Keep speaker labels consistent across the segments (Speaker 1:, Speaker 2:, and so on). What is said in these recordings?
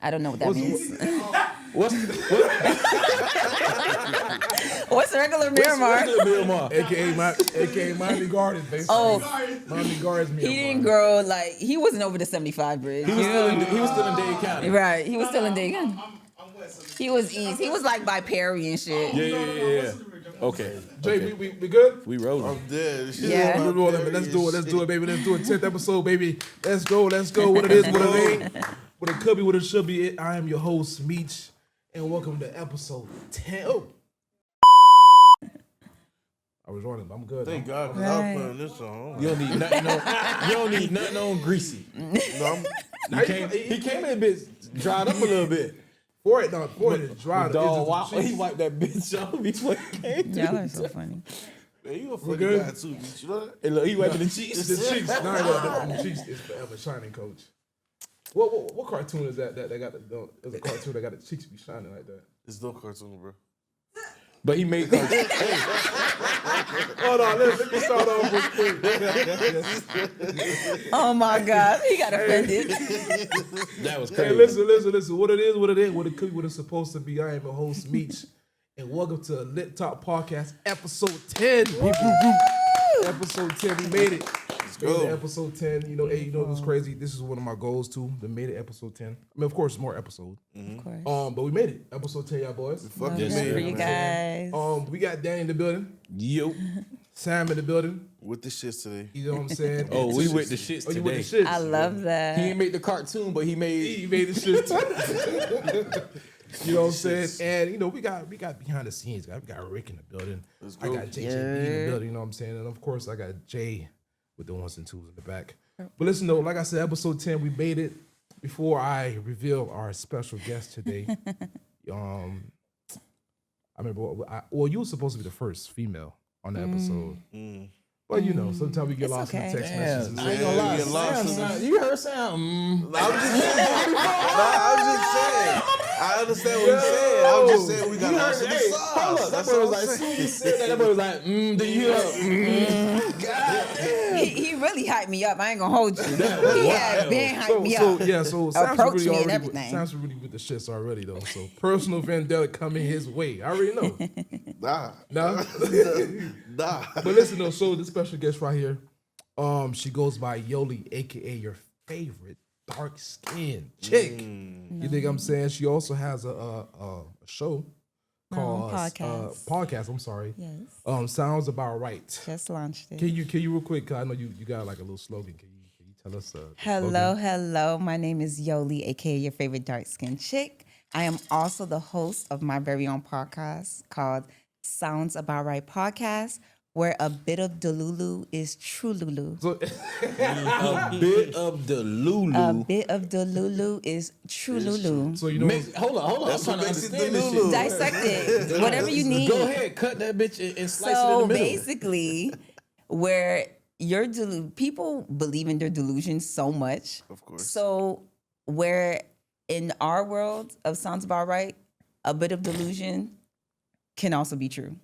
Speaker 1: I don't know what that means.
Speaker 2: What's
Speaker 1: What's regular Miramar?
Speaker 2: regular Miramar?
Speaker 3: AKA Miami Gardens, basically.
Speaker 1: Oh,
Speaker 3: Miami Gardens, Miramar.
Speaker 1: he didn't grow like he wasn't over the 75 bridge.
Speaker 2: He was still in Dade County.
Speaker 1: Right, he was still in Dade County.
Speaker 4: I'm West.
Speaker 1: He was east. He was like by Perry and shit.
Speaker 2: Yeah. Okay.
Speaker 3: Jay, we good?
Speaker 2: We rolling.
Speaker 5: I'm dead.
Speaker 1: Yeah.
Speaker 3: We're rolling, but let's do it, baby. Let's do it. 10th episode, baby. Let's go. What it is, what it ain't. What it could be, what it should be. I am your host, Meech, and welcome to episode 10. Oh. I was running, but I'm good.
Speaker 5: Thank God, because I was putting this on.
Speaker 2: You don't need nothing on greasy.
Speaker 5: No,
Speaker 2: He came in a bit dried up a little bit.
Speaker 3: For it is dry.
Speaker 2: Dog, he wiped that bitch off before he came.
Speaker 1: Y'all are so funny.
Speaker 5: man, you a funny
Speaker 3: good?
Speaker 5: guy too, bitch. You know that?
Speaker 2: And look, he wiping the cheeks.
Speaker 3: The cheeks, the cheeks is forever shining, coach. What cartoon is that got there's a cartoon that got the cheeks be shining like that?
Speaker 5: It's no cartoon, bro.
Speaker 2: But he made cartoons.
Speaker 3: Hold on, let me start off real quick.
Speaker 1: Oh my God, he got offended.
Speaker 2: That was
Speaker 3: Hey,
Speaker 2: crazy.
Speaker 3: listen. What it is, what it ain't, what it could be, what it's supposed to be. I am your host, Meech, and welcome to Lit Talk Podcast, episode 10. Episode 10, we made it.
Speaker 5: go.
Speaker 3: Episode 10. You know, hey, you know what's crazy? This is one of my goals too. We made it, episode 10. I mean, of course, more episodes.
Speaker 1: Of course.
Speaker 3: But we made it, episode 10, y'all boys.
Speaker 5: Fuck
Speaker 1: Love
Speaker 5: this
Speaker 1: that
Speaker 5: man,
Speaker 1: for you
Speaker 5: man.
Speaker 1: guys.
Speaker 3: We got Danny in the building,
Speaker 2: Yo.
Speaker 3: Sam in the building.
Speaker 5: With the shits today.
Speaker 3: You know what I'm saying?
Speaker 2: Oh, we with the shits
Speaker 3: Oh, you with
Speaker 2: today.
Speaker 3: the shits?
Speaker 1: I love that.
Speaker 2: He didn't make the cartoon, but he made.
Speaker 3: He made the shit too. You know what I'm saying? And you know, we got behind the scenes, guys. We got Rick in the building. I got JJB in the building, you know what I'm saying? And of course I got Jay with the ones and twos in the back. But listen though, like I said, episode 10, we made it. Before I reveal our special guest today, I remember you were supposed to be the first female on the episode. Well, you know, sometimes we get
Speaker 1: It's
Speaker 3: lost in
Speaker 1: okay.
Speaker 3: the text
Speaker 2: Damn,
Speaker 3: messages.
Speaker 2: I ain't gonna lie.
Speaker 5: get lost
Speaker 2: Sam, you heard Sam.
Speaker 5: I was just saying. I understand what he's saying. I was just saying we got lost in the
Speaker 2: Hey,
Speaker 5: sauce.
Speaker 2: hold up. That
Speaker 5: That's
Speaker 2: boy was
Speaker 5: all I'm
Speaker 2: like, as soon
Speaker 5: saying.
Speaker 2: as he said that, boy was like, do you hear? God damn.
Speaker 1: He really hyped me up. I ain't gonna hold you. He had been hyped me up.
Speaker 3: So Sam's
Speaker 1: Approach
Speaker 3: really
Speaker 1: me and
Speaker 3: already
Speaker 1: everything.
Speaker 3: Sam's really with the shits already though. So personal vendetta coming his way. I already know.
Speaker 5: Nah.
Speaker 3: No?
Speaker 5: Nah.
Speaker 3: But listen though, so the special guest right here, she goes by Yolly, aka your favorite dark skin chick. You think I'm saying? She also has a show called
Speaker 1: podcast.
Speaker 3: I'm sorry.
Speaker 1: Yes.
Speaker 3: Sounds About Right.
Speaker 1: Just launched it.
Speaker 3: Can you real quick? 'Cause I know you got like a little slogan. Can you tell us?
Speaker 1: Hello. My name is Yolly, aka your favorite dark skin chick. I am also the host of my very own podcast called Sounds About Right Podcast, where a bit of Delulu is true Lulu.
Speaker 3: So,
Speaker 2: A bit of the Lulu.
Speaker 1: A bit of Delulu is true Lulu.
Speaker 3: so you know.
Speaker 2: Hold on. I'm
Speaker 5: That's
Speaker 2: trying
Speaker 5: what
Speaker 2: to
Speaker 5: makes it
Speaker 2: understand this
Speaker 5: Delulu.
Speaker 2: shit.
Speaker 1: Dissect it, whatever you need.
Speaker 2: Go ahead, cut that bitch and slice it in
Speaker 1: So
Speaker 2: the middle.
Speaker 1: basically, where people believe in their delusions so much.
Speaker 5: Of course.
Speaker 1: So where in our world of Sounds About Right, a bit of delusion can also be true.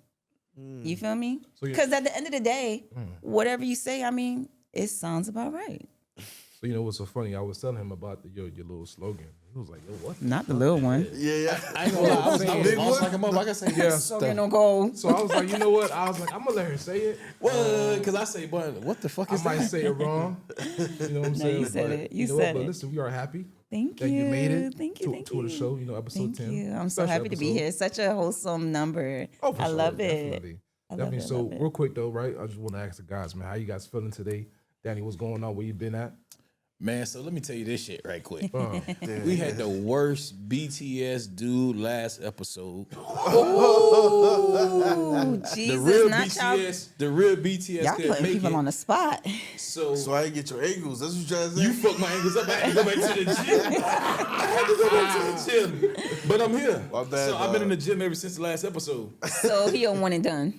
Speaker 1: You feel me?
Speaker 3: So
Speaker 1: Because at the end of the day, whatever you say, I mean, it sounds about right.
Speaker 3: So you know what's so funny? I was telling him about your little slogan. He was like, "Yo, what?"
Speaker 1: Not the little one.
Speaker 5: Yeah.
Speaker 2: I ain't gonna lie. I was
Speaker 5: Big
Speaker 2: lost
Speaker 5: one?
Speaker 2: like a mother. Like I said,
Speaker 3: Yeah.
Speaker 1: So get no gold.
Speaker 3: So I was like, you know what? I was like, I'm gonna let her say it.
Speaker 2: What? Because I say, but what the fuck
Speaker 3: I
Speaker 2: is
Speaker 3: might
Speaker 2: that?
Speaker 3: say it wrong. You know what I'm saying?
Speaker 1: you said
Speaker 3: But
Speaker 1: it. You
Speaker 3: know
Speaker 1: said
Speaker 3: what? But
Speaker 1: it.
Speaker 3: listen, we are happy
Speaker 1: Thank
Speaker 3: that
Speaker 1: you.
Speaker 3: you made it
Speaker 1: Thank you.
Speaker 3: to the show. You know, episode
Speaker 1: Thank
Speaker 3: 10.
Speaker 1: you. I'm so
Speaker 3: Special
Speaker 1: happy to be
Speaker 3: episode.
Speaker 1: here. Such a wholesome number.
Speaker 3: Oh, for
Speaker 1: I
Speaker 3: sure,
Speaker 1: love it.
Speaker 3: definitely.
Speaker 1: I love
Speaker 3: Definitely.
Speaker 1: it,
Speaker 3: So
Speaker 1: love it.
Speaker 3: real quick though, right? I just want to ask the guys, man, how you guys feeling today? Danny, what's going on? Where you been at?
Speaker 2: Man, so let me tell you this shit right quick.
Speaker 3: Uh,
Speaker 2: We had the worst BTS dude last episode.
Speaker 1: Oh, Jesus.
Speaker 2: The real
Speaker 1: Not y'all.
Speaker 2: BTS, the real BTS
Speaker 1: Y'all
Speaker 2: couldn't
Speaker 1: putting
Speaker 2: make
Speaker 1: people
Speaker 2: it.
Speaker 1: on the spot.
Speaker 2: So
Speaker 5: So I didn't get your angles. That's what you trying to say?
Speaker 2: you fucked my ankles up. I had to go back to the gym. I had to go back to the gym. But I'm here.
Speaker 5: My bad,
Speaker 2: So I've been in
Speaker 5: dog.
Speaker 2: the gym ever since the last episode.
Speaker 1: So he a one and done.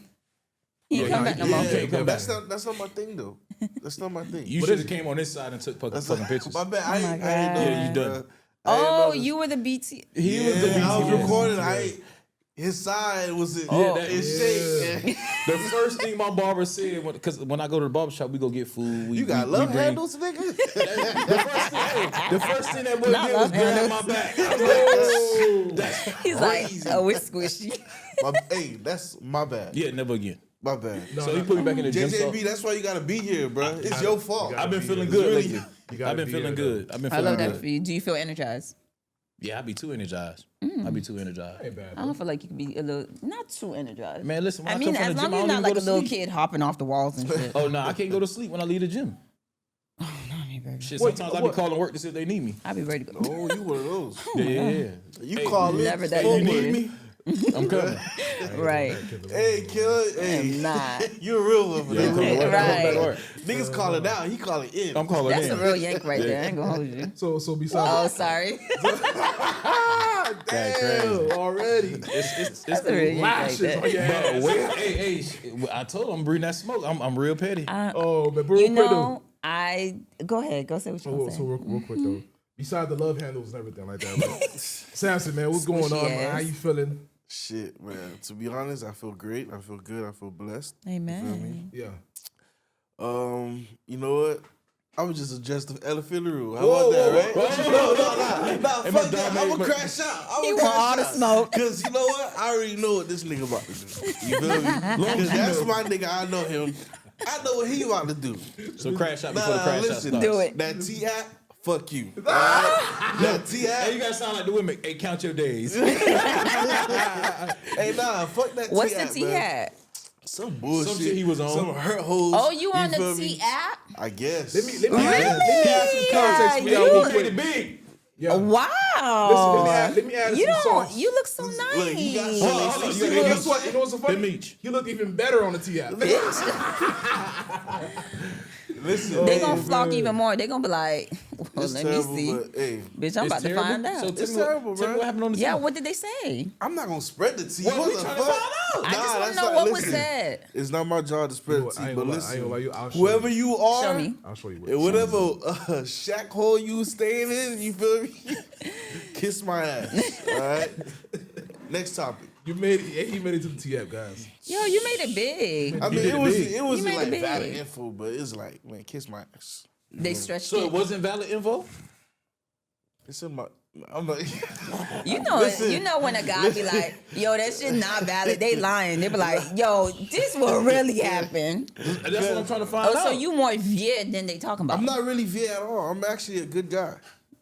Speaker 1: He ain't come back no more.
Speaker 2: Yeah. can't come
Speaker 5: That's not my thing though. That's not my thing.
Speaker 2: You should have came on this side and took
Speaker 5: That's
Speaker 2: fucking pictures.
Speaker 5: My bad.
Speaker 1: Oh
Speaker 5: I
Speaker 1: my
Speaker 5: ain't know.
Speaker 1: God.
Speaker 2: Yeah, you done.
Speaker 5: I ain't
Speaker 1: Oh,
Speaker 5: know.
Speaker 1: you were the BT.
Speaker 2: He was the
Speaker 5: Yeah, I was
Speaker 2: BTS.
Speaker 5: recording. I ain't. his side was in,
Speaker 2: that-
Speaker 5: in shape.
Speaker 2: The first thing my barber said, because when I go to the barber shop, we go get food.
Speaker 5: You got love
Speaker 2: bring-
Speaker 5: handles, nigga?
Speaker 2: The first thing that boy
Speaker 1: Not
Speaker 2: did was
Speaker 1: love
Speaker 2: grab my back. I'm like, that's
Speaker 1: He's like,
Speaker 5: Crazy.
Speaker 1: oh, it's squishy.
Speaker 5: Hey, that's my bad.
Speaker 2: yeah, never again.
Speaker 5: My bad.
Speaker 2: So he put me back in the gym.
Speaker 5: JJB, that's why you gotta be here, bro. It's your fault.
Speaker 2: I've been feeling
Speaker 3: It's
Speaker 2: good
Speaker 5: really-
Speaker 2: lately.
Speaker 3: You gotta
Speaker 2: I've been
Speaker 3: be
Speaker 2: feeling
Speaker 3: here,
Speaker 2: good. I've been
Speaker 1: I
Speaker 2: feeling
Speaker 1: love that
Speaker 2: good.
Speaker 1: for you. Do you feel energized?
Speaker 2: Yeah, I be too energized. I be too energized.
Speaker 3: Ain't bad,
Speaker 1: I don't feel like you can be a little, not too energized.
Speaker 2: Man, listen, when
Speaker 1: I
Speaker 2: I,
Speaker 1: mean,
Speaker 2: come
Speaker 1: as
Speaker 2: from the
Speaker 1: long
Speaker 2: gym, I
Speaker 1: as
Speaker 2: don't
Speaker 1: you're
Speaker 2: even
Speaker 1: not
Speaker 2: go
Speaker 1: like a
Speaker 2: to
Speaker 1: little
Speaker 2: sleep.
Speaker 1: kid hopping off the walls and shit.
Speaker 2: Oh, no, I can't go to sleep when I leave the gym.
Speaker 1: No, me, baby.
Speaker 2: Shit,
Speaker 3: What-
Speaker 2: sometimes I be
Speaker 3: what-
Speaker 2: calling work to see if they need me.
Speaker 1: I'll be ready to go.
Speaker 5: Oh, you one of those.
Speaker 2: Yeah.
Speaker 5: You
Speaker 2: Hey,
Speaker 5: call it.
Speaker 1: Never that
Speaker 5: full
Speaker 2: You
Speaker 1: good.
Speaker 2: need me? I'm coming.
Speaker 1: Right.
Speaker 5: Hey, killer. Hey,
Speaker 1: I'm not.
Speaker 5: you a real one for
Speaker 2: Yeah, I'm
Speaker 5: that.
Speaker 2: coming to work. I'm coming back to work.
Speaker 5: Niggas call it out. He call it in.
Speaker 2: I'm calling
Speaker 1: That's
Speaker 2: in.
Speaker 1: a real yank right there. I ain't gonna hold you.
Speaker 3: So
Speaker 1: Oh,
Speaker 3: besides,
Speaker 1: sorry.
Speaker 3: damn, already.
Speaker 2: It's
Speaker 1: That's a real yank right
Speaker 3: Lashes
Speaker 1: there.
Speaker 3: on your ass.
Speaker 2: But wait, I told him I'm bringing that smoke. I'm real petty.
Speaker 3: Oh, but real
Speaker 1: You
Speaker 3: quick though.
Speaker 1: know, go ahead. Go say what you're
Speaker 3: So,
Speaker 1: gonna
Speaker 3: so
Speaker 1: say.
Speaker 3: real quick though. Besides the love handles and everything like that, bro. Samson, man, what's going on?
Speaker 1: Squishy
Speaker 3: Man? How
Speaker 1: ass.
Speaker 3: you feeling?
Speaker 5: Shit, man. To be honest, I feel great. I feel good. I feel blessed.
Speaker 1: Amen.
Speaker 3: Yeah.
Speaker 5: You know what? I would just adjust the elephant in the room. How about that, right? No, fuck that. I'm gonna crash out.
Speaker 1: He want all the smoke.
Speaker 5: Cause you know what? I already know what this nigga about to do. You feel me? Cause that's my nigga. I know him. I know what he about to do.
Speaker 2: So crash out before the crash out
Speaker 5: listen.
Speaker 2: starts.
Speaker 1: Do it.
Speaker 5: That T-hat, fuck you. That
Speaker 2: Hey,
Speaker 5: T-hat.
Speaker 2: you gotta sound like the women. Hey, count your days.
Speaker 5: Hey, nah, fuck that
Speaker 1: What's the
Speaker 5: T-hat,
Speaker 1: T
Speaker 5: man.
Speaker 1: hat?
Speaker 5: Some bullshit.
Speaker 2: Some shit he was on.
Speaker 5: Some hurt hoes.
Speaker 1: Oh, you on the
Speaker 5: feel me?
Speaker 1: T app?
Speaker 5: I guess.
Speaker 3: Let me add some context for
Speaker 1: Yeah,
Speaker 3: y'all real
Speaker 1: you-
Speaker 3: quick.
Speaker 2: big.
Speaker 3: Yeah.
Speaker 1: Wow.
Speaker 3: Let me add
Speaker 1: You
Speaker 3: some
Speaker 1: don't.
Speaker 3: sauce.
Speaker 1: You look so nice.
Speaker 5: Look, he got
Speaker 2: Hold on,
Speaker 5: some.
Speaker 2: hold on.
Speaker 3: You know what's so funny?
Speaker 2: Them each.
Speaker 3: You look even better on the T-app.
Speaker 5: Listen,
Speaker 1: They
Speaker 5: hey,
Speaker 1: gonna flock
Speaker 5: man.
Speaker 1: even more. They gonna be like, well,
Speaker 5: It's
Speaker 1: let
Speaker 5: terrible,
Speaker 1: me see.
Speaker 5: but hey,
Speaker 1: Bitch, I'm
Speaker 2: It's
Speaker 1: about to
Speaker 2: terrible?
Speaker 1: find out.
Speaker 2: So tell
Speaker 5: It's
Speaker 2: me what-
Speaker 5: terrible,
Speaker 2: Tell me
Speaker 5: bro.
Speaker 2: what happened on the
Speaker 1: Yeah,
Speaker 2: team.
Speaker 1: what did they say?
Speaker 5: I'm not gonna spread the tea.
Speaker 2: Well,
Speaker 5: What
Speaker 2: we
Speaker 5: the
Speaker 2: trying to
Speaker 5: fuck?
Speaker 2: find out.
Speaker 1: I just want
Speaker 5: that's
Speaker 1: to know
Speaker 5: not-
Speaker 1: what was
Speaker 5: listen,
Speaker 1: said.
Speaker 5: It's not my job to spread the
Speaker 3: I
Speaker 5: tea,
Speaker 3: ain't
Speaker 5: but
Speaker 3: gonna lie, I
Speaker 5: listen,
Speaker 3: ain't gonna lie, I'll show
Speaker 5: whoever
Speaker 3: you.
Speaker 5: you are,
Speaker 1: Show me.
Speaker 3: I'll show you.
Speaker 5: and whatever shack hole you staying in, you feel me? Kiss my ass. All right. Next topic.
Speaker 3: You made it. He made it to the T-app, guys.
Speaker 1: Yo, you made it big.
Speaker 5: I mean,
Speaker 3: did
Speaker 5: it
Speaker 3: it
Speaker 5: was
Speaker 3: big.
Speaker 5: it wasn't
Speaker 1: made it
Speaker 5: like
Speaker 1: big.
Speaker 5: valid info, but it's like, man, kiss my ass.
Speaker 1: They stretched
Speaker 2: So
Speaker 1: it.
Speaker 2: it wasn't valid info?
Speaker 5: It's in my. I'm like,
Speaker 1: You know,
Speaker 5: Listen.
Speaker 1: you know when a guy be like, "Yo, that shit not valid." They lying. They be like, "Yo, this will really happen."
Speaker 2: That's what I'm trying to find
Speaker 1: Oh,
Speaker 2: out.
Speaker 1: so you more Viet than they talking about?
Speaker 5: I'm not really V at all. I'm actually a good guy.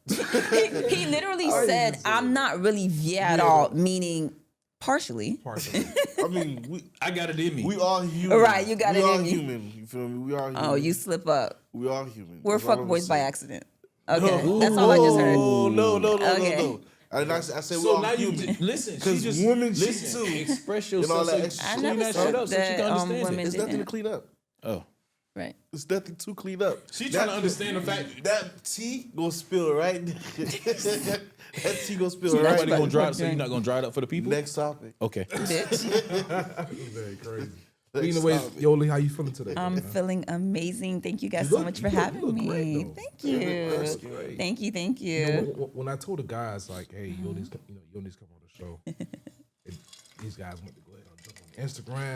Speaker 1: He literally said, "I'm not really Viet at all," meaning partially.
Speaker 3: Partially.
Speaker 5: I mean,
Speaker 2: I got it in me.
Speaker 5: we all human.
Speaker 1: Right, you got
Speaker 5: we
Speaker 1: it
Speaker 5: all
Speaker 1: in you.
Speaker 5: human. You feel me? We all human.
Speaker 1: Oh, you slip up.
Speaker 5: We all human.
Speaker 1: We're
Speaker 5: That's all I'm
Speaker 1: fuckboys by
Speaker 5: saying.
Speaker 1: accident. Okay, that's all I just heard.
Speaker 5: Oh no,
Speaker 1: Okay.
Speaker 5: no. I said we
Speaker 2: so
Speaker 5: all
Speaker 2: now you
Speaker 5: human.
Speaker 2: listen.
Speaker 5: 'Cause
Speaker 2: she just
Speaker 5: women cheat
Speaker 2: listen,
Speaker 5: too.
Speaker 2: Express
Speaker 5: And all
Speaker 2: yourself.
Speaker 5: that
Speaker 2: So
Speaker 5: extra
Speaker 1: I
Speaker 5: shit.
Speaker 1: never
Speaker 2: clean that
Speaker 1: said
Speaker 2: shit up so she
Speaker 1: that
Speaker 2: can understand
Speaker 1: women
Speaker 2: it.
Speaker 5: There's nothing to
Speaker 1: didn't.
Speaker 5: clean up.
Speaker 2: Oh,
Speaker 1: Right.
Speaker 5: There's nothing to clean up.
Speaker 2: she trying to understand the fact
Speaker 5: That tea gonna spill right. That tea gonna spill
Speaker 1: So that's
Speaker 2: nobody
Speaker 5: right.
Speaker 2: gonna dry it. So
Speaker 1: drink.
Speaker 2: you're not gonna dry it up for the people.
Speaker 5: Next topic.
Speaker 2: Okay.
Speaker 1: Bitch.
Speaker 3: Very crazy.
Speaker 5: Next
Speaker 3: Anyway,
Speaker 5: topic.
Speaker 3: Yolly, how you feeling today?
Speaker 1: I'm
Speaker 3: man?
Speaker 1: feeling amazing. Thank you guys
Speaker 3: You
Speaker 1: so
Speaker 3: look-
Speaker 1: much for
Speaker 3: you look-
Speaker 1: having
Speaker 3: you look
Speaker 1: me.
Speaker 3: great, though.
Speaker 1: Thank
Speaker 5: You
Speaker 1: you.
Speaker 5: look that's great.
Speaker 1: Thank you. Thank you.
Speaker 3: You know, when I told the guys like, "Hey, Yolly's come on the show," these guys went to go ahead and jump on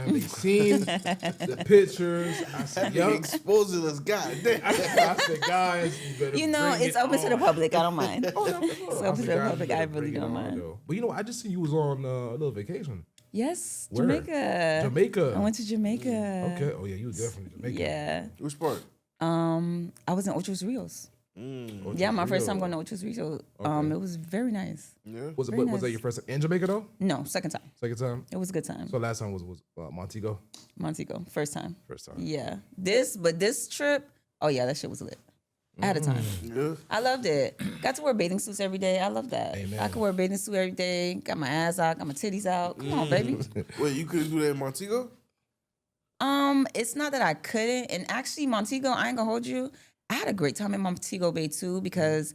Speaker 3: Instagram. They seen the pictures. I said,
Speaker 5: Y'all
Speaker 3: "Yo,"
Speaker 5: exposing us, goddamn.
Speaker 3: I said, "Guys, you better."
Speaker 1: You know,
Speaker 3: bring
Speaker 1: it's
Speaker 3: it
Speaker 1: open to the
Speaker 3: on."
Speaker 1: public. I don't mind.
Speaker 3: Oh, no,
Speaker 1: It's open to the public. I really don't mind.
Speaker 3: But you know, I just seen you was on a little vacation.
Speaker 1: Yes,
Speaker 3: Where?
Speaker 1: Jamaica.
Speaker 3: Jamaica.
Speaker 1: I went to Jamaica.
Speaker 3: Okay. Oh yeah, you was definitely Jamaica.
Speaker 1: Yeah.
Speaker 5: Which part?
Speaker 1: I was in Ochos Rios. Yeah, my first time going to Ochos Rios. It was very nice.
Speaker 5: Yeah.
Speaker 3: Was it?
Speaker 1: Very
Speaker 3: Was that
Speaker 1: nice.
Speaker 3: your first time in Jamaica though?
Speaker 1: No, second time.
Speaker 3: Second time.
Speaker 1: It was a good time.
Speaker 3: So last time was Montego.
Speaker 1: Montego, first time.
Speaker 3: First time.
Speaker 1: Yeah. This trip, oh yeah, that shit was lit. I had a time.
Speaker 5: Yeah.
Speaker 1: I loved it. Got to wear bathing suits every day. I love that.
Speaker 3: Amen.
Speaker 1: I could wear a bathing suit every day. Got my ass out. Got my titties out. Come on, baby.
Speaker 5: Wait, you couldn't do that in Montego?
Speaker 1: It's not that I couldn't. And actually, Montego, I ain't gonna hold you. I had a great time in Montego Bay too because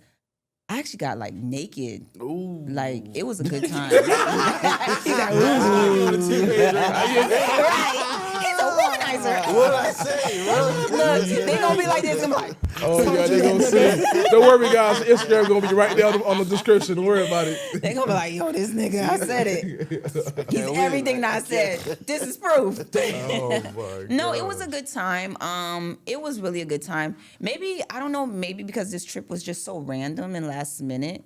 Speaker 1: I actually got like naked.
Speaker 5: Ooh.
Speaker 1: Like it was a good time. He's like, right. He's a woman. organizer.
Speaker 5: What I say, bro?
Speaker 1: Look, they gonna be like this. I'm like,
Speaker 3: Oh yeah, they gonna see. Don't worry, guys. Instagram gonna be right there on the description. Don't worry about it.
Speaker 1: they gonna be like, yo, this nigga, I said it. He's everything that I said. This is proof.
Speaker 3: Oh my God.
Speaker 1: No, it was a good time. It was really a good time. Maybe, I don't know, maybe because this trip was just so random and last minute.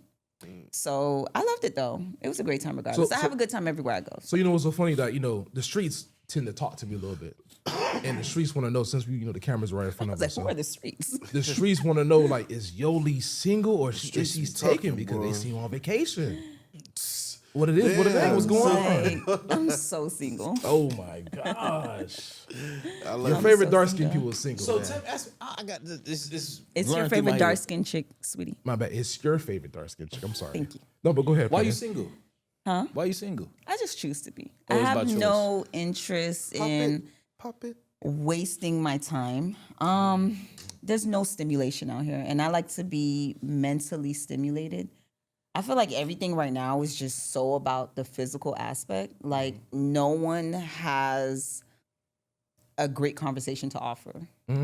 Speaker 1: So I loved it though. It was a great time regardless. I have a good time everywhere I go.
Speaker 3: So you know what's so funny that the streets tend to talk to me a little bit, and the streets want to know since we the cameras right in front
Speaker 1: I
Speaker 3: of
Speaker 1: was like,
Speaker 3: us.
Speaker 1: who
Speaker 3: So
Speaker 1: are the streets?
Speaker 3: the streets want to know like is Yolly single or is
Speaker 5: streets
Speaker 3: she's
Speaker 5: be
Speaker 3: taken
Speaker 5: talking,
Speaker 3: because
Speaker 5: bro.
Speaker 3: they see you on vacation. What it is? What it ain't? What's going on?
Speaker 1: Like, I'm so single.
Speaker 3: Oh my gosh!
Speaker 5: I
Speaker 3: Your
Speaker 5: like
Speaker 3: favorite
Speaker 1: so
Speaker 3: dark skinned
Speaker 1: single.
Speaker 3: people is single.
Speaker 2: So
Speaker 3: man.
Speaker 2: Tim, I got this.
Speaker 1: It's your
Speaker 2: learned through
Speaker 1: favorite
Speaker 2: my
Speaker 1: dark
Speaker 2: head.
Speaker 1: skin chick, sweetie.
Speaker 3: My bad. It's your favorite dark skinned chick. I'm sorry.
Speaker 1: Thank you.
Speaker 3: No, but go ahead.
Speaker 2: Why you
Speaker 3: Penny.
Speaker 2: single?
Speaker 1: Huh?
Speaker 2: Why you single?
Speaker 1: I just choose to be.
Speaker 2: Oh,
Speaker 1: I
Speaker 2: it's by
Speaker 1: have
Speaker 2: choice.
Speaker 1: no interest in
Speaker 5: Pop it.
Speaker 1: wasting my time. There's no stimulation out here, and I like to be mentally stimulated. I feel like everything right now is just so about the physical aspect. Like no one has a great conversation to offer.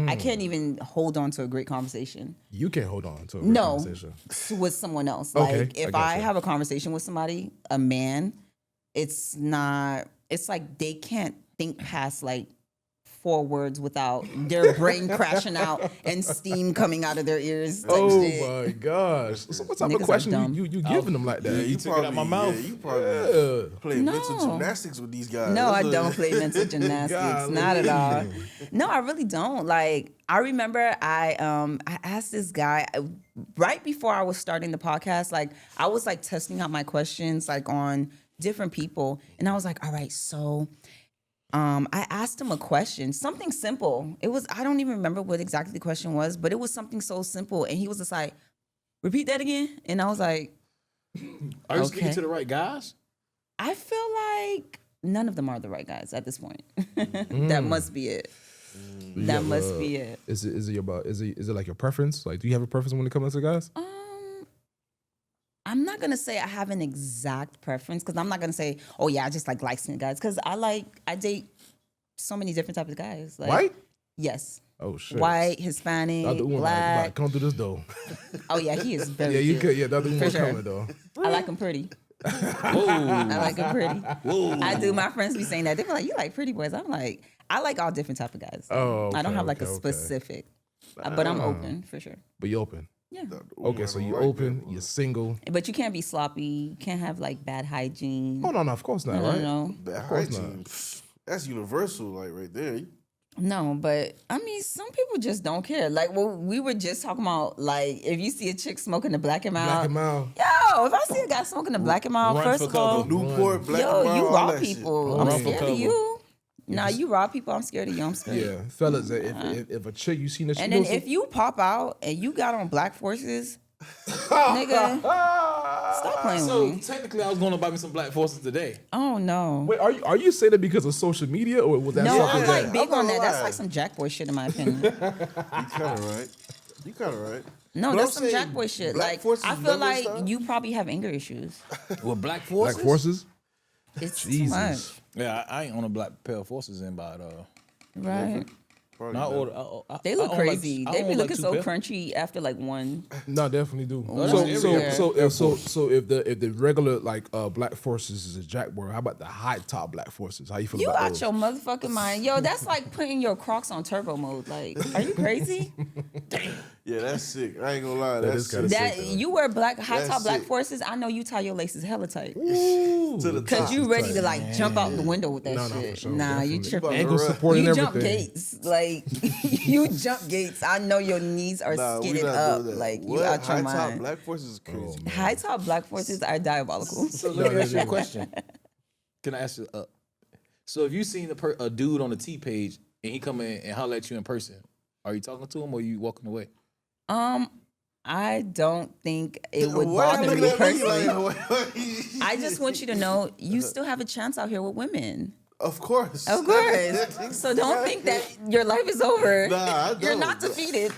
Speaker 1: I can't even hold on to a great conversation.
Speaker 3: You can't hold on to a great
Speaker 1: No,
Speaker 3: conversation.
Speaker 1: with someone else.
Speaker 3: Okay,
Speaker 1: Like if
Speaker 3: I
Speaker 1: I
Speaker 3: gotcha.
Speaker 1: have a conversation with somebody, a man, it's like they can't think past like 4 words without their brain crashing out and steam coming out of their ears. Like
Speaker 3: Oh
Speaker 1: shit.
Speaker 3: my gosh! So what type
Speaker 1: Niggas
Speaker 3: of
Speaker 1: are
Speaker 3: question
Speaker 1: dumb.
Speaker 3: you giving them like that?
Speaker 5: Yeah,
Speaker 2: you took it out my mouth.
Speaker 5: Yeah, you probably
Speaker 3: Yeah.
Speaker 5: play mental
Speaker 1: No.
Speaker 5: gymnastics with these guys.
Speaker 1: No,
Speaker 5: That's
Speaker 1: I
Speaker 5: what-
Speaker 1: don't play mental gymnastics.
Speaker 3: Golly.
Speaker 1: Not at all. No, I really don't. Like, I remember I asked this guy right before I was starting the podcast. Like, I was like testing out my questions like on different people, and I was like, all right, so. I asked him a question, something simple. I don't even remember what exactly the question was, but it was something so simple. And he was just like, repeat that again. And I was like,
Speaker 2: Are you
Speaker 1: Okay.
Speaker 2: speaking to the right guys?
Speaker 1: I feel like none of them are the right guys at this point. That must be it. That must be it.
Speaker 3: Is it like your preference? Like, do you have a preference when it comes to guys?
Speaker 1: I'm not gonna say I have an exact preference because I'm not gonna say, oh yeah, I just like light-skinned guys because I date so many different types of guys. Like,
Speaker 3: White?
Speaker 1: Yes.
Speaker 3: Oh shit!
Speaker 1: White, Hispanic,
Speaker 3: The other one, like,
Speaker 1: black.
Speaker 3: come through this door.
Speaker 1: Oh yeah, he is very
Speaker 3: Yeah, you
Speaker 1: cute.
Speaker 3: could. Yeah, the other one
Speaker 1: For
Speaker 3: was
Speaker 1: sure.
Speaker 3: coming though.
Speaker 1: I like him pretty.
Speaker 2: Whoa.
Speaker 1: I like him pretty.
Speaker 2: Whoa.
Speaker 1: I do. My friends be saying that. They be like, you like pretty boys. I'm like, I like all different type of guys.
Speaker 3: Oh,
Speaker 1: I don't
Speaker 3: okay,
Speaker 1: have like a
Speaker 3: okay.
Speaker 1: specific, but I'm open for sure.
Speaker 3: But you open.
Speaker 1: Yeah.
Speaker 3: Okay, so you open. You're single.
Speaker 1: But you can't be sloppy. You can't have like bad hygiene.
Speaker 3: Oh no, of course not,
Speaker 1: No,
Speaker 3: right?
Speaker 1: no,
Speaker 5: Bad
Speaker 3: course
Speaker 5: hygiene. Pfft, that's universal, like right there.
Speaker 1: no. But I mean, some people just don't care. Like, well, we were just talking about like if you see a chick smoking a Black and Mild.
Speaker 3: Black and Mild.
Speaker 1: Yo, if I see a guy smoking a Black and Mild,
Speaker 2: Run
Speaker 1: first
Speaker 2: for
Speaker 1: of all,
Speaker 2: cover.
Speaker 5: Newport, Black
Speaker 1: yo,
Speaker 5: and Mild,
Speaker 1: you
Speaker 5: all
Speaker 1: raw
Speaker 5: that shit.
Speaker 1: people.
Speaker 2: Run
Speaker 1: I'm
Speaker 2: for
Speaker 1: scared
Speaker 2: cover.
Speaker 1: of you. Nah, you raw people. I'm scared of you. I'm scared.
Speaker 3: Yeah, fellas, if a chick you seen that she
Speaker 1: And then
Speaker 3: knows
Speaker 1: if you pop out and you got on Black Forces, nigga, stop playing
Speaker 2: So
Speaker 1: with me.
Speaker 2: technically, I was going to buy me some Black Forces today.
Speaker 1: Oh no.
Speaker 3: wait, are you saying that because of social media or was that
Speaker 1: No,
Speaker 3: something
Speaker 1: I'm
Speaker 3: that?
Speaker 1: like big
Speaker 5: I'm
Speaker 1: on
Speaker 5: not
Speaker 1: that. That's
Speaker 5: lying.
Speaker 1: like some Jackboy shit in my opinion.
Speaker 5: You kind of right. You kind of right.
Speaker 1: No,
Speaker 5: But
Speaker 1: that's
Speaker 5: I'm
Speaker 1: some
Speaker 5: saying
Speaker 1: Jackboy shit.
Speaker 5: Black
Speaker 1: Like
Speaker 5: Forces
Speaker 1: I feel
Speaker 5: never
Speaker 1: like
Speaker 5: stop?
Speaker 1: you probably have anger issues.
Speaker 2: With Black Forces?
Speaker 3: Black forces?
Speaker 1: It's too
Speaker 3: Jesus.
Speaker 1: much.
Speaker 2: Yeah, I ain't on a Black pair of Forces in about
Speaker 1: Right.
Speaker 5: Probably
Speaker 2: No, I
Speaker 5: not.
Speaker 2: order.
Speaker 1: They look
Speaker 2: I own like-
Speaker 1: crazy.
Speaker 2: I
Speaker 1: They
Speaker 2: own
Speaker 1: be
Speaker 2: like
Speaker 1: looking
Speaker 2: 2
Speaker 1: so
Speaker 2: pair.
Speaker 1: crunchy after like one.
Speaker 3: No, definitely do.
Speaker 2: that's everywhere.
Speaker 3: So if the regular like Black Forces is a jackboard, how about the high top Black Forces? How you feel
Speaker 1: You
Speaker 3: about
Speaker 1: out
Speaker 3: those?
Speaker 1: your motherfucking mind. Yo, that's like putting your Crocs on turbo mode. Like, are you crazy?
Speaker 5: Yeah, that's sick. I ain't gonna lie.
Speaker 3: That
Speaker 5: That's
Speaker 3: is kinda
Speaker 5: sick.
Speaker 1: That
Speaker 3: sick, though.
Speaker 1: you wear high
Speaker 5: That's
Speaker 1: top Black
Speaker 5: sick.
Speaker 1: Forces. I know you tie your laces hella tight.
Speaker 3: Ooh,
Speaker 5: To the
Speaker 3: the
Speaker 1: Cause
Speaker 5: top.
Speaker 1: you ready
Speaker 3: tight.
Speaker 1: to like jump out the window with that
Speaker 3: No, no,
Speaker 1: shit.
Speaker 3: for sure,
Speaker 1: Nah, you
Speaker 3: definitely.
Speaker 1: tripping.
Speaker 3: Ankle
Speaker 5: Right.
Speaker 3: support and
Speaker 1: You jump
Speaker 3: everything.
Speaker 1: gates. Like you jump gates. I know your knees are
Speaker 5: Nah, we
Speaker 1: skidded
Speaker 5: not
Speaker 1: up.
Speaker 5: doing that.
Speaker 1: Like
Speaker 5: What?
Speaker 1: you out your
Speaker 5: High top
Speaker 1: mind.
Speaker 5: Black Forces is crazy.
Speaker 1: High top Black Forces are diabolical.
Speaker 2: So let me ask you a question. Can I ask you? So if you seen a dude on the T page and he come in and holler at you in person, are you talking to him or you walking away?
Speaker 1: I don't think it would
Speaker 5: Why
Speaker 1: bother
Speaker 5: you
Speaker 1: me
Speaker 5: looking at me
Speaker 1: personally.
Speaker 5: like-
Speaker 1: I just want you to know you still have a chance out here with women.
Speaker 5: Of course.
Speaker 1: Of course. So don't think that your life is over.
Speaker 5: Nah, I
Speaker 1: You're
Speaker 5: don't.
Speaker 1: not defeated.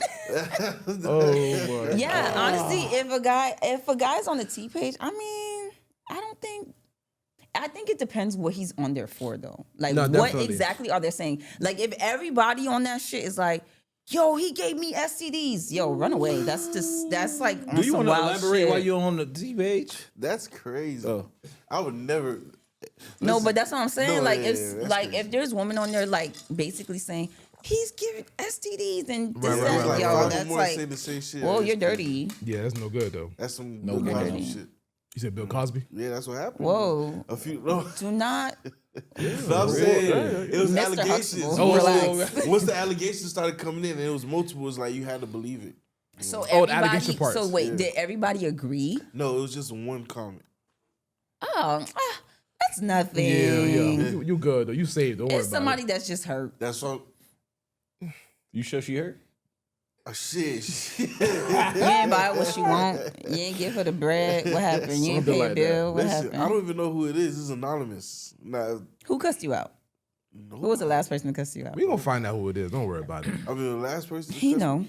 Speaker 3: Oh my.
Speaker 1: Yeah, honestly, if a guy's on the T page, I mean, I don't think I think it depends what he's on there for, though. Like,
Speaker 3: No,
Speaker 1: what
Speaker 3: definitely.
Speaker 1: exactly are they saying? Like, if everybody on that shit is like, yo, he gave me STDs. Yo, run away. That's like on
Speaker 2: Do you
Speaker 1: some
Speaker 2: want to
Speaker 1: wild
Speaker 2: elaborate
Speaker 1: shit.
Speaker 2: while you're on the T page?
Speaker 5: That's crazy.
Speaker 2: Oh.
Speaker 5: I would never.
Speaker 1: No,
Speaker 5: Listen,
Speaker 1: but that's what I'm saying.
Speaker 5: no,
Speaker 1: Like,
Speaker 5: yeah,
Speaker 1: if
Speaker 5: yeah, that's
Speaker 1: like
Speaker 5: crazy.
Speaker 1: if there's women on there like basically saying he's giving STDs and this
Speaker 3: Right,
Speaker 1: and
Speaker 3: right,
Speaker 1: that,
Speaker 3: right,
Speaker 1: yo,
Speaker 3: right.
Speaker 1: that's
Speaker 5: more
Speaker 1: like,
Speaker 5: say the same shit.
Speaker 1: whoa,
Speaker 5: That's
Speaker 1: you're
Speaker 5: crazy.
Speaker 1: dirty.
Speaker 3: Yeah, that's no good though.
Speaker 5: That's some
Speaker 2: No
Speaker 5: Bill
Speaker 2: good.
Speaker 5: Cosby shit.
Speaker 3: You said Bill Cosby?
Speaker 5: Yeah, that's what happened.
Speaker 1: Whoa.
Speaker 5: A few. No,
Speaker 1: Do not,
Speaker 5: no, I'm saying it was
Speaker 1: Mr.
Speaker 5: allegations.
Speaker 1: Huxtable, relax.
Speaker 5: Once the allegations started coming in, and it was multiple. It's like you had to believe it.
Speaker 1: So
Speaker 3: Oh, the
Speaker 1: everybody.
Speaker 3: allegation parts.
Speaker 1: So wait,
Speaker 5: Yeah.
Speaker 1: did everybody agree?
Speaker 5: No, it was just one comment.
Speaker 1: Oh, that's nothing.
Speaker 3: Yeah. You good though. You saved. Don't worry
Speaker 1: It's
Speaker 3: about
Speaker 1: somebody
Speaker 3: it.
Speaker 1: that's just hurt.
Speaker 5: That's all.
Speaker 2: You sure she hurt?
Speaker 5: Oh, shit.
Speaker 1: You ain't buy what she want. You ain't give her the bread. What happened? You ain't
Speaker 3: Something
Speaker 1: pay a
Speaker 3: like
Speaker 1: bill. What
Speaker 5: Listen,
Speaker 1: happened?
Speaker 5: I don't even know who it is. It's anonymous. Nah,
Speaker 1: Who cussed you out?
Speaker 5: no.
Speaker 1: Who was the last person to cuss you out?
Speaker 3: We gonna find out who it is. Don't worry about it.
Speaker 5: I mean, the last person.
Speaker 1: He know.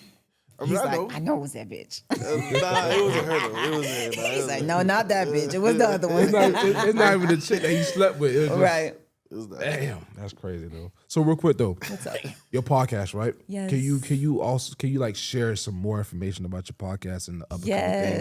Speaker 5: I mean,
Speaker 1: He's
Speaker 5: I
Speaker 1: like,
Speaker 5: know.
Speaker 1: I know it was that bitch.
Speaker 5: Nah, it wasn't her though. It wasn't her. Nah, it
Speaker 1: He's
Speaker 5: was
Speaker 1: like,
Speaker 5: her.
Speaker 1: no, not that bitch. It was the other
Speaker 3: It's
Speaker 1: one.
Speaker 3: not, it's not even the chick that he slept with. It was just,
Speaker 1: Right.
Speaker 5: It was not.
Speaker 3: Damn, that's crazy though. So real quick though,
Speaker 1: What's up?
Speaker 3: your podcast, right?
Speaker 1: Yes.
Speaker 3: Can you like share some more information about your podcast and the upcoming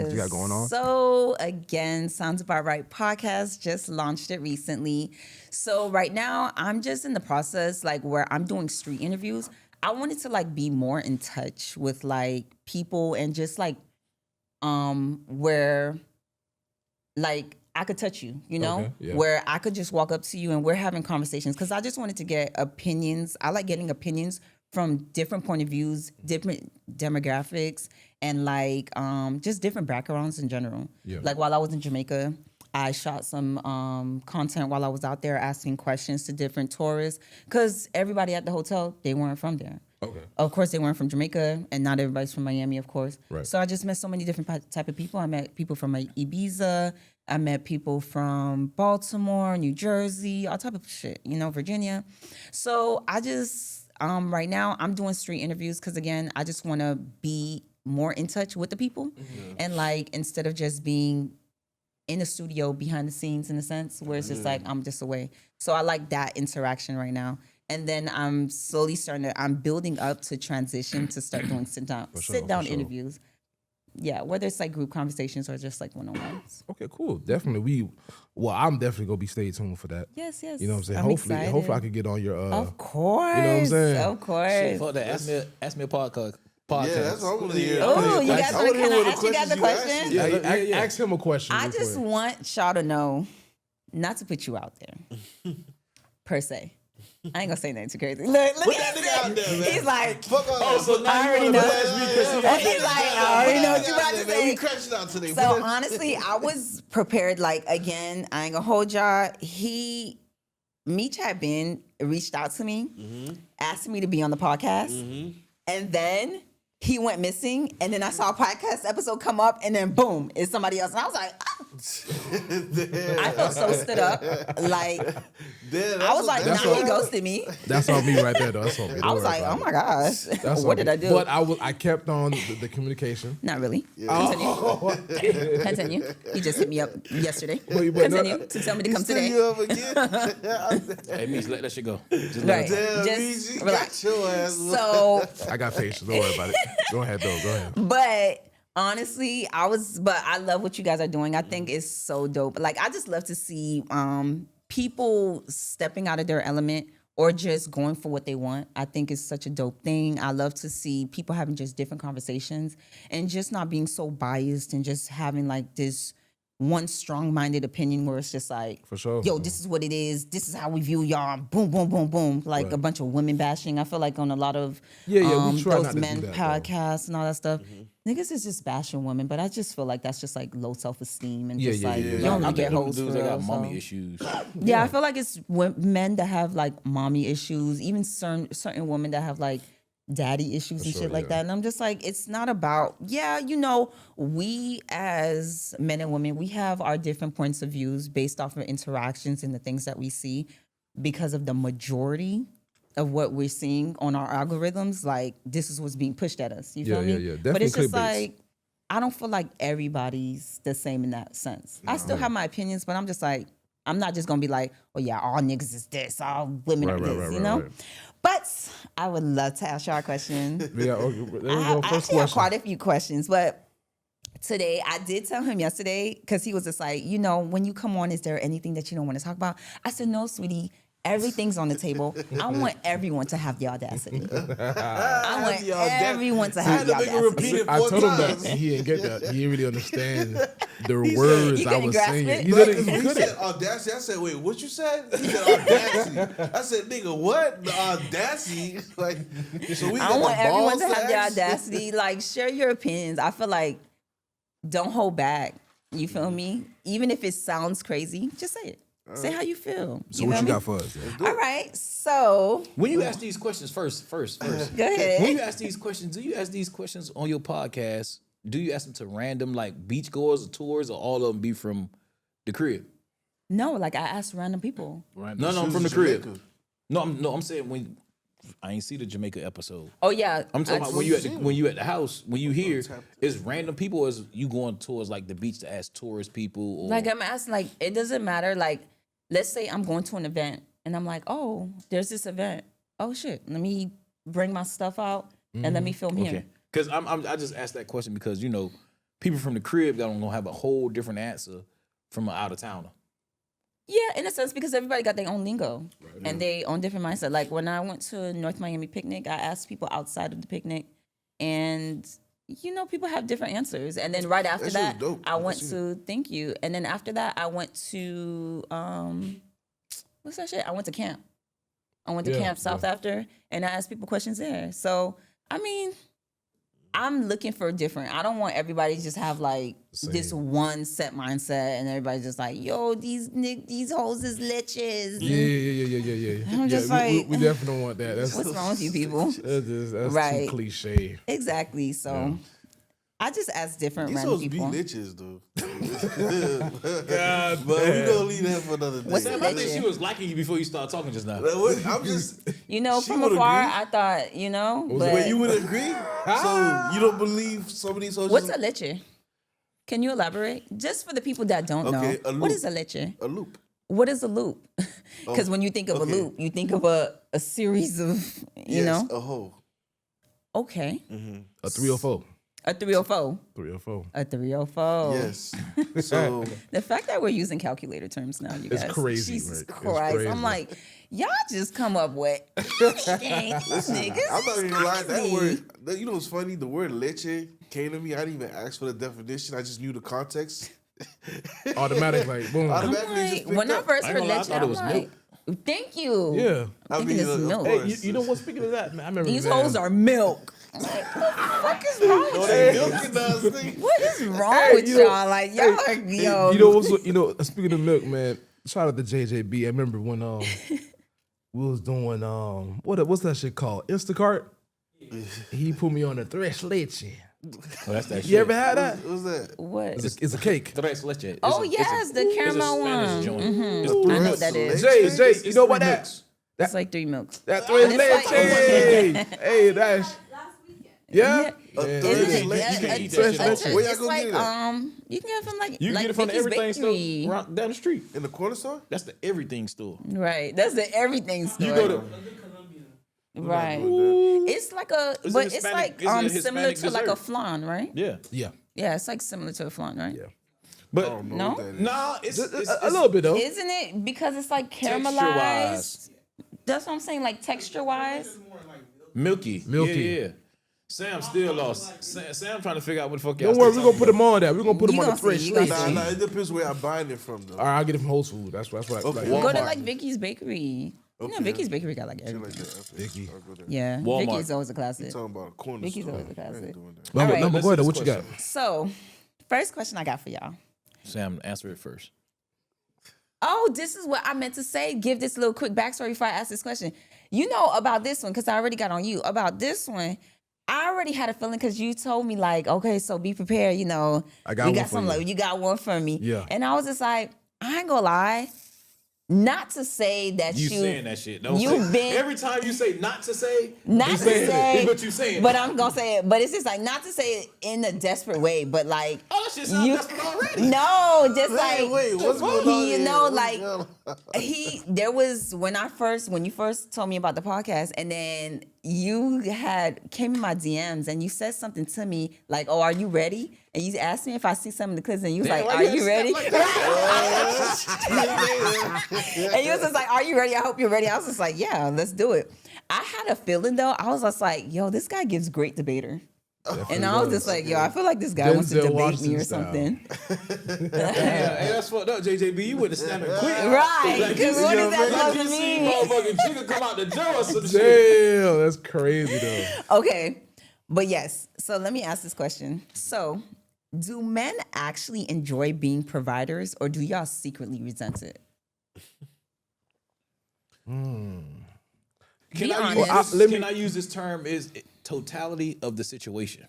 Speaker 3: things you got going on?
Speaker 1: So again, Sounds About Right podcast just launched it recently. So right now I'm just in the process like where I'm doing street interviews. I wanted to like be more in touch with like people and just like where like I could touch you, you know,
Speaker 3: Okay, yeah.
Speaker 1: where I could just walk up to you and we're having conversations because I just wanted to get opinions. I like getting opinions from different point of views, different demographics, and like just different backgrounds in general.
Speaker 3: Yeah.
Speaker 1: Like while I was in Jamaica, I shot some content while I was out there asking questions to different tourists because everybody at the hotel, they weren't from there.
Speaker 3: Okay.
Speaker 1: Of course, they weren't from Jamaica, and not everybody's from Miami, of course.
Speaker 3: Right.
Speaker 1: So I just met so many different type of people. I met people from Ibiza. I met people from Baltimore, New Jersey, all type of shit, you know, Virginia. So I just, right now, I'm doing street interviews because, again, I just want to be more in touch with the people. And, like, instead of just being in the studio behind the scenes, in a sense, where it's just like, I'm just away. So I like that interaction right now. And then I'm slowly I'm building up to transition to start doing sit down
Speaker 3: sure.
Speaker 1: interviews. Yeah, whether it's like group conversations or just like one-on-ones.
Speaker 3: Okay, cool. Definitely I'm definitely gonna be stay tuned for that.
Speaker 1: Yes, yes.
Speaker 3: You know what I'm saying?
Speaker 1: I'm
Speaker 3: hopefully
Speaker 1: excited.
Speaker 3: I can get on your
Speaker 1: Of course.
Speaker 3: you know what I'm saying?
Speaker 1: Of course.
Speaker 2: Fuck that. Ask me a podcast.
Speaker 5: Yeah, that's what I want to hear.
Speaker 1: Oh, you guys
Speaker 5: I wanna
Speaker 1: want to
Speaker 5: hear
Speaker 1: kind
Speaker 5: what
Speaker 1: of ask you guys a
Speaker 5: questions you
Speaker 1: question?
Speaker 5: asked.
Speaker 3: Yeah, ask him a question.
Speaker 1: I
Speaker 3: real
Speaker 1: just
Speaker 3: quick.
Speaker 1: want y'all to know, not to put you out there, per se. I ain't gonna say nothing too crazy. Look
Speaker 5: Put
Speaker 1: at
Speaker 5: that nigga out there, man.
Speaker 1: He's like,
Speaker 5: Fuck all that.
Speaker 2: so now
Speaker 1: I
Speaker 2: you
Speaker 1: already
Speaker 2: wanna
Speaker 1: know.
Speaker 2: blast me 'cause he
Speaker 1: And he's like, I already know what you about to
Speaker 5: Man, we
Speaker 1: say.
Speaker 5: crashing out today.
Speaker 1: So honestly, I was prepared. Like again, I ain't gonna hold y'all. Meech had been reached out to me, asked me to be on the podcast, and then he went missing. And then I saw a podcast episode come up, and then boom, it's somebody else. And I was like, ah. I felt so stood up. Like I was like,
Speaker 3: that's
Speaker 1: nah, he
Speaker 3: what-
Speaker 1: ghosted me.
Speaker 3: That's on me right there though. That's on me.
Speaker 1: I was like, oh my gosh,
Speaker 3: That's
Speaker 1: what
Speaker 3: on
Speaker 1: did
Speaker 3: me.
Speaker 1: I do?
Speaker 3: But I kept on the communication.
Speaker 1: Not really. Continue. Continue. He just hit me up yesterday.
Speaker 3: But no-
Speaker 1: Continue to tell me to come
Speaker 5: Still
Speaker 1: today.
Speaker 5: you up again?
Speaker 2: Hey, Meech, let that shit go. Just let
Speaker 1: Right.
Speaker 2: it go.
Speaker 5: Damn,
Speaker 1: Just
Speaker 5: Reed, you
Speaker 1: relax.
Speaker 5: got your ass.
Speaker 1: So,
Speaker 3: I got patience. Don't worry about it. Go ahead though. Go ahead.
Speaker 1: but honestly, I love what you guys are doing. I think it's so dope. Like, I just love to see people stepping out of their element or just going for what they want. I think it's such a dope thing. I love to see people having just different conversations and just not being so biased and just having like this one strong-minded opinion where it's just like,
Speaker 3: For sure.
Speaker 1: yo, this is what it is. This is how we view y'all. Boom, boom, boom, boom. Like a bunch of women bashing. I feel like on a lot of
Speaker 3: Yeah, we try not
Speaker 1: those
Speaker 3: to do
Speaker 1: men
Speaker 3: that, though.
Speaker 1: podcasts and all that stuff. Niggas is just bashing women, but I just feel like that's just like low self-esteem and
Speaker 3: Yeah,
Speaker 1: just
Speaker 3: yeah,
Speaker 1: like
Speaker 3: yeah.
Speaker 1: you don't
Speaker 2: I
Speaker 1: really
Speaker 2: think
Speaker 1: get
Speaker 2: them
Speaker 1: hoes for
Speaker 2: dudes that
Speaker 1: real.
Speaker 2: got mommy
Speaker 1: So.
Speaker 2: issues.
Speaker 1: Yeah, I feel like it's men that have like mommy issues, even certain women that have like daddy issues and
Speaker 3: sure,
Speaker 1: shit like
Speaker 3: yeah.
Speaker 1: that. And I'm just like, it's not about, we as men and women, we have our different points of views based off of interactions and the things that we see because of the majority of what we're seeing on our algorithms. Like, this is what's being pushed at us. You feel me?
Speaker 3: yeah.
Speaker 1: But it's
Speaker 3: Definitely
Speaker 1: just
Speaker 3: clickbaits.
Speaker 1: like, I don't feel like everybody's the same in that sense. I still have my opinions, but I'm just like, I'm not just gonna be like, oh yeah, all niggas is this, all women are this, you know.
Speaker 3: right.
Speaker 1: But I would love to ask y'all a question.
Speaker 3: Yeah, okay, there we
Speaker 1: I
Speaker 3: go. First
Speaker 1: actually have
Speaker 3: question.
Speaker 1: quite a few questions, but today I did tell him yesterday because he was just like, you know, when you come on, is there anything that you don't want to talk about? I said, no, sweetie. Everything's on the table. I want everyone to have the audacity. I want everyone to have the
Speaker 5: make her
Speaker 1: audacity.
Speaker 5: repeat it
Speaker 3: I
Speaker 5: 4
Speaker 3: told him
Speaker 5: times.
Speaker 3: that he didn't get that. He didn't really understand the words
Speaker 1: You
Speaker 3: I
Speaker 1: couldn't
Speaker 3: was
Speaker 1: grasp
Speaker 3: saying.
Speaker 1: it?
Speaker 3: He
Speaker 5: Right,
Speaker 3: didn't.
Speaker 5: 'cause
Speaker 3: He
Speaker 5: when he
Speaker 3: couldn't.
Speaker 5: said audacity, I said, wait, what you said? He said audacity. I said, nigga, what? The audacity? Like, so we
Speaker 1: I
Speaker 5: got
Speaker 1: want
Speaker 5: the
Speaker 1: everyone
Speaker 5: balls
Speaker 1: to have the
Speaker 5: ask?
Speaker 1: audacity. Like, share your opinions. I feel like don't hold back. You feel me? Even if it sounds crazy, just say it. Say how you feel.
Speaker 3: So what
Speaker 1: feel
Speaker 3: you
Speaker 1: me?
Speaker 3: got for us?
Speaker 1: All right. So
Speaker 2: When you ask these questions first.
Speaker 1: go
Speaker 2: When
Speaker 1: ahead.
Speaker 2: you ask these questions, do you ask these questions on your podcast? Do you ask them to random like beachgoers or tours, or all of them be from the crib?
Speaker 1: No, like I asked random people.
Speaker 2: No, I'm from the crib. No, I'm saying when I ain't see the Jamaica episode.
Speaker 1: Oh yeah.
Speaker 2: I'm talking about when you at the house, when you here,
Speaker 5: Tap
Speaker 2: it's random people, or is you going towards like the beach to ask tourist people? Or,
Speaker 1: Like I'm asking, like it doesn't matter. Like, let's say I'm going to an event and I'm like, oh, there's this event. Oh shit, let me bring my stuff out and let me film here.
Speaker 2: okay, because I just asked that question because you know people from the crib that gonna have a whole different answer from an out of towner.
Speaker 1: Yeah, in a sense, because everybody got their own lingo and they own different mindset. Like when I went to North Miami picnic, I asked people outside of the picnic, and you know, people have different answers. And then right after
Speaker 5: That shit was
Speaker 1: that,
Speaker 5: dope.
Speaker 1: I
Speaker 5: I
Speaker 1: went
Speaker 5: seen
Speaker 1: to thank you. And then after that, I went to what's that shit? I went to camp. I went to
Speaker 3: Yeah,
Speaker 1: camp south after, and I asked people questions there. So I mean, I'm looking for different. I don't want everybody to just have like this
Speaker 3: Same.
Speaker 1: one set mindset, and everybody's just like, "Yo, these hoes is liches."
Speaker 3: Yeah.
Speaker 1: I'm just
Speaker 3: we
Speaker 1: like,
Speaker 3: definitely don't want that. That's
Speaker 1: What's wrong with you people?
Speaker 3: that's
Speaker 1: Right.
Speaker 3: too cliche.
Speaker 1: Exactly. So I just ask different
Speaker 5: These
Speaker 1: random
Speaker 5: supposed to be
Speaker 1: people.
Speaker 5: liches, though.
Speaker 3: God,
Speaker 5: But we gonna leave that for another day.
Speaker 1: What's the
Speaker 2: Sam, I think
Speaker 1: legend?
Speaker 2: she was liking you before you started talking just now.
Speaker 5: Like, what? I'm just.
Speaker 1: You know,
Speaker 5: She
Speaker 1: from
Speaker 5: would
Speaker 1: afar,
Speaker 5: agree.
Speaker 1: I thought, you know,
Speaker 3: Was it-
Speaker 1: but
Speaker 5: Wait, you would agree? So you don't believe some of these socials?
Speaker 1: what's a leche? Can you elaborate? Just for the people that don't
Speaker 5: Okay,
Speaker 1: know,
Speaker 5: a
Speaker 1: what
Speaker 5: loop.
Speaker 1: is a leche?
Speaker 5: A loop.
Speaker 1: What is a loop? Because when you think of
Speaker 5: okay.
Speaker 1: a loop, you think of a series of, you
Speaker 5: Yes,
Speaker 1: know,
Speaker 5: a hoe.
Speaker 1: okay,
Speaker 3: A 304.
Speaker 1: a 304.
Speaker 3: 304.
Speaker 1: A 304.
Speaker 5: Yes. So
Speaker 1: The fact that we're using calculator terms now, you
Speaker 3: It's
Speaker 1: guys.
Speaker 3: crazy,
Speaker 1: Jesus
Speaker 3: right? It's
Speaker 1: Christ.
Speaker 3: crazy.
Speaker 1: I'm like, y'all just come up with anything, niggas.
Speaker 5: I'm not even gonna lie. That
Speaker 1: crazy.
Speaker 5: word, you know what's funny? The word leche came to me. I didn't even ask for the definition. I just knew the context.
Speaker 3: Automatic, like boom.
Speaker 5: Automatic.
Speaker 1: I'm
Speaker 5: just
Speaker 1: like, when
Speaker 5: picked
Speaker 1: I
Speaker 5: up.
Speaker 1: first
Speaker 2: I ain't
Speaker 1: heard
Speaker 2: gonna lie, I
Speaker 1: leche,
Speaker 2: thought it
Speaker 1: I'm
Speaker 2: was
Speaker 1: like, thank you.
Speaker 3: Yeah.
Speaker 5: I
Speaker 1: Thinking
Speaker 5: mean,
Speaker 1: it's
Speaker 5: of
Speaker 1: milk.
Speaker 3: Hey,
Speaker 5: course.
Speaker 3: you know what? Speaking of that, man, I remember
Speaker 1: These
Speaker 3: man,
Speaker 1: hoes are milk. I'm like, what the fuck is wrong with
Speaker 5: They
Speaker 1: you?
Speaker 5: milking us, nigga.
Speaker 1: What is wrong
Speaker 3: Hey,
Speaker 1: with
Speaker 3: you know-
Speaker 1: y'all? Like, y'all are, yo.
Speaker 3: You know what's you know? Speaking of milk, man. Shout out to JJB. I remember when we was doing what's that shit called? Instacart. He put me on a tres leche.
Speaker 2: Oh, that's that shit.
Speaker 3: You ever had that?
Speaker 5: What's that?
Speaker 1: What?
Speaker 3: It's a cake.
Speaker 2: Tres leche. It's
Speaker 1: Oh,
Speaker 2: a-
Speaker 1: yes, the
Speaker 2: it's a
Speaker 1: caramel
Speaker 2: Spanish
Speaker 1: one.
Speaker 2: joint.
Speaker 1: Mhm.
Speaker 2: It's
Speaker 1: I
Speaker 2: three
Speaker 1: know
Speaker 2: milks.
Speaker 1: what that is.
Speaker 3: Jay,
Speaker 2: It's
Speaker 3: you know
Speaker 2: three
Speaker 3: about that?
Speaker 2: milks.
Speaker 1: It's like 3 milks.
Speaker 3: That tres
Speaker 1: But it's
Speaker 3: leche.
Speaker 1: like-
Speaker 3: Hey, that's yeah.
Speaker 5: A
Speaker 3: Man,
Speaker 5: tres
Speaker 1: Isn't it?
Speaker 5: leche.
Speaker 2: You can't eat
Speaker 1: A-
Speaker 2: that shit
Speaker 1: a-
Speaker 2: at
Speaker 1: it's
Speaker 2: home.
Speaker 5: Where y'all go
Speaker 1: like,
Speaker 5: get it?
Speaker 1: you can get it from like,
Speaker 2: You can
Speaker 1: like
Speaker 2: get it from the
Speaker 1: Vicky's
Speaker 2: everything store
Speaker 1: Bakery.
Speaker 2: right down the street.
Speaker 5: In the corner store?
Speaker 2: That's the everything store.
Speaker 1: Right. That's the everything store.
Speaker 2: You go to
Speaker 1: right.
Speaker 5: doing
Speaker 1: It's like a,
Speaker 2: Is it
Speaker 1: but it's
Speaker 2: Hispanic-
Speaker 1: like
Speaker 2: is it a
Speaker 1: similar
Speaker 2: Hispanic
Speaker 1: to like a
Speaker 2: dessert?
Speaker 1: flan, right?
Speaker 2: yeah,
Speaker 3: Yeah.
Speaker 1: Yeah, it's like similar to a flan, right?
Speaker 3: Yeah.
Speaker 2: but
Speaker 5: I don't know
Speaker 1: No?
Speaker 5: what that is.
Speaker 2: nah, it's
Speaker 3: A little bit though.
Speaker 1: Isn't it because it's like
Speaker 2: Texture-wise.
Speaker 1: caramelized? That's what I'm saying, like texture wise.
Speaker 2: milky.
Speaker 3: Milky.
Speaker 2: Yeah. Sam still lost. Sam trying to figure out what the fuck.
Speaker 3: Don't worry, we're gonna put them on that. We're gonna put them
Speaker 1: You
Speaker 3: on the
Speaker 1: gonna
Speaker 3: fresh
Speaker 1: see, you
Speaker 3: leche.
Speaker 1: gonna
Speaker 5: Nah, it depends where I'm buying it from, though.
Speaker 3: All right, I'll get it from Whole Foods. That's what I
Speaker 5: Okay.
Speaker 3: like.
Speaker 1: Go to
Speaker 5: Walmart.
Speaker 1: like Vicky's Bakery. You know,
Speaker 5: Okay.
Speaker 1: Vicky's Bakery got like
Speaker 5: Shit
Speaker 1: everything.
Speaker 5: like that. Okay.
Speaker 3: Vicky.
Speaker 5: I'll go there.
Speaker 1: Yeah,
Speaker 2: Walmart.
Speaker 1: Vicky's always a classic.
Speaker 5: Talking about a corner
Speaker 1: Vicky's
Speaker 5: store.
Speaker 1: always a
Speaker 5: I
Speaker 1: classic.
Speaker 5: ain't doing that.
Speaker 3: Number,
Speaker 1: All right.
Speaker 3: number, go
Speaker 2: Let's
Speaker 3: ahead.
Speaker 2: see
Speaker 3: What you
Speaker 2: this
Speaker 3: got?
Speaker 1: So, first question I got for y'all.
Speaker 2: Sam, answer it first.
Speaker 1: Oh, this is what I meant to say. Give this little quick backstory before I ask this question. You know about this one because I already got on you. About this one, I already had a feeling because you told me like, okay, so be prepared. You know,
Speaker 3: I got
Speaker 1: you
Speaker 3: one
Speaker 1: got
Speaker 3: for
Speaker 1: some.
Speaker 3: you.
Speaker 1: Like, you got one for me.
Speaker 3: Yeah.
Speaker 1: And I was just like, I ain't gonna lie. Not to say that
Speaker 2: You saying that shit. Don't
Speaker 1: you've
Speaker 2: say.
Speaker 1: been-
Speaker 2: Every time you say not to say,
Speaker 1: not to say,
Speaker 2: but you saying.
Speaker 1: but I'm gonna say it. But it's just like not to say it in a desperate way, but like
Speaker 2: Oh, that shit sound desperate already.
Speaker 1: No, just
Speaker 5: Hey,
Speaker 1: like
Speaker 5: wait, what's going on
Speaker 1: he, you
Speaker 5: here?
Speaker 1: know,
Speaker 5: What's
Speaker 1: like
Speaker 5: going on?
Speaker 1: there was when you first told me about the podcast, and then you came in my DMs and you said something to me like, "Oh, are you ready?" And you asked me if I see some of the clips, and you was
Speaker 2: Damn,
Speaker 1: like,
Speaker 2: why
Speaker 1: "Are you ready?"
Speaker 2: had to snap like that?
Speaker 1: And you was just like, "Are you ready? I hope you're ready." I was just like, "Yeah, let's do it." I had a feeling though. I was just like, "Yo, this guy gives great debater." And I was just like, "Yo, I feel like this guy wants to
Speaker 3: Denzel
Speaker 1: debate me
Speaker 3: Washington
Speaker 1: or
Speaker 3: style.
Speaker 1: something."
Speaker 2: Hey, that's fucked up, JJB. You would have snapped it quick.
Speaker 1: Right.
Speaker 2: Like,
Speaker 1: Because
Speaker 2: you
Speaker 1: what
Speaker 2: see-
Speaker 1: is that
Speaker 2: like
Speaker 1: supposed
Speaker 2: you
Speaker 1: to
Speaker 2: see
Speaker 1: mean?
Speaker 2: motherfucking Jigga come out the door or some shit.
Speaker 3: Damn, that's crazy though.
Speaker 1: Okay. But yes. So let me ask this question. So, do men actually enjoy being providers, or do y'all secretly resent it?
Speaker 2: Can
Speaker 1: Be
Speaker 2: I,
Speaker 1: honest.
Speaker 2: use
Speaker 3: Well,
Speaker 2: this,
Speaker 3: let me-
Speaker 2: can I use this term is totality of the situation?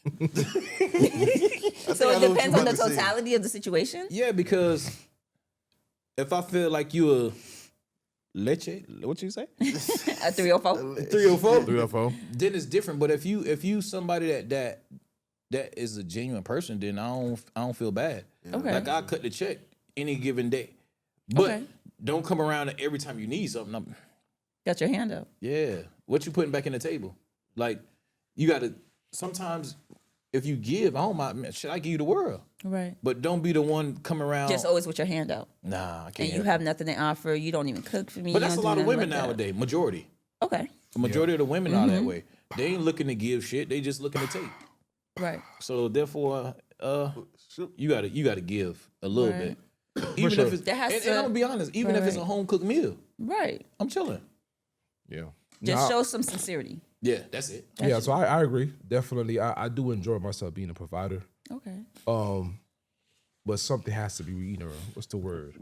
Speaker 1: So
Speaker 5: I
Speaker 1: it
Speaker 5: know what
Speaker 1: depends
Speaker 5: you
Speaker 1: on the
Speaker 5: about to say.
Speaker 1: totality of the situation?
Speaker 2: Yeah, because if I feel like you a leche, what you say?
Speaker 1: A 304?
Speaker 2: 304?
Speaker 3: 304.
Speaker 2: Then it's different. But if you somebody that is a genuine person, then I don't feel bad.
Speaker 1: Okay.
Speaker 2: Like I cut the check any given day. But
Speaker 1: Okay.
Speaker 2: don't come around every time you need something.
Speaker 1: Got your hand up.
Speaker 2: Yeah. What you putting back in the table? Like, you gotta sometimes if you give, I don't mind, man, should I give you the world?
Speaker 1: Right.
Speaker 2: But don't be the one come around.
Speaker 1: Just always with your hand out.
Speaker 2: Nah, I can't.
Speaker 1: And you have nothing to offer. You don't even cook for me.
Speaker 2: But
Speaker 1: you
Speaker 2: that's a
Speaker 1: don't do
Speaker 2: lot of
Speaker 1: nothing
Speaker 2: women
Speaker 1: like that.
Speaker 2: nowadays. Majority.
Speaker 1: Okay.
Speaker 2: The majority of the women are that way. They ain't looking to give shit. They just looking to take.
Speaker 1: Right.
Speaker 2: So therefore, you gotta give a little
Speaker 1: Right.
Speaker 2: bit. Even
Speaker 3: sure.
Speaker 2: if it's
Speaker 1: That has
Speaker 2: and
Speaker 1: to-
Speaker 2: I'm gonna be honest, even if it's a
Speaker 1: Right.
Speaker 2: home cooked meal,
Speaker 1: Right.
Speaker 2: I'm chilling.
Speaker 3: Yeah.
Speaker 1: Just
Speaker 3: Nah,
Speaker 1: show some sincerity.
Speaker 2: Yeah, that's it.
Speaker 3: Yeah, so I agree. Definitely. I do enjoy myself being a provider.
Speaker 1: Okay.
Speaker 3: But something has to be, what's the word?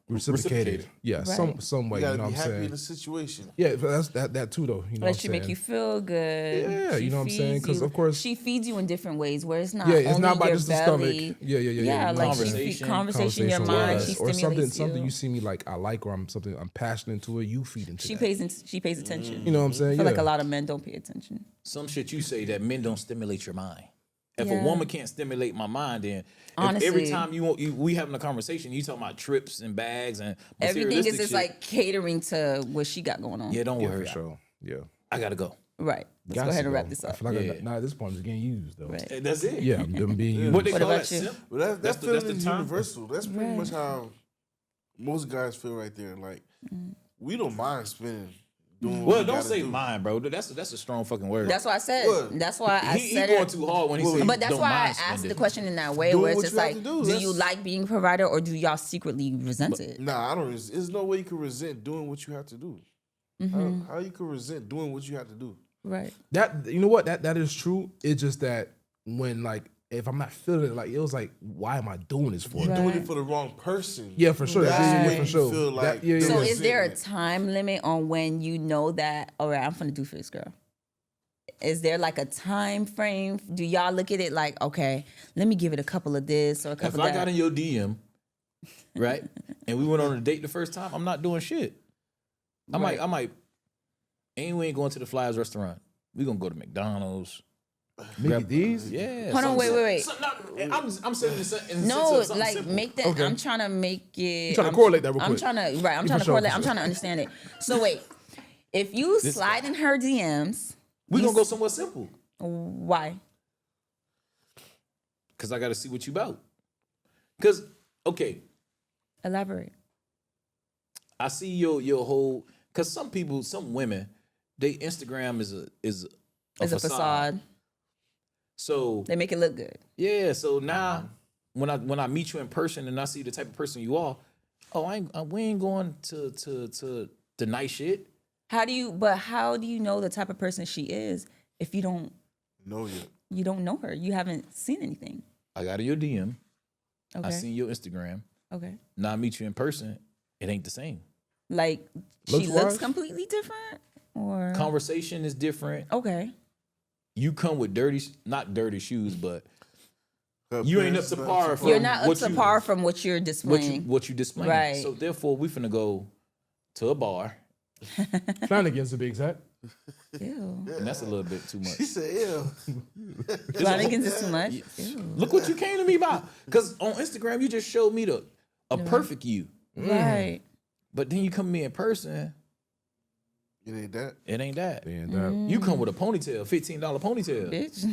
Speaker 3: Reciprocated.
Speaker 2: Reciprocated.
Speaker 3: Yeah,
Speaker 1: Right.
Speaker 3: some way,
Speaker 5: You
Speaker 3: you
Speaker 5: gotta
Speaker 3: know
Speaker 5: be
Speaker 3: what I'm
Speaker 5: happy
Speaker 3: saying?
Speaker 5: in the situation.
Speaker 3: Yeah, but that's that too though. You know
Speaker 1: Like
Speaker 3: what
Speaker 1: she
Speaker 3: I'm
Speaker 1: make
Speaker 3: saying?
Speaker 1: you feel good.
Speaker 3: Yeah,
Speaker 1: She
Speaker 3: you know what I'm saying?
Speaker 1: feeds
Speaker 3: 'Cause
Speaker 1: you-
Speaker 3: of course-
Speaker 1: she feeds you in different ways where it's not
Speaker 3: Yeah, it's
Speaker 1: only
Speaker 3: not about
Speaker 1: your
Speaker 3: just the
Speaker 1: belly.
Speaker 3: stomach. Yeah.
Speaker 1: Yeah, like she feeds
Speaker 2: Conversation.
Speaker 1: conversation, your
Speaker 3: Conversation
Speaker 1: mind.
Speaker 3: wise.
Speaker 1: She
Speaker 3: or
Speaker 1: stimulates
Speaker 3: something
Speaker 1: you.
Speaker 3: you see me like I like, or I'm passionate into it. You feed into
Speaker 1: She
Speaker 3: that.
Speaker 1: pays attention.
Speaker 3: You know what I'm saying?
Speaker 1: I feel
Speaker 3: Yeah.
Speaker 1: like a lot of men don't pay attention.
Speaker 2: Some shit you say that men don't stimulate your mind. If
Speaker 1: Yeah.
Speaker 2: a woman can't stimulate my mind, then if
Speaker 1: Honestly.
Speaker 2: every time we having a conversation, you talking about trips and bags and
Speaker 1: Everything is
Speaker 2: materialistic
Speaker 1: just
Speaker 2: shit,
Speaker 1: like catering to what she got going on.
Speaker 2: yeah, don't
Speaker 3: Yeah,
Speaker 2: worry,
Speaker 3: for sure. Yeah.
Speaker 2: I gotta go.
Speaker 1: Right. Let's
Speaker 3: Gots
Speaker 1: go ahead
Speaker 3: to
Speaker 1: and wrap
Speaker 3: go.
Speaker 1: this
Speaker 3: I
Speaker 1: up.
Speaker 3: feel like
Speaker 2: Yeah.
Speaker 3: now at this point it's getting used though.
Speaker 1: Right.
Speaker 2: That's it.
Speaker 3: Yeah, them being used.
Speaker 2: What they
Speaker 1: What
Speaker 2: call
Speaker 1: about
Speaker 2: that?
Speaker 1: you?
Speaker 2: Simp?
Speaker 5: But that
Speaker 2: That's the
Speaker 5: feeling is
Speaker 2: term?
Speaker 5: universal. That's pretty
Speaker 1: Right.
Speaker 5: much how most guys feel right there. Like we don't mind spending. Doing what
Speaker 2: Well,
Speaker 5: we
Speaker 2: don't
Speaker 5: gotta
Speaker 2: say
Speaker 5: do.
Speaker 2: mine, bro. That's a strong fucking word.
Speaker 1: That's why I said.
Speaker 5: What?
Speaker 1: That's why I
Speaker 2: he
Speaker 1: said
Speaker 2: going
Speaker 1: it.
Speaker 2: too hard when he said.
Speaker 1: But that's
Speaker 2: don't
Speaker 1: why I
Speaker 2: mind
Speaker 1: asked
Speaker 2: spending.
Speaker 1: the question in that way,
Speaker 5: Doing
Speaker 1: where it's
Speaker 5: what
Speaker 1: just
Speaker 5: you have
Speaker 1: like,
Speaker 5: to do.
Speaker 1: do you
Speaker 5: That's-
Speaker 1: like being a provider, or do y'all secretly resent it?
Speaker 5: Nah, I don't. There's no way you can resent doing what you have to do. How you can resent doing what you have to do?
Speaker 1: Right.
Speaker 3: That you know what that is true. It's just that when like if I'm not feeling it, like it was like why am I doing this for?
Speaker 5: You're doing
Speaker 1: Right.
Speaker 5: it for the wrong person.
Speaker 3: Yeah, for sure.
Speaker 5: That's
Speaker 3: Yeah,
Speaker 5: when
Speaker 3: for
Speaker 5: you
Speaker 3: sure.
Speaker 5: feel like
Speaker 3: That- yeah,
Speaker 5: the
Speaker 1: So
Speaker 3: yeah.
Speaker 1: is there a
Speaker 5: resentment.
Speaker 1: time limit on when you know that, all right, I'm gonna do for this girl? Is there like a time frame? Do y'all look at it like, okay, let me give it a couple of this or a
Speaker 2: If
Speaker 1: couple
Speaker 2: I
Speaker 1: of
Speaker 2: got
Speaker 1: that?
Speaker 2: in your DM, right, and we went on a date the first time, I'm not doing shit. I might. And we ain't going to the Flyers restaurant. We gonna go to McDonald's.
Speaker 3: Mickey D's?
Speaker 2: Yeah.
Speaker 1: Hold on,
Speaker 2: something-
Speaker 1: wait.
Speaker 2: I'm saying this in
Speaker 1: No,
Speaker 2: sense of something
Speaker 1: like
Speaker 2: simple.
Speaker 1: make that.
Speaker 3: Okay.
Speaker 1: I'm trying to make it.
Speaker 3: You trying to
Speaker 1: I'm-
Speaker 3: correlate that real
Speaker 1: I'm
Speaker 3: quick.
Speaker 1: trying to right. I'm
Speaker 3: For
Speaker 1: trying to
Speaker 3: sure,
Speaker 1: correlate.
Speaker 3: for
Speaker 1: I'm
Speaker 3: sure.
Speaker 1: trying to understand it. So wait, if you slide in her DMs,
Speaker 2: We gonna go somewhere simple
Speaker 1: why?
Speaker 2: because I got to see what you about. Because okay,
Speaker 1: Elaborate.
Speaker 2: I see your whole. Because some women, they Instagram is a
Speaker 1: It's a facade.
Speaker 2: So
Speaker 1: They make it look good.
Speaker 2: yeah, so now when I meet you in person and I see the type of person you are, we ain't going to the nice shit.
Speaker 1: How do you know the type of person she is if you don't
Speaker 5: No, yet.
Speaker 1: know her? You haven't seen anything.
Speaker 2: I got in your DM.
Speaker 1: Okay.
Speaker 2: I seen your Instagram.
Speaker 1: Okay.
Speaker 2: Now I meet you in person. It ain't the same.
Speaker 1: Like she
Speaker 3: Looks
Speaker 1: looks
Speaker 3: wise?
Speaker 1: completely different, or
Speaker 2: Conversation is different.
Speaker 1: okay.
Speaker 2: You come with not dirty shoes, but You ain't up to par from
Speaker 1: You're not up
Speaker 2: what
Speaker 1: to
Speaker 2: you-
Speaker 1: par from what you're displaying.
Speaker 2: what you displaying.
Speaker 1: Right.
Speaker 2: So therefore, we finna go to a bar,
Speaker 3: Flanagan's to be exact.
Speaker 1: Ew.
Speaker 2: and that's a little bit too much.
Speaker 5: He said, "Yeah."
Speaker 1: Flanagan's is too much. Ew.
Speaker 2: Look what you came to me about. Because on Instagram, you just showed me a perfect you.
Speaker 1: Right.
Speaker 2: But then you come to me in person,
Speaker 5: It ain't that.
Speaker 2: it ain't that.
Speaker 3: And
Speaker 2: You come with a ponytail, $15 ponytail.
Speaker 1: Bitch.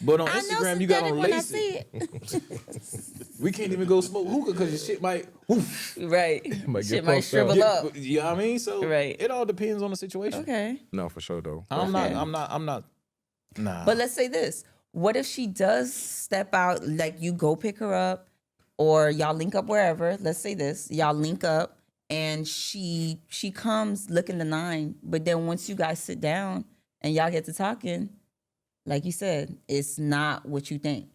Speaker 2: But on
Speaker 1: I know
Speaker 2: Instagram, you got
Speaker 1: synthetic
Speaker 2: on
Speaker 1: when I
Speaker 2: lace
Speaker 1: see
Speaker 2: it.
Speaker 1: it.
Speaker 2: We can't even go smoke hookah because your shit might, woof.
Speaker 1: Right.
Speaker 3: Might get
Speaker 1: Shit might
Speaker 3: fucked
Speaker 1: shrivel
Speaker 3: up.
Speaker 1: up.
Speaker 2: You know what I mean? So
Speaker 1: Right.
Speaker 2: it all depends on the situation.
Speaker 1: Okay.
Speaker 3: no, for sure though.
Speaker 2: I'm not, nah.
Speaker 1: But let's say this. What if she does step out, like you go pick her up or y'all link up wherever. Let's say this. Y'all link up and she comes looking the nine. But then once you guys sit down and y'all get to talking, like you said, it's not what you think.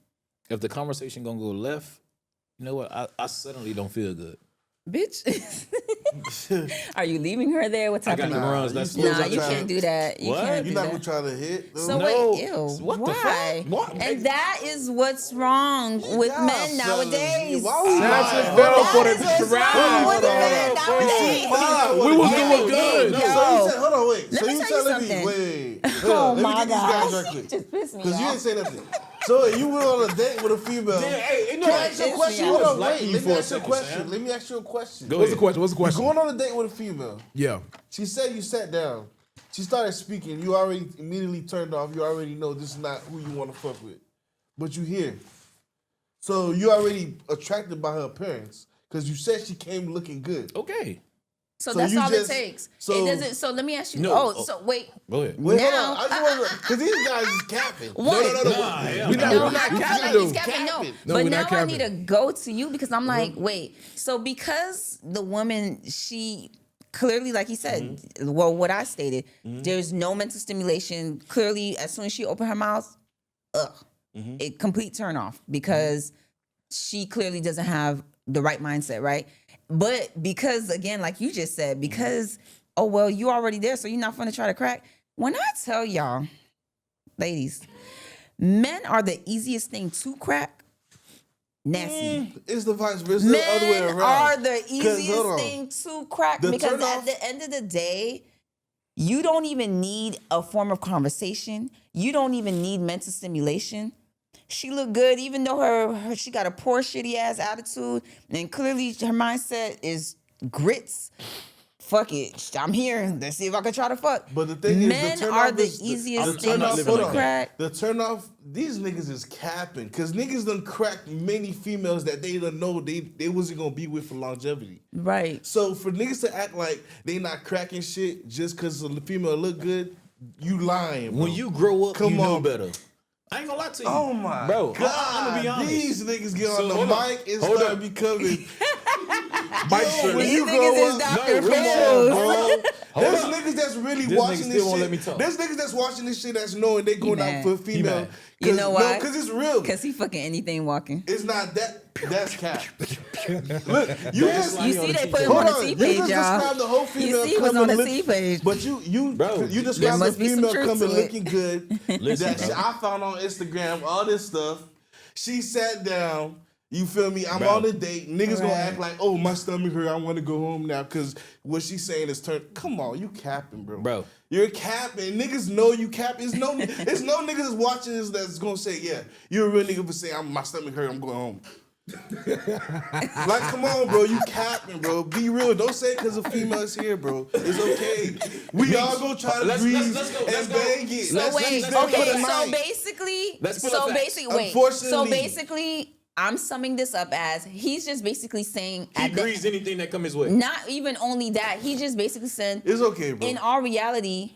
Speaker 2: If the conversation gonna go left, you know what? I suddenly don't feel good.
Speaker 1: Bitch. Are you leaving her there? What's
Speaker 2: I got
Speaker 1: happening?
Speaker 2: the runs.
Speaker 5: you
Speaker 2: That's
Speaker 5: still
Speaker 1: Nah,
Speaker 5: got
Speaker 1: you
Speaker 5: time.
Speaker 1: can't do that. You
Speaker 2: What?
Speaker 1: can't
Speaker 5: You're
Speaker 1: do
Speaker 5: not
Speaker 1: that.
Speaker 5: gonna try to hit. Though.
Speaker 1: So
Speaker 2: No.
Speaker 1: wait, ew.
Speaker 2: What the fuck?
Speaker 1: Why?
Speaker 2: What?
Speaker 1: And that is what's wrong with
Speaker 5: Yeah,
Speaker 1: men
Speaker 5: fellas.
Speaker 1: nowadays.
Speaker 5: Why we
Speaker 3: That's
Speaker 5: lying?
Speaker 3: just fell for
Speaker 1: That
Speaker 3: the
Speaker 1: is what's
Speaker 3: trap.
Speaker 1: wrong with
Speaker 5: Hold on,
Speaker 1: men
Speaker 5: hold on.
Speaker 1: nowadays.
Speaker 5: Why?
Speaker 3: We was
Speaker 1: Hey,
Speaker 3: doing good.
Speaker 1: yo.
Speaker 5: So you said, hold on, wait.
Speaker 1: Let
Speaker 5: So
Speaker 1: me
Speaker 5: you
Speaker 1: tell you
Speaker 5: telling me,
Speaker 1: something.
Speaker 5: wait.
Speaker 1: Oh
Speaker 5: Let me
Speaker 1: my
Speaker 5: get these guys right
Speaker 1: gosh.
Speaker 5: quick.
Speaker 1: Just pissed me
Speaker 5: Because you
Speaker 1: off.
Speaker 5: didn't say nothing. So you went on a date with a female.
Speaker 2: Hey,
Speaker 5: Can I ask you a
Speaker 1: Piss
Speaker 5: question?
Speaker 1: me
Speaker 5: Hold
Speaker 1: off.
Speaker 5: on,
Speaker 2: Liking
Speaker 5: wait.
Speaker 2: you
Speaker 5: Let
Speaker 2: for
Speaker 5: me
Speaker 2: a
Speaker 5: ask you a
Speaker 2: second,
Speaker 5: question.
Speaker 2: Sam.
Speaker 5: Let me ask you a question.
Speaker 2: Go
Speaker 3: What's the
Speaker 2: ahead.
Speaker 3: question? What's the question?
Speaker 5: Going on a date with a female.
Speaker 3: Yeah.
Speaker 5: She said you sat down. She started speaking. You already immediately turned off. You already know this is not who you want to fuck with. But you here. So you already attracted by her appearance. Because you said she came looking good.
Speaker 2: Okay.
Speaker 1: So
Speaker 5: So
Speaker 1: that's
Speaker 5: you
Speaker 1: all
Speaker 5: just-
Speaker 1: it takes.
Speaker 5: so-
Speaker 1: it doesn't. So let me ask you.
Speaker 2: No.
Speaker 1: So wait.
Speaker 2: Go ahead.
Speaker 5: Wait,
Speaker 1: Now-
Speaker 5: hold on. I just want to, because these guys is capping.
Speaker 1: One.
Speaker 2: Nah, hell
Speaker 3: We
Speaker 2: no.
Speaker 3: not,
Speaker 1: No,
Speaker 3: we
Speaker 1: I
Speaker 3: not
Speaker 1: don't
Speaker 3: capping,
Speaker 1: feel like
Speaker 3: though.
Speaker 1: he's capping. No,
Speaker 5: Capping.
Speaker 3: No,
Speaker 1: but
Speaker 3: we're
Speaker 1: now
Speaker 3: not
Speaker 1: I need to
Speaker 3: capping.
Speaker 1: go to you because I'm like, wait. So because the woman, she clearly, like he said, well, what I stated, there's no mental stimulation. Clearly, as soon as she opened her mouth, it complete turn off because she clearly doesn't have the right mindset, right? But because again, like you just said, because oh well, you already there, so you're not gonna try to crack. When I tell y'all, ladies, men are the easiest thing to crack. Nasty.
Speaker 5: It's the vice versa. It's the other way
Speaker 1: Men
Speaker 5: around.
Speaker 1: are the
Speaker 5: 'Cause, hold
Speaker 1: easiest
Speaker 5: on.
Speaker 1: thing to crack
Speaker 5: The
Speaker 1: because
Speaker 5: turn-off-
Speaker 1: at the end of the day, you don't even need a form of conversation. You don't even need mental stimulation. She looked good, even though her she got a poor, shitty ass attitude, and clearly her mindset is grits. Fuck it, I'm here. Let's see if I can try to fuck.
Speaker 5: But the thing
Speaker 1: men
Speaker 5: is, the turn
Speaker 1: are
Speaker 5: off
Speaker 1: the
Speaker 5: is
Speaker 1: easiest
Speaker 2: I'm
Speaker 1: thing
Speaker 2: not
Speaker 1: to
Speaker 2: living like that.
Speaker 1: crack.
Speaker 5: The turn off, these niggas is capping. Because niggas done cracked many females that they done know they wasn't going to be with for longevity.
Speaker 1: Right.
Speaker 5: So for niggas to act like they not cracking shit just because the female look good, you lying, bro.
Speaker 2: When you grow up,
Speaker 5: Come
Speaker 2: you know
Speaker 5: on.
Speaker 2: better. I ain't gonna lie to you.
Speaker 5: Oh my
Speaker 2: Bro,
Speaker 5: God.
Speaker 2: I'm gonna be honest.
Speaker 5: These niggas get
Speaker 2: So,
Speaker 5: on the
Speaker 2: hold on.
Speaker 5: mic and
Speaker 2: Hold
Speaker 5: start
Speaker 2: up.
Speaker 5: becoming.
Speaker 3: Mike
Speaker 5: Yo,
Speaker 3: Shirley.
Speaker 5: when
Speaker 1: These
Speaker 5: you
Speaker 1: niggas
Speaker 5: grow
Speaker 1: is
Speaker 5: up,
Speaker 1: Dr.
Speaker 2: no,
Speaker 1: Phil.
Speaker 5: bro. There's
Speaker 2: up.
Speaker 5: niggas that's really
Speaker 2: This
Speaker 5: watching
Speaker 2: nigga
Speaker 5: this
Speaker 2: still won't
Speaker 5: shit.
Speaker 2: let me talk.
Speaker 5: There's niggas that's watching this shit that's knowing they going out
Speaker 1: mad.
Speaker 5: for a female.
Speaker 2: mad.
Speaker 1: You know why?
Speaker 5: Because it's real.
Speaker 1: Because he fucking anything walking.
Speaker 5: It's not that. That's cap. Look, you just
Speaker 2: like
Speaker 1: You
Speaker 2: on
Speaker 1: see,
Speaker 2: the
Speaker 1: they
Speaker 2: T
Speaker 1: put him
Speaker 5: hold
Speaker 1: on the
Speaker 5: on.
Speaker 1: C
Speaker 5: You
Speaker 1: page,
Speaker 5: just
Speaker 1: y'all.
Speaker 5: described the whole female
Speaker 1: You see, he was
Speaker 5: coming
Speaker 1: on the
Speaker 5: look-
Speaker 1: C page.
Speaker 5: But you
Speaker 2: Bro,
Speaker 5: you
Speaker 2: there
Speaker 5: described the
Speaker 1: must be some
Speaker 5: female
Speaker 1: truth
Speaker 5: coming
Speaker 1: to it.
Speaker 5: looking good.
Speaker 2: Listen,
Speaker 5: that
Speaker 2: bro.
Speaker 5: shit I found on Instagram, all this stuff. She sat down. You feel me? I'm
Speaker 2: Bro.
Speaker 5: on a date. Niggas gonna
Speaker 1: Right.
Speaker 5: act like, oh, my stomach hurt. I want to go home now because what she's saying is turn. Come on, you capping, bro.
Speaker 2: Bro.
Speaker 5: You're capping. Niggas know you capping. It's no niggas that's watching this that's gonna say, yeah, you're a real nigga for saying my stomach hurt. I'm going home. Like, come on, bro. You capping, bro. Be real. Don't say it because a female's here, bro. It's okay. We all gonna try to
Speaker 2: Let's
Speaker 5: breathe
Speaker 2: go. Let's
Speaker 5: and
Speaker 2: go.
Speaker 5: bang it.
Speaker 1: So
Speaker 5: Let's
Speaker 1: wait,
Speaker 5: just go for
Speaker 1: okay,
Speaker 5: the
Speaker 1: so
Speaker 5: night.
Speaker 1: basically,
Speaker 2: Let's put
Speaker 1: so
Speaker 2: up facts.
Speaker 1: basically, wait,
Speaker 5: Unfortunately-
Speaker 1: so basically, I'm summing this up as he's just basically saying,
Speaker 2: He
Speaker 1: at the-
Speaker 2: agrees anything that come his way.
Speaker 1: not even only that, he just basically said,
Speaker 5: It's okay, bro.
Speaker 1: in all reality,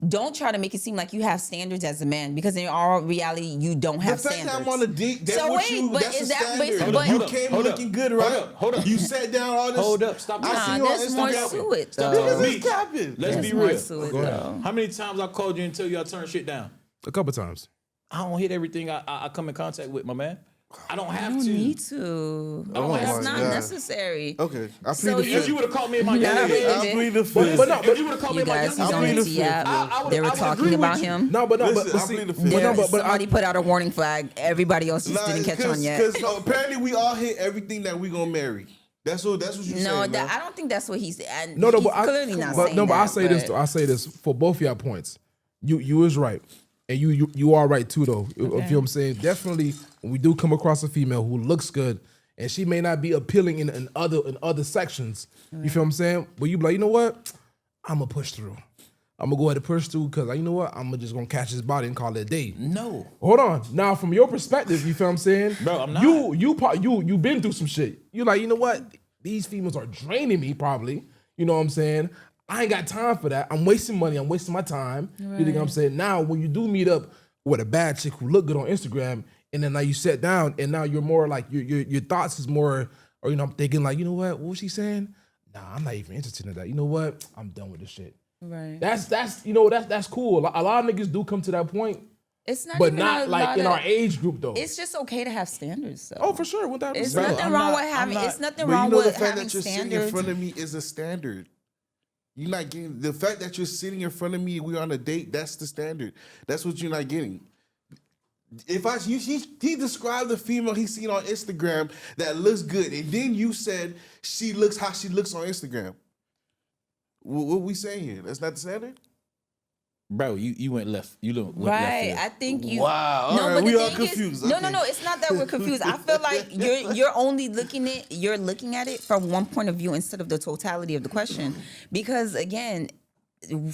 Speaker 1: don't try to make it seem like you have standards as a man because in all reality, you don't
Speaker 5: The
Speaker 1: have
Speaker 5: fact
Speaker 1: standards.
Speaker 5: that I'm on a date, that's
Speaker 1: So
Speaker 5: what
Speaker 1: wait,
Speaker 5: you,
Speaker 1: but
Speaker 5: that's
Speaker 1: is
Speaker 5: the
Speaker 1: that
Speaker 5: standard.
Speaker 1: basically-
Speaker 2: but-
Speaker 5: You
Speaker 2: Hold up,
Speaker 5: came
Speaker 2: hold up,
Speaker 5: looking good, right?
Speaker 2: hold up.
Speaker 5: You sat down all this.
Speaker 2: Hold up, stop
Speaker 5: I
Speaker 2: talking.
Speaker 5: see you on
Speaker 1: there's more
Speaker 5: Instagram.
Speaker 1: to it,
Speaker 2: Stop
Speaker 1: though.
Speaker 2: talking.
Speaker 5: Niggas is capping.
Speaker 2: Let's
Speaker 1: There's
Speaker 2: be
Speaker 1: more
Speaker 2: real.
Speaker 1: to it,
Speaker 3: Go ahead.
Speaker 1: though.
Speaker 2: How many times I called you and tell you I turn shit down?
Speaker 3: A couple times.
Speaker 2: I don't hit everything I come in contact with, my man. I don't
Speaker 1: I
Speaker 2: have
Speaker 1: don't
Speaker 2: to.
Speaker 1: need to.
Speaker 2: Oh
Speaker 1: That's
Speaker 2: my
Speaker 1: not
Speaker 5: God.
Speaker 1: necessary.
Speaker 5: Okay, I plead
Speaker 1: So
Speaker 5: the
Speaker 1: you-
Speaker 5: fifth.
Speaker 2: If you would have called me in my
Speaker 1: Nah,
Speaker 2: younger days,
Speaker 5: I plead the fifth.
Speaker 3: But no,
Speaker 2: if you would have called me
Speaker 1: You
Speaker 2: in my
Speaker 1: guys,
Speaker 2: younger
Speaker 1: he's on
Speaker 5: plead
Speaker 1: his
Speaker 5: the
Speaker 2: days,
Speaker 1: app.
Speaker 2: I
Speaker 1: They were
Speaker 2: would
Speaker 1: talking
Speaker 2: agree
Speaker 1: about
Speaker 2: with you.
Speaker 1: him.
Speaker 3: No, but
Speaker 5: Listen, I
Speaker 3: see,
Speaker 5: plead the
Speaker 3: but
Speaker 5: fifth.
Speaker 3: no, but
Speaker 1: Somebody put out a warning flag. Everybody else just didn't catch on yet.
Speaker 5: Because apparently we all hit everything that we gonna marry. That's what you
Speaker 1: No,
Speaker 5: saying.
Speaker 1: I don't think that's what he's. And
Speaker 3: no,
Speaker 1: he's
Speaker 3: but
Speaker 1: clearly not
Speaker 3: but
Speaker 1: saying
Speaker 3: no, but
Speaker 1: that.
Speaker 3: I say this. Though, I say this for both of y'all points. You is right, and you are right too. Though, you know what I'm saying. Definitely, when we do come across a female who looks good, and she may not be appealing in other sections. You feel what I'm saying? But you be like, you know what? I'm gonna push through. I'm gonna go ahead and push through because you know what? I'm just gonna catch his body and call it a day.
Speaker 2: No.
Speaker 3: Hold on. Now, from your perspective, you feel what I'm saying?
Speaker 2: Bro, I'm not.
Speaker 3: You been through some shit. You like, you know what? These females are draining me probably. You know what I'm saying? I ain't got time for that. I'm wasting money. I'm wasting my time. You think what I'm saying? Now, when you do meet up with a bad chick who look good on Instagram, and then now you sit down, and now you're more like your thoughts is more, or I'm thinking like, you know what was she saying? Nah, I'm not even interested in that. You know what? I'm done with this shit.
Speaker 1: Right.
Speaker 3: That's cool. A lot of niggas do come to that point,
Speaker 1: It's not,
Speaker 3: but
Speaker 1: even
Speaker 3: not
Speaker 1: a
Speaker 3: like
Speaker 1: lot
Speaker 3: in
Speaker 1: of,
Speaker 3: our age group though.
Speaker 1: It's just okay to have standards, though.
Speaker 3: Oh, for sure.
Speaker 1: It's
Speaker 3: 1,000%.
Speaker 1: nothing
Speaker 2: I'm
Speaker 1: wrong
Speaker 2: not-
Speaker 1: with having.
Speaker 2: I'm
Speaker 1: It's
Speaker 2: not-
Speaker 1: nothing
Speaker 5: But
Speaker 1: wrong
Speaker 5: you know the
Speaker 1: with
Speaker 5: fact
Speaker 1: having
Speaker 5: that you're sitting in
Speaker 1: standards.
Speaker 5: front of me is a standard. You're not getting the fact that you're sitting in front of me. We're on a date. That's the standard. That's what you're not getting. He described the female he seen on Instagram that looks good, and then you said she looks how she looks on Instagram. What we saying here? That's not the standard.
Speaker 2: Bro, you went left. You went left
Speaker 1: Right,
Speaker 2: field.
Speaker 1: I think you.
Speaker 5: Wow, all
Speaker 1: No,
Speaker 5: right,
Speaker 1: but
Speaker 5: we
Speaker 1: the
Speaker 5: all
Speaker 1: thing
Speaker 5: confused.
Speaker 1: is, no,
Speaker 5: Okay.
Speaker 1: no. It's not that we're confused. I feel like you're only you're looking at it from one point of view instead of the totality of the question. Because again,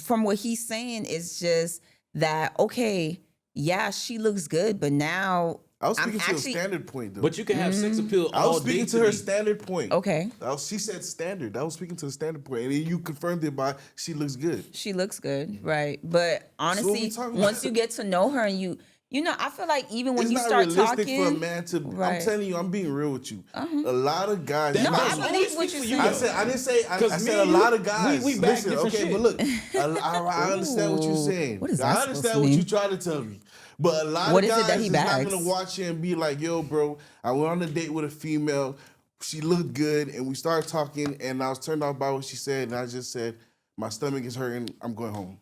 Speaker 1: from what he's saying, it's just that okay, yeah, she looks good, but now
Speaker 5: I was
Speaker 1: I'm
Speaker 5: speaking to
Speaker 1: actually
Speaker 5: a standard point though.
Speaker 2: But you can have sex appeal
Speaker 5: I
Speaker 2: all
Speaker 5: was speaking
Speaker 2: day
Speaker 5: to her
Speaker 2: me.
Speaker 5: standard point.
Speaker 1: okay.
Speaker 5: She said standard. I was speaking to the standard point, and then you confirmed it by she looks good.
Speaker 1: She looks good, right? But honestly,
Speaker 5: we talking
Speaker 1: once
Speaker 5: about.
Speaker 1: you get to know her and you know, I feel like even when
Speaker 5: It's
Speaker 1: you
Speaker 5: not
Speaker 1: start
Speaker 5: realistic
Speaker 1: talking,
Speaker 5: for a man to. I'm
Speaker 1: Right.
Speaker 5: telling you, I'm being real with you. A lot of guys.
Speaker 2: That
Speaker 1: No,
Speaker 2: goes
Speaker 1: I
Speaker 2: always
Speaker 1: believe
Speaker 2: speak
Speaker 1: what
Speaker 2: for
Speaker 1: you're
Speaker 2: you,
Speaker 1: saying.
Speaker 5: I
Speaker 2: though.
Speaker 5: said I didn't say. I
Speaker 2: 'Cause
Speaker 5: said
Speaker 2: me
Speaker 5: a
Speaker 2: and
Speaker 5: lot
Speaker 2: you,
Speaker 5: of guys.
Speaker 2: we back
Speaker 5: Listen,
Speaker 2: different
Speaker 5: okay,
Speaker 2: shit.
Speaker 5: but look, I understand what you're
Speaker 1: Ooh,
Speaker 5: saying.
Speaker 1: what is that
Speaker 5: I
Speaker 1: supposed
Speaker 5: understand
Speaker 1: to
Speaker 5: what
Speaker 1: mean?
Speaker 5: you're trying to tell me. But a lot
Speaker 1: What
Speaker 5: of
Speaker 1: is it
Speaker 5: guys
Speaker 1: that he
Speaker 5: is not
Speaker 1: bags?
Speaker 5: gonna watch it and be like, "Yo, bro, I went on a date with a female. She looked good, and we started talking, and I was turned off by what she said, and I just said, my stomach is hurting. I'm going home."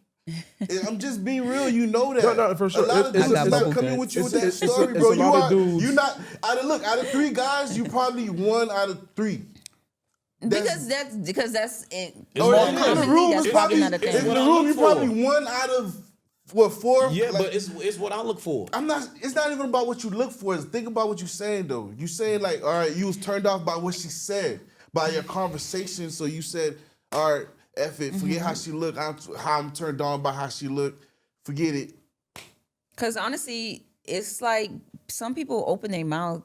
Speaker 5: I'm just being real. You know that.
Speaker 3: No, for sure.
Speaker 5: A lot of dudes
Speaker 1: it's-
Speaker 5: is not
Speaker 1: it's-
Speaker 5: coming with you with
Speaker 3: it's-
Speaker 5: that
Speaker 3: it's-
Speaker 5: story,
Speaker 3: it's
Speaker 5: bro.
Speaker 3: a lot of
Speaker 5: You
Speaker 3: dudes.
Speaker 5: are. You not. Out of 3 guys, you probably 1 out of 3.
Speaker 1: because that's it.
Speaker 2: It's
Speaker 1: more
Speaker 2: more
Speaker 5: in the
Speaker 1: commonly,
Speaker 5: room,
Speaker 1: that's
Speaker 5: it's
Speaker 1: probably
Speaker 5: probably
Speaker 1: not a
Speaker 5: in
Speaker 1: thing.
Speaker 2: what
Speaker 5: the
Speaker 2: I
Speaker 5: room.
Speaker 2: look
Speaker 5: You
Speaker 2: for.
Speaker 5: probably 1 out of 4.
Speaker 2: Yeah,
Speaker 5: like,
Speaker 2: but it's what I look for.
Speaker 5: I'm not. It's not even about what you look for. It's think about what you're saying though. You saying like, all right, you was turned off by what she said, by your conversation. So you said, all right, F it, forget how she looked. How I'm turned on by how she looked. Forget it.
Speaker 1: Because honestly, it's like some people open their mouth.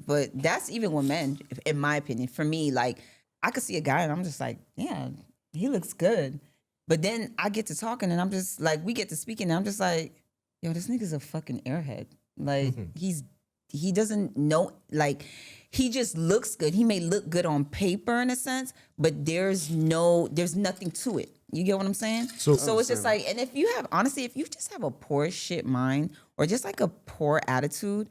Speaker 1: But that's even with men, in my opinion. For me, like I could see a guy and I'm just like, yeah, he looks good. But then I get to talking and I'm just like, we get to speaking and I'm just like, yo, this nigga's a fucking airhead. Like he doesn't know, like he just looks good. He may look good on paper in a sense, but there's nothing to it. You get what I'm saying? So it's just like, and if you just have a poor shit mind or just like a poor attitude,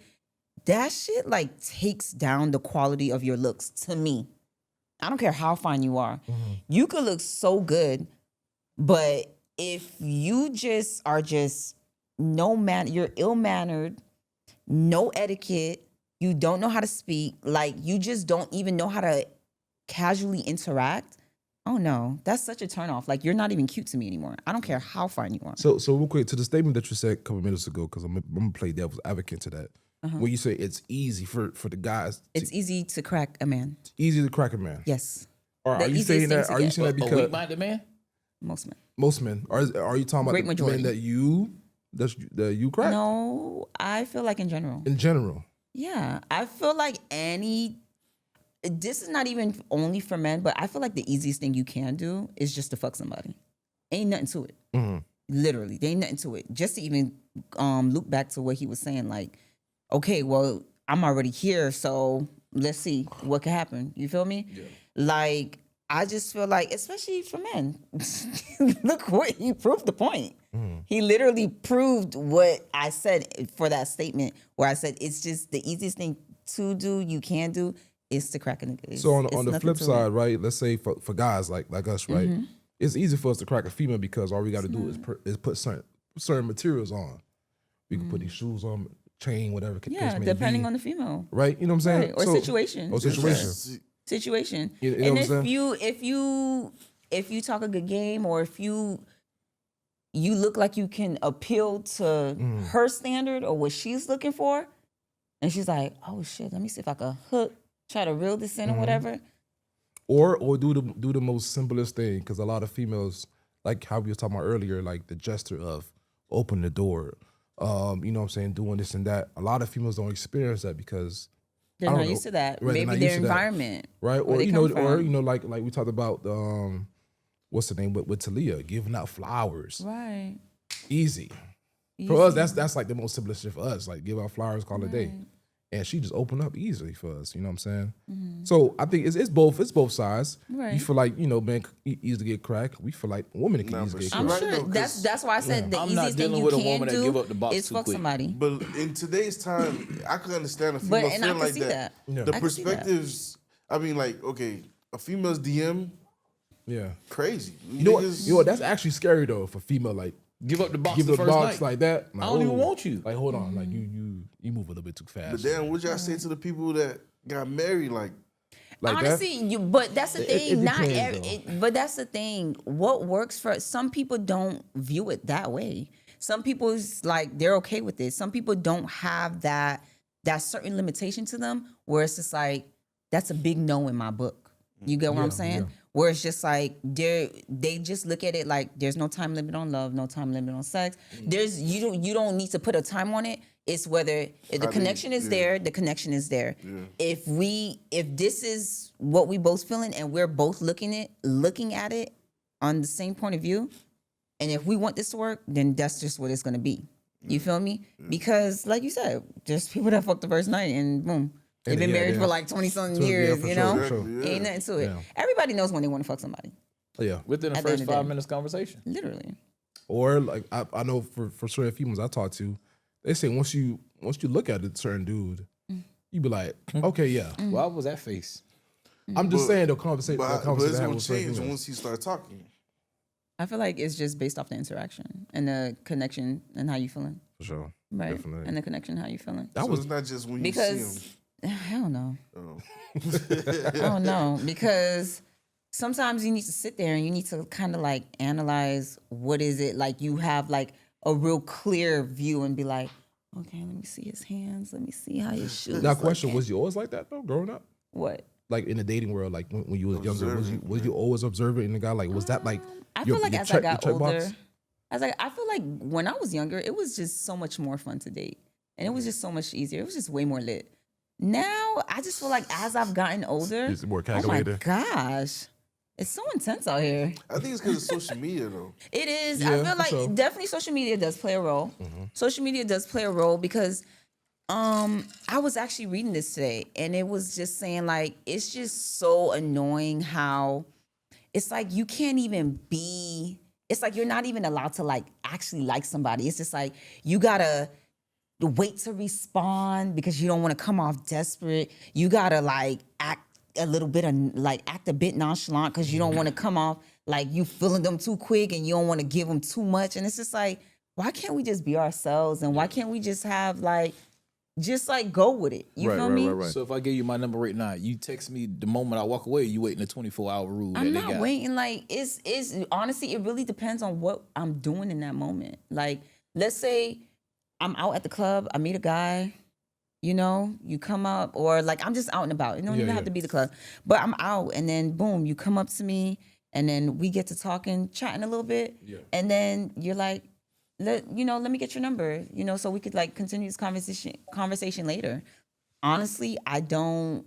Speaker 1: that shit like takes down the quality of your looks to me. I don't care how fine you are. You could look so good, but if you just are just you're ill-mannered, no etiquette, you don't know how to speak, like you just don't even know how to casually interact. Oh no, that's such a turnoff. Like you're not even cute to me anymore. I don't care how fine you are.
Speaker 3: So real quick to the statement that you said a couple minutes ago, because I'm gonna play devil's advocate to that. When you say it's easy for the guys,
Speaker 1: It's easy to crack a man.
Speaker 3: easy to crack a man.
Speaker 1: Yes,
Speaker 3: Or
Speaker 1: The
Speaker 3: are you
Speaker 1: easiest
Speaker 3: saying
Speaker 1: thing
Speaker 3: that?
Speaker 1: to
Speaker 3: Are you
Speaker 1: get.
Speaker 3: saying that
Speaker 2: A
Speaker 3: because
Speaker 2: weak-minded man?
Speaker 1: most men.
Speaker 3: most men are you talking about
Speaker 1: Great
Speaker 3: the
Speaker 1: majority.
Speaker 3: men that you crack
Speaker 1: No, I feel like in general.
Speaker 3: in general?
Speaker 1: Yeah, I feel like this is not even only for men, but I feel like the easiest thing you can do is just to fuck somebody. Ain't nothing to it. Literally, there ain't nothing to it. Just to even loop back to what he was saying, like, okay, well, I'm already here, so let's see what can happen. You feel me? Yeah. Like, I just feel like, especially for men, look what he proved the point. He literally proved what I said for that statement, where I said it's just the easiest thing to do, you can do, is to crack a nigga. It's-
Speaker 3: So on
Speaker 1: it's
Speaker 3: the
Speaker 1: nothing
Speaker 3: flip
Speaker 1: to it.
Speaker 3: side, right? Let's say for guys like us, right?
Speaker 1: Mm-hmm.
Speaker 3: It's easy for us to crack a female because all we got to do is put certain materials on. We can put these shoes on, chain, whatever.
Speaker 1: Mm-hmm. Yeah, depending on the female.
Speaker 3: right. You know what I'm saying?
Speaker 1: Right, or situation.
Speaker 3: Or situation.
Speaker 1: Situation.
Speaker 3: You know
Speaker 1: And
Speaker 3: what I'm
Speaker 1: if you talk a good game, or if you look like you can appeal to her standard or what she's looking for, and she's like, oh shit, let me see if I can try to reel this in or whatever.
Speaker 3: Or do the most simplest thing, because a lot of females, like how we were talking about earlier, like the gesture of open the door, you know what I'm saying, doing this and that. A lot of females don't experience that because
Speaker 1: They're
Speaker 3: I don't
Speaker 1: not
Speaker 3: know.
Speaker 1: used to that.
Speaker 3: Right, they're
Speaker 1: Maybe
Speaker 3: not
Speaker 1: their
Speaker 3: used to that.
Speaker 1: environment.
Speaker 3: right?
Speaker 1: where
Speaker 3: Or
Speaker 1: they
Speaker 3: you know,
Speaker 1: come
Speaker 3: or
Speaker 1: from.
Speaker 3: you know, like we talked about what's the name with Talia giving out flowers,
Speaker 1: Right.
Speaker 3: easy. For us, that's like the most simplest shit for us. Like give out flowers, call it a day, and she just opened up easily for us. You know what I'm saying? So I think it's both sides.
Speaker 1: Right.
Speaker 3: You feel like men easy to get cracked. We feel like women can easily get
Speaker 1: I'm
Speaker 3: cracked.
Speaker 5: Right,
Speaker 1: sure
Speaker 5: though, 'cause
Speaker 1: that's why I said the
Speaker 2: I'm not
Speaker 1: easiest thing
Speaker 2: dealing
Speaker 1: you
Speaker 2: with a
Speaker 1: can
Speaker 2: woman that
Speaker 1: do
Speaker 2: give up the box
Speaker 1: is
Speaker 2: too
Speaker 1: fuck
Speaker 2: quick.
Speaker 1: somebody.
Speaker 5: But in today's time, I can understand a
Speaker 1: But
Speaker 5: female
Speaker 1: and I
Speaker 5: feeling
Speaker 1: can
Speaker 5: like
Speaker 1: see
Speaker 5: that.
Speaker 1: that.
Speaker 5: The
Speaker 1: I can see that.
Speaker 5: perspectives. I mean, like, okay, a female's DM,
Speaker 3: Yeah.
Speaker 5: crazy.
Speaker 3: You know what? That's actually scary though for female. Like
Speaker 2: Give up the box
Speaker 3: give
Speaker 2: the
Speaker 3: a
Speaker 2: first
Speaker 3: box
Speaker 2: night.
Speaker 3: like that. Like,
Speaker 2: I don't even
Speaker 3: oh,
Speaker 2: want you.
Speaker 3: Like hold on, like you move a little bit too fast.
Speaker 5: But then, what y'all say to the people that got married? Like,
Speaker 3: like
Speaker 1: Honestly, but that's the thing.
Speaker 3: it
Speaker 1: Not
Speaker 3: depends,
Speaker 1: every, but that's the thing. What works for some people don't view it that way. Some people's like they're okay with it. Some people don't have that certain limitation to them where it's just like that's a big no in my book. You get what I'm saying? Where it's just like they just look at it like there's no time limit on love, no time limit on sex. There's you don't need to put a time on it. It's whether if the connection is there, the connection is there. If this is what we both feeling and we're both looking at it on the same point of view, and if we want this to work, then that's just what it's gonna be. You feel me? Because like you said, there's people that fucked the first night and boom. They've been married for like 20-something years,
Speaker 3: for
Speaker 1: you
Speaker 3: sure,
Speaker 1: know?
Speaker 3: for sure.
Speaker 1: Ain't nothing to it.
Speaker 3: Yeah.
Speaker 1: Everybody knows when they want to fuck somebody.
Speaker 3: Yeah.
Speaker 2: Within the
Speaker 1: At the
Speaker 2: first
Speaker 1: end of the
Speaker 2: 5
Speaker 1: day.
Speaker 2: minutes conversation.
Speaker 1: Literally.
Speaker 3: Or like I know for certain females I talk to, they say once you look at a certain dude, you be like, okay, yeah.
Speaker 2: Why was that face?
Speaker 3: I'm just saying the conversation.
Speaker 5: but,
Speaker 3: The
Speaker 5: but
Speaker 3: conversation
Speaker 5: it's
Speaker 3: I have
Speaker 5: gonna
Speaker 3: with certain
Speaker 5: change
Speaker 3: females.
Speaker 5: once you start talking.
Speaker 1: I feel like it's just based off the interaction and the connection and how you feeling.
Speaker 3: For sure.
Speaker 1: Right.
Speaker 3: Definitely.
Speaker 1: And the connection, how you feeling.
Speaker 3: That
Speaker 5: So
Speaker 3: was
Speaker 5: it's not just when you see
Speaker 1: Because
Speaker 5: them.
Speaker 1: hell no.
Speaker 5: Oh.
Speaker 1: I don't know. Because sometimes you need to sit there and you need to kind of like analyze what is it like you have like a real clear view and be like, okay, let me see his hands. Let me see how his shoes.
Speaker 3: now. Question:
Speaker 1: looking.
Speaker 3: was you always like that though, growing up?
Speaker 1: What?
Speaker 3: Like in the dating world, like when you was younger, was you always observant in the guy? Like was that like?
Speaker 1: I
Speaker 3: your-
Speaker 1: feel like
Speaker 3: your
Speaker 1: as
Speaker 3: check-
Speaker 1: I got
Speaker 3: your
Speaker 1: older,
Speaker 3: checkbox?
Speaker 1: I feel like when I was younger, it was just so much more fun to date. And it was just so much easier. It was just way more lit. Now, I just feel like as I've gotten older,
Speaker 3: It's more
Speaker 1: oh my
Speaker 3: calculated.
Speaker 1: gosh, it's so intense out here.
Speaker 5: I think it's because of social media, though.
Speaker 1: It is.
Speaker 3: Yeah,
Speaker 1: I feel
Speaker 3: for
Speaker 1: like
Speaker 3: sure.
Speaker 1: definitely social media does play a role. Social media does play a role because I was actually reading this today and it was just saying like it's just so annoying how it's like you can't even be, it's like you're not even allowed to like actually like somebody. It's just like you gotta wait to respond because you don't want to come off desperate. You gotta like act a little bit act a bit nonchalant because you don't want to come off like you feeling them too quick and you don't want to give them too much. And it's just like, why can't we just be ourselves and why can't we just have just go with it? You feel me?
Speaker 2: So if I give you my number right now, you text me the moment I walk away, you waiting the 24-hour rule
Speaker 1: I'm
Speaker 2: that they
Speaker 1: not
Speaker 2: got.
Speaker 1: waiting. Like it's honestly, it really depends on what I'm doing in that moment. Like, let's say I'm out at the club, I meet a guy, you come up, or like I'm just out and about. It don't even have to be the club, but I'm out, and then boom, you come up to me, and then we get to talking, chatting a little bit, and then you're like, let me get your number, so we could like continue this conversation later. Honestly, I don't.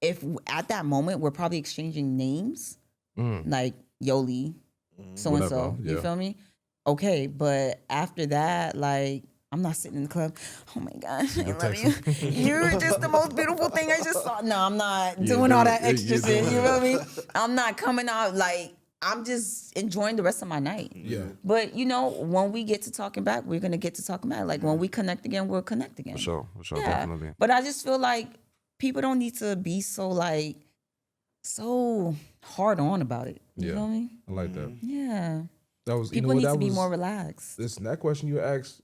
Speaker 1: If at that moment we're probably exchanging names, like Yolly, so and so.
Speaker 3: Whatever,
Speaker 1: You
Speaker 3: yeah.
Speaker 1: feel me? Okay, but after that, like I'm not sitting in the club. Oh my gosh, I love you. You're just the most beautiful thing I just saw. No, I'm not doing all that extra shit. You feel me? I'm not coming out like I'm just enjoying the rest of my night.
Speaker 3: Yeah.
Speaker 1: But you know, when we get to talking back, we're gonna get to talking back. Like when we connect again, we'll connect again.
Speaker 4: For sure,
Speaker 1: Yeah.
Speaker 4: definitely.
Speaker 1: But I just feel like people don't need to be so like so hard on about it. You
Speaker 3: Yeah.
Speaker 1: know what I mean?
Speaker 3: I like that.
Speaker 1: Yeah.
Speaker 3: That was
Speaker 1: People
Speaker 3: you know,
Speaker 1: need
Speaker 3: what,
Speaker 1: to be
Speaker 3: was,
Speaker 1: more relaxed.
Speaker 3: Listen, that question you asked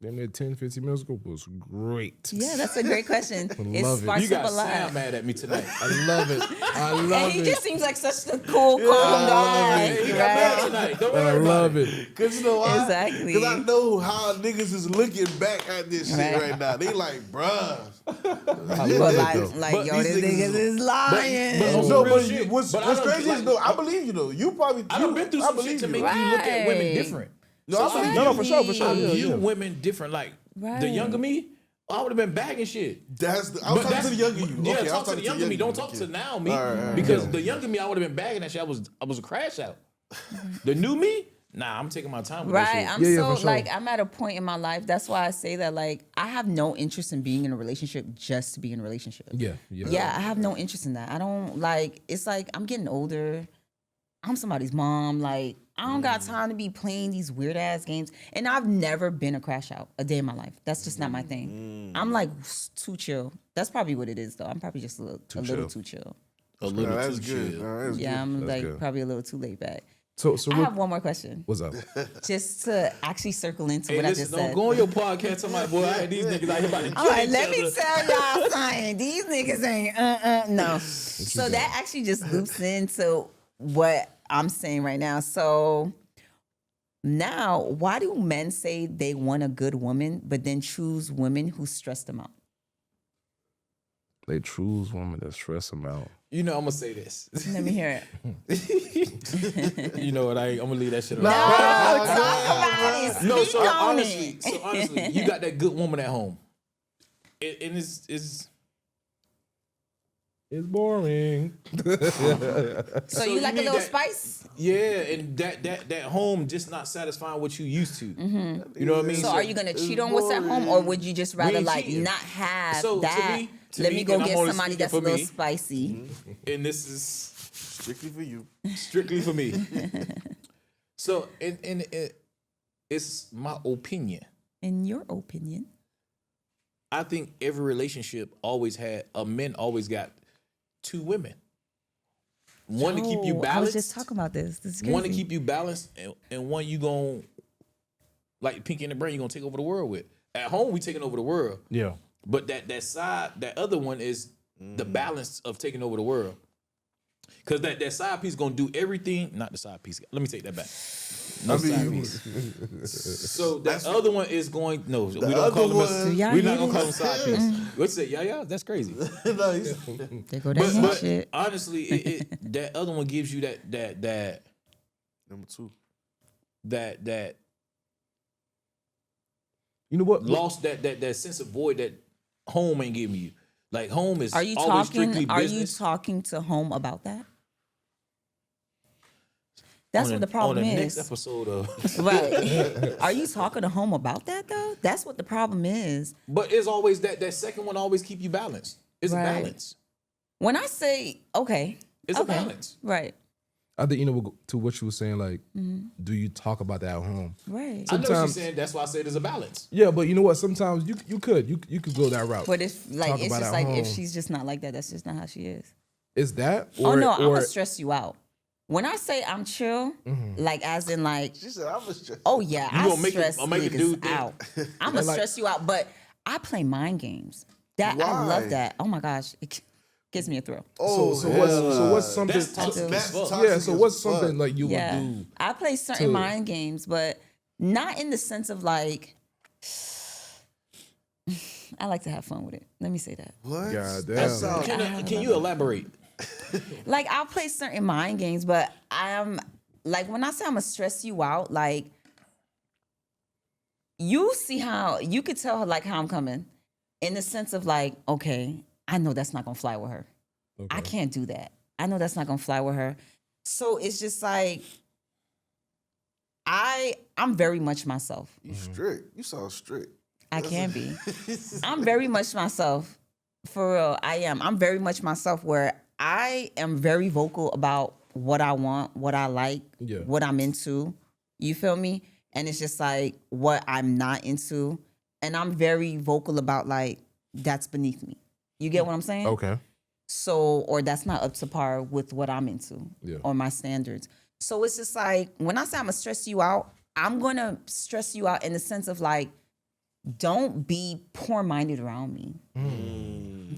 Speaker 3: damn near 10, 15 minutes ago was great.
Speaker 1: Yeah, that's a great question. It
Speaker 3: love it.
Speaker 1: sparks
Speaker 2: You got
Speaker 1: up a lot.
Speaker 2: Sam mad at me tonight.
Speaker 3: I love it. I love
Speaker 1: And he
Speaker 3: it.
Speaker 1: just seems like such a cool, calm guy.
Speaker 2: Hey, he got mad
Speaker 1: Right?
Speaker 2: tonight. Don't
Speaker 3: I
Speaker 2: worry about
Speaker 3: love
Speaker 2: it.
Speaker 3: it.
Speaker 5: Cause you know why?
Speaker 1: Exactly.
Speaker 5: Cause I know how niggas is looking back at this shit
Speaker 1: Right.
Speaker 5: right now. They like, bruh.
Speaker 3: I
Speaker 1: But
Speaker 3: love it,
Speaker 1: like,
Speaker 3: though.
Speaker 5: But
Speaker 1: yo,
Speaker 5: these
Speaker 1: this
Speaker 5: niggas
Speaker 1: niggas is lying.
Speaker 2: but-
Speaker 5: No,
Speaker 2: real
Speaker 5: but
Speaker 2: shit.
Speaker 5: what's
Speaker 2: But I don't
Speaker 5: crazy is
Speaker 2: like-
Speaker 5: though, I believe you though. You probably
Speaker 2: I done been through
Speaker 5: I
Speaker 2: some
Speaker 5: believe
Speaker 2: shit to
Speaker 5: you.
Speaker 2: make you look at women
Speaker 1: Right.
Speaker 2: different.
Speaker 5: No,
Speaker 2: So
Speaker 5: I believe
Speaker 2: I
Speaker 5: you.
Speaker 3: No, for sure, for sure.
Speaker 2: I
Speaker 3: Yeah,
Speaker 2: view
Speaker 3: yeah.
Speaker 2: women different. Like the
Speaker 1: Right.
Speaker 2: younger me, I would have been bagging shit.
Speaker 5: That's the, I was
Speaker 2: But
Speaker 5: talking to the younger you.
Speaker 2: Yeah,
Speaker 5: Okay, I was
Speaker 2: talk to
Speaker 5: talking
Speaker 2: the younger me. Don't talk
Speaker 5: okay.
Speaker 2: to now me.
Speaker 5: All right,
Speaker 2: because the younger me, I would have been bagging that shit. I was a crash out. The new me, nah, I'm taking my time with that
Speaker 1: Right.
Speaker 2: shit.
Speaker 1: I'm
Speaker 3: Yeah,
Speaker 1: so
Speaker 3: for sure.
Speaker 1: like I'm at a point in my life. That's why I say that like I have no interest in being in a relationship just to be in a relationship.
Speaker 3: Yeah, yeah.
Speaker 1: Yeah, I have no interest in that. I don't like it's like I'm getting older. I'm somebody's mom. Like, I don't got time to be playing these weird ass games. And I've never been a crash out a day in my life. That's just not my thing. I'm like too chill. That's probably what it is though. I'm probably just a little too chill.
Speaker 2: A little
Speaker 5: No, that's
Speaker 2: too
Speaker 5: good.
Speaker 2: chill.
Speaker 5: No, that's
Speaker 1: Yeah, I'm
Speaker 3: That's
Speaker 1: like
Speaker 3: good.
Speaker 1: probably a little too laid back.
Speaker 3: So
Speaker 1: I
Speaker 3: real-
Speaker 1: have one more question.
Speaker 3: what's up?
Speaker 1: Just to actually circle into
Speaker 2: Hey,
Speaker 1: what I
Speaker 2: listen,
Speaker 1: just
Speaker 2: don't
Speaker 1: said.
Speaker 2: go on your podcast talking about, boy, I had these niggas out here about to kill
Speaker 1: All right,
Speaker 2: each
Speaker 1: let
Speaker 2: other.
Speaker 1: me tell y'all something. These niggas ain't no. So that actually just loops into what I'm saying right now. So now, why do men say they want a good woman, but then choose women who stress them out?
Speaker 3: They choose women that stress them out.
Speaker 2: You know, I'm gonna say this.
Speaker 1: Let me hear it.
Speaker 2: You know what? I'm gonna leave that shit
Speaker 1: No,
Speaker 2: alone.
Speaker 1: talk about it.
Speaker 2: No,
Speaker 1: Speak
Speaker 2: so
Speaker 1: on
Speaker 2: honestly,
Speaker 1: it.
Speaker 2: you got that good woman at home. And it's
Speaker 3: It's boring.
Speaker 1: So you like a
Speaker 2: need
Speaker 1: little
Speaker 2: that-
Speaker 1: spice?
Speaker 2: Yeah, and that home just not satisfying what you used to. You know what I mean?
Speaker 1: So are you gonna cheat on what's at home, or would you just rather
Speaker 2: ain't
Speaker 1: like
Speaker 2: cheating.
Speaker 1: not have
Speaker 2: So, to
Speaker 1: that?
Speaker 2: me-
Speaker 1: Let me go
Speaker 2: and I'm
Speaker 1: get
Speaker 2: only
Speaker 1: somebody
Speaker 2: speaking
Speaker 1: that's a
Speaker 2: for
Speaker 1: little
Speaker 2: me.
Speaker 1: spicy.
Speaker 2: And this is
Speaker 5: strictly for you.
Speaker 2: strictly for me. So it's my opinion.
Speaker 1: In your opinion,
Speaker 2: I think every relationship always had men always got two women. One to keep you
Speaker 1: Oh,
Speaker 2: balanced.
Speaker 1: I was just talking about this. This is crazy.
Speaker 2: One to keep you balanced, and one you gon' like Pinky in the Brain, you gonna take over the world with. At home, we taking over the world.
Speaker 3: Yeah.
Speaker 2: But that other one is the balance of taking over the world. Cause that side piece gonna do everything. Not the side piece. Let me take that back. No side piece. So that other one is going. No, we don't
Speaker 5: other
Speaker 2: call them.
Speaker 5: one-
Speaker 1: Do y'all
Speaker 2: We're
Speaker 1: hear
Speaker 2: not gonna call them
Speaker 1: this?
Speaker 2: side piece. What's that? Yeah, that's crazy.
Speaker 5: Nice.
Speaker 1: They go that
Speaker 2: But
Speaker 1: shit.
Speaker 2: honestly, that other one gives you that
Speaker 5: Number two.
Speaker 3: You know what?
Speaker 2: lost that sense of void that home ain't giving you. Like home is
Speaker 1: Are you
Speaker 2: always strictly
Speaker 1: talking? Are you
Speaker 2: business.
Speaker 1: talking to home about that? That's
Speaker 2: On
Speaker 1: what the
Speaker 2: on
Speaker 1: problem
Speaker 2: the next
Speaker 1: is.
Speaker 2: episode of.
Speaker 1: Right. Are you talking to home about that though? That's what the problem is.
Speaker 2: But it's always that second one always keep you balanced. It's
Speaker 1: Right.
Speaker 2: a balance.
Speaker 1: When I say okay,
Speaker 2: It's
Speaker 1: okay,
Speaker 2: a balance.
Speaker 1: right,
Speaker 3: I think to what you were saying, like, do you talk about that at home?
Speaker 1: right.
Speaker 2: I know what
Speaker 3: Sometimes-
Speaker 2: she's saying. That's why I said there's a balance.
Speaker 3: Yeah, but you know what? Sometimes you could go that route.
Speaker 1: But if like
Speaker 3: Talk
Speaker 1: it's
Speaker 3: about
Speaker 1: just
Speaker 3: at
Speaker 1: like if
Speaker 3: home.
Speaker 1: she's just not like that, that's just not how she is.
Speaker 3: Is that
Speaker 1: Oh no, I'm gonna stress you out. When I say I'm chill, like as in like,
Speaker 5: She said, I'm a stress.
Speaker 1: oh yeah,
Speaker 2: You
Speaker 1: I
Speaker 2: gonna make it-
Speaker 1: stress
Speaker 2: make a
Speaker 1: niggas
Speaker 2: dude think-
Speaker 1: out. I'm gonna
Speaker 3: like-
Speaker 1: stress you out, but I play mind games. That I
Speaker 5: Why?
Speaker 1: love that. Oh my gosh, it gives me a thrill.
Speaker 3: so
Speaker 5: hell
Speaker 3: what's something?
Speaker 2: That's toxic
Speaker 5: That's
Speaker 2: as fuck.
Speaker 5: toxic
Speaker 3: Yeah. So
Speaker 5: as
Speaker 3: what's
Speaker 5: fuck.
Speaker 3: something like you
Speaker 1: Yeah,
Speaker 3: would do?
Speaker 1: I play certain
Speaker 3: to-
Speaker 1: mind games, but not in the sense of like. I like to have fun with it. Let me say that.
Speaker 5: What?
Speaker 3: God
Speaker 5: That
Speaker 3: damn.
Speaker 5: sounds
Speaker 2: Can you elaborate?
Speaker 1: Like I'll play certain mind games, but I'm like when I say I'm gonna stress you out, like you see how you could tell like how I'm coming in the sense of like, okay, I know that's not gonna fly with her. I can't do that. I know that's not gonna fly with her. So it's just like I'm very much myself.
Speaker 5: You strict. You sound strict.
Speaker 1: I can be. I'm very much myself. For real, I am. I'm very much myself where I am very vocal about what I want, what I like,
Speaker 3: Yeah.
Speaker 1: what I'm into. You feel me? And it's just like what I'm not into. And I'm very vocal about like, that's beneath me. You get what I'm saying?
Speaker 3: Okay.
Speaker 1: So, or that's not up to par with what I'm into or my standards. So it's just like, when I say I'm gonna stress you out, I'm gonna stress you out in the sense of like, don't be poor-minded around me.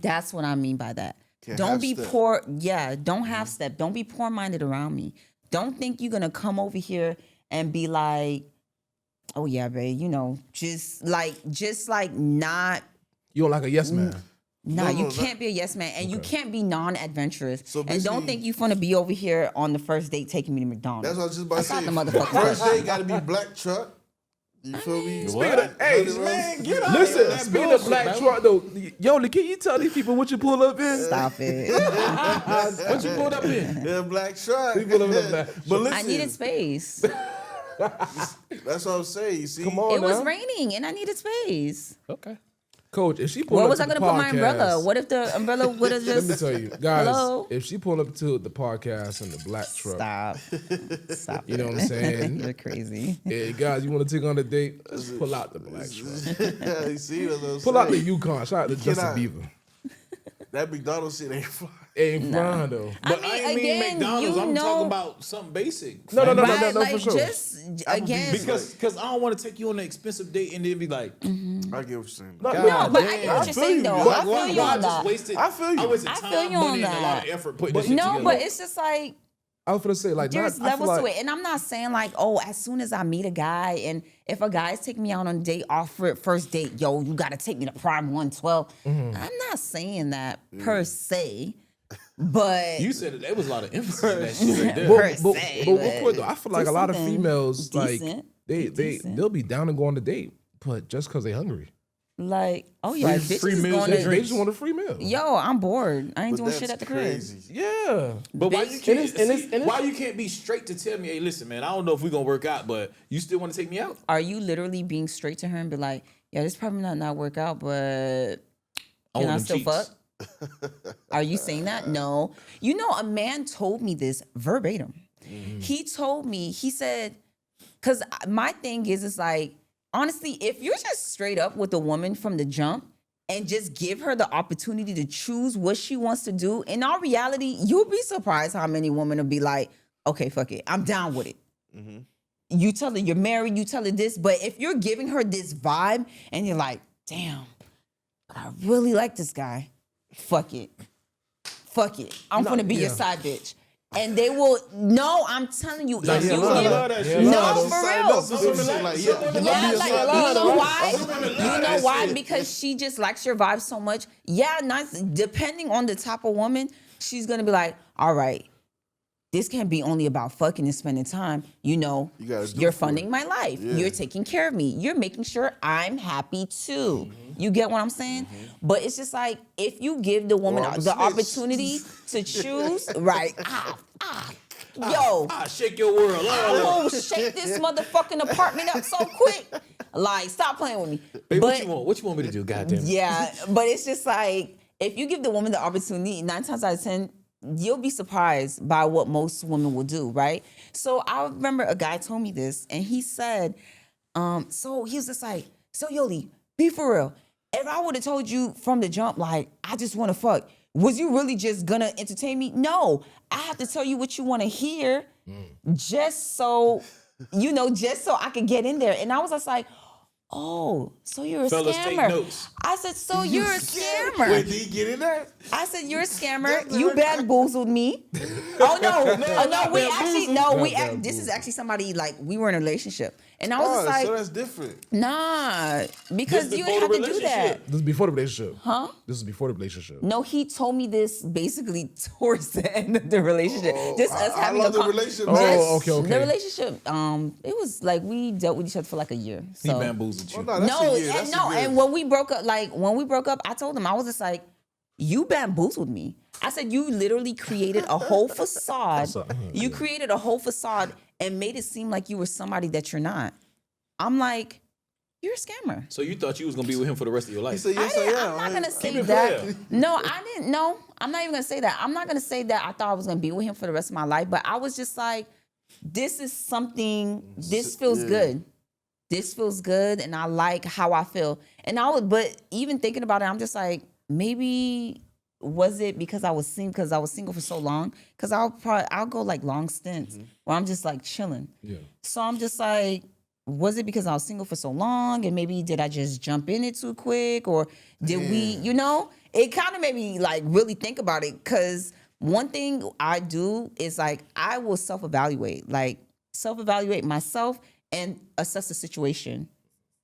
Speaker 1: That's what I mean by that. Don't be
Speaker 5: half-step.
Speaker 1: poor. Yeah, don't half step. Don't be poor-minded around me. Don't think you're gonna come over here and be like, oh yeah, babe, you know, just like not.
Speaker 3: You don't like a yes man.
Speaker 1: Nah,
Speaker 5: No,
Speaker 1: you
Speaker 5: no,
Speaker 1: can't be a yes man, and you can't be non-adventurous.
Speaker 5: So
Speaker 1: And don't
Speaker 5: basically-
Speaker 1: think you're gonna be over here on the first date taking me to McDonald's.
Speaker 5: That's what I was just about to
Speaker 1: That's not
Speaker 5: say.
Speaker 1: the motherfucking
Speaker 5: First
Speaker 1: question.
Speaker 5: date got to be black truck. You feel me?
Speaker 3: Hey,
Speaker 2: Man, get out
Speaker 3: listen,
Speaker 2: of that
Speaker 3: speaking of
Speaker 2: bullshit,
Speaker 3: black
Speaker 2: man.
Speaker 3: truck though, Yolly, can you tell these people what you pull up in?
Speaker 1: Stop it.
Speaker 2: What you pulled up in?
Speaker 5: Yeah, black truck.
Speaker 3: You pull up in a black
Speaker 5: But listen,
Speaker 1: I needed space.
Speaker 5: that's what I'm saying. You see,
Speaker 3: Come on
Speaker 1: It was
Speaker 3: now.
Speaker 1: raining, and I needed space.
Speaker 2: Okay.
Speaker 3: Coach, if she pull
Speaker 1: Where
Speaker 3: up
Speaker 1: was
Speaker 3: to
Speaker 1: I
Speaker 3: the
Speaker 1: gonna put my umbrella?
Speaker 3: podcast-
Speaker 1: What if the umbrella would have
Speaker 3: Let
Speaker 1: just?
Speaker 3: me tell you, guys,
Speaker 1: Hello?
Speaker 3: if she pull up to the podcast in the black truck,
Speaker 1: Stop.
Speaker 3: you know what I'm saying?
Speaker 1: You're crazy.
Speaker 3: Hey, guys, you want to take on a date? Let's pull out the black truck.
Speaker 5: you see what I'm
Speaker 3: Pull out the
Speaker 5: saying?
Speaker 3: Yukon. Shout out to Justin
Speaker 5: cannot-
Speaker 3: Bieber.
Speaker 5: That McDonald's shit ain't fly.
Speaker 3: Ain't flying though.
Speaker 2: But
Speaker 1: I
Speaker 2: I,
Speaker 1: mean,
Speaker 2: ain't
Speaker 1: again,
Speaker 2: mean McDonald's.
Speaker 1: you
Speaker 2: I'm
Speaker 1: know-
Speaker 2: talking about something basic.
Speaker 3: No,
Speaker 1: Right,
Speaker 3: for
Speaker 1: like
Speaker 3: sure.
Speaker 1: just again.
Speaker 2: Because I don't want to take you on an expensive date and then be like,
Speaker 5: I get what you're saying.
Speaker 3: No,
Speaker 1: No, but I
Speaker 2: damn.
Speaker 1: get what you're
Speaker 5: feel
Speaker 1: saying
Speaker 5: you.
Speaker 1: though.
Speaker 5: Why-
Speaker 1: I feel
Speaker 2: why
Speaker 1: you
Speaker 2: I
Speaker 1: on
Speaker 2: just
Speaker 1: that.
Speaker 2: wasted?
Speaker 5: I feel you.
Speaker 2: I wasted
Speaker 1: I
Speaker 2: time,
Speaker 1: feel you on
Speaker 2: money, and a lot
Speaker 1: that.
Speaker 2: of effort putting this shit
Speaker 1: No,
Speaker 2: together.
Speaker 1: but it's just like
Speaker 3: I was gonna say like
Speaker 1: there's
Speaker 3: not, I feel
Speaker 1: levels
Speaker 3: like,
Speaker 1: to it, and I'm not saying like, oh, as soon as I meet a guy, and if a guy's taking me out on a date, offer it first date, yo, you got to take me to Prime 112. I'm not saying that per se, but
Speaker 2: you said there was a lot of emphasis in that shit right there.
Speaker 1: Per
Speaker 3: But
Speaker 1: se,
Speaker 3: real quick though, I feel like
Speaker 1: do
Speaker 3: a lot of
Speaker 1: something
Speaker 3: females like
Speaker 1: decent.
Speaker 3: they'll be down and go on a date, but just because they hungry,
Speaker 1: like, oh yeah, bitches
Speaker 2: free
Speaker 1: is
Speaker 2: meals
Speaker 1: going
Speaker 2: and
Speaker 1: to,
Speaker 3: they just want a free meal.
Speaker 1: yo, I'm bored. I ain't
Speaker 5: But
Speaker 1: doing
Speaker 5: that's
Speaker 1: shit at the
Speaker 5: crazy.
Speaker 3: Yeah,
Speaker 2: But why
Speaker 1: Bitch.
Speaker 2: you can't?
Speaker 3: And it's-
Speaker 2: why you can't be straight to tell me, hey, listen, man, I don't know if we're gonna work out, but you still want to take me out?
Speaker 1: crib. Are you literally being straight to her and be like, yeah, this probably not work out, but
Speaker 2: I
Speaker 1: can I
Speaker 2: want
Speaker 1: still
Speaker 2: them
Speaker 1: fuck?
Speaker 2: cheeks.
Speaker 1: Are you saying that? No. You know, a man told me this verbatim.
Speaker 2: Mm-hmm.
Speaker 1: He told me, he said, because my thing is like, honestly, if you're just straight up with a woman from the jump and just give her the opportunity to choose what she wants to do, in all reality, you'll be surprised how many women will be like, okay, fuck it, I'm down with it.
Speaker 2: Mm-hmm.
Speaker 1: You tell her you're married, you tell her this, but if you're giving her this vibe and you're like, damn, but I really like this guy, fuck it. Fuck it. I'm gonna be your side bitch. And they will, no, I'm telling you, if you
Speaker 2: Some women
Speaker 1: give,
Speaker 2: love that shit.
Speaker 1: no, for real.
Speaker 5: Some women like, yeah,
Speaker 1: Yeah, like, you know why?
Speaker 2: Some women love
Speaker 1: You know
Speaker 2: that
Speaker 1: why?
Speaker 2: shit.
Speaker 1: Because she just likes your vibe so much. Yeah, nice. Depending on the type of woman, she's gonna be like, all right, this can't be only about fucking and spending time. You know,
Speaker 5: You gotta do
Speaker 1: you're
Speaker 5: for
Speaker 1: funding
Speaker 5: it.
Speaker 1: my life.
Speaker 5: Yeah.
Speaker 1: You're taking care of me. You're making sure I'm happy too. You get what I'm saying? But it's just like, if you give the woman
Speaker 5: Or I'm a
Speaker 1: the
Speaker 5: snitch.
Speaker 1: opportunity to choose, right? Yo,
Speaker 2: Shake your world.
Speaker 1: oh, shake this motherfucking apartment up so quick. Like, stop playing with me.
Speaker 2: Babe,
Speaker 1: But
Speaker 2: what you want? What you want me to do? Goddamn.
Speaker 1: yeah, but it's just like, if you give the woman the opportunity, 9 times out of 10, you'll be surprised by what most women will do, right? So I remember a guy told me this, and he said, so he was just like, so Yolly, be for real. If I would have told you from the jump, like, I just want to fuck, was you really just gonna entertain me? No, I have to tell you what you want to hear, just so, you know, just so I could get in there. And I was just like, oh, so you're a
Speaker 2: Fellas, take
Speaker 1: scammer.
Speaker 2: notes.
Speaker 1: I said, so you're a scammer.
Speaker 5: Wait, did he get in there?
Speaker 1: I said, you're a scammer. You bamboozled me. Oh no, this is actually somebody, like, we were in a relationship. And I was just
Speaker 5: Oh,
Speaker 1: like,
Speaker 5: so that's different.
Speaker 1: nah, because
Speaker 2: This
Speaker 1: you
Speaker 2: before
Speaker 1: didn't have
Speaker 2: the
Speaker 1: to do that.
Speaker 2: relationship.
Speaker 3: this is before the relationship.
Speaker 1: Huh?
Speaker 3: This is before the relationship.
Speaker 1: No, he told me this basically towards the end of the relationship. Just us
Speaker 5: How
Speaker 1: having
Speaker 5: long
Speaker 1: a
Speaker 5: the
Speaker 1: con-
Speaker 5: relationship?
Speaker 3: Oh,
Speaker 5: last?
Speaker 3: okay.
Speaker 1: The relationship, it was like we dealt with each other for like a year.
Speaker 2: He
Speaker 1: So.
Speaker 2: bamboozled you.
Speaker 5: Well, no, that's
Speaker 1: No,
Speaker 5: a year. That's a year.
Speaker 1: and when we broke up, I told him, I was just like, you bamboozled me. I said, you literally created a whole facade. You created a whole facade and made it seem like you were somebody that you're not. I'm like, you're a scammer.
Speaker 2: So you thought you was gonna be with him for the rest of your life?
Speaker 5: He said, yes, I am.
Speaker 1: I'm not gonna say
Speaker 2: it
Speaker 1: that.
Speaker 2: real.
Speaker 1: No, I didn't know. I'm not even gonna say that. I'm not gonna say that I thought I was gonna be with him for the rest of my life, but I was just like, this is something, this feels good. This feels good, and I like how I feel. And but even thinking about it, I'm just like, maybe was it because I was single for so long? Because I'll go like long stints where I'm just like chilling. Yeah. So I'm just like, was it because I was single for so long, and maybe did I just jump in it too quick, or did we? You know, it kind of made me like really think about it. Because one thing I do is like I will self-evaluate myself and assess the situation.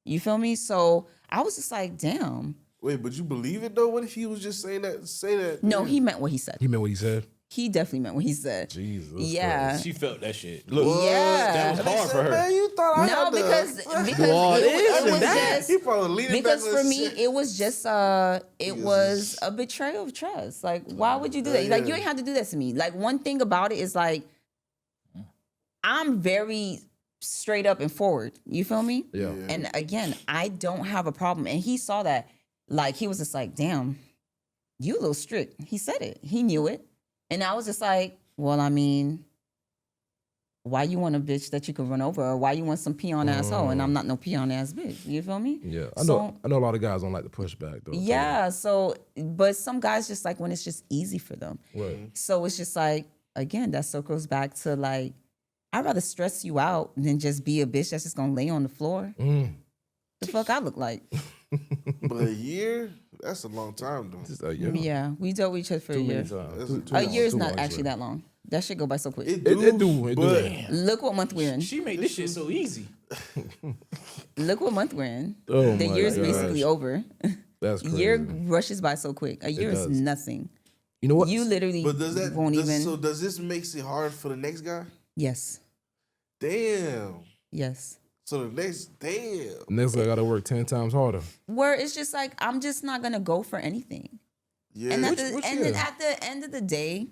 Speaker 1: You feel me? So I was just like, damn.
Speaker 5: Wait, but you believe it though? What if he was just saying that? Say that?
Speaker 1: No, he meant what he said.
Speaker 3: He meant what he said.
Speaker 1: He definitely meant what he said.
Speaker 3: Jesus.
Speaker 1: Yeah.
Speaker 2: She felt that shit. Look,
Speaker 1: Yeah.
Speaker 2: that was hard for her.
Speaker 5: Man, you thought I
Speaker 1: No,
Speaker 5: had
Speaker 1: because
Speaker 2: Well,
Speaker 1: it was
Speaker 2: that.
Speaker 1: just
Speaker 5: He probably leaning
Speaker 1: because
Speaker 5: back
Speaker 1: for
Speaker 5: like
Speaker 1: me
Speaker 5: shit.
Speaker 1: it was just it was a betrayal of trust. Like, why would you do that? Like, you ain't have to do that to me. Like, one thing about it is like I'm very straight up and forward. You feel me?
Speaker 3: Yeah.
Speaker 1: And again, I don't have a problem. And he saw that. Like, he was just like, damn, you a little strict. He said it. He knew it. And I was just like, well, I mean, why you want a bitch that you could run over, or why you want some peon asshole? And I'm not no peon ass bitch. You feel me?
Speaker 3: Yeah. I know a lot of guys don't like to push back though.
Speaker 1: Yeah. So, but some guys just like when it's just easy for them.
Speaker 3: Right.
Speaker 1: So it's just like, again, that circles back to like, I'd rather stress you out than just be a bitch that's just gonna lay on the floor. The fuck I look like?
Speaker 5: But a year? That's a long time though.
Speaker 3: Just a year.
Speaker 1: Yeah, we dealt with each other for a year. A year is not actually that long. That shit go by so quick.
Speaker 3: It do.
Speaker 1: Look what month we're in.
Speaker 2: She made this shit so easy.
Speaker 1: Look what month we're in.
Speaker 3: Oh
Speaker 1: The
Speaker 3: my
Speaker 1: year's
Speaker 3: gosh.
Speaker 1: basically over.
Speaker 3: That's crazy.
Speaker 1: Year rushes by so quick. A year is
Speaker 3: does.
Speaker 1: nothing.
Speaker 3: You know what?
Speaker 1: You literally
Speaker 5: But does that
Speaker 1: won't even.
Speaker 5: so does this makes it hard for the next guy?
Speaker 1: Yes.
Speaker 5: Damn.
Speaker 1: Yes.
Speaker 5: So the next
Speaker 3: Next guy got to work 10 times harder.
Speaker 1: Where it's just like, I'm just not gonna go for anything.
Speaker 5: Yeah.
Speaker 1: And,
Speaker 3: Which
Speaker 1: then at the end of the day,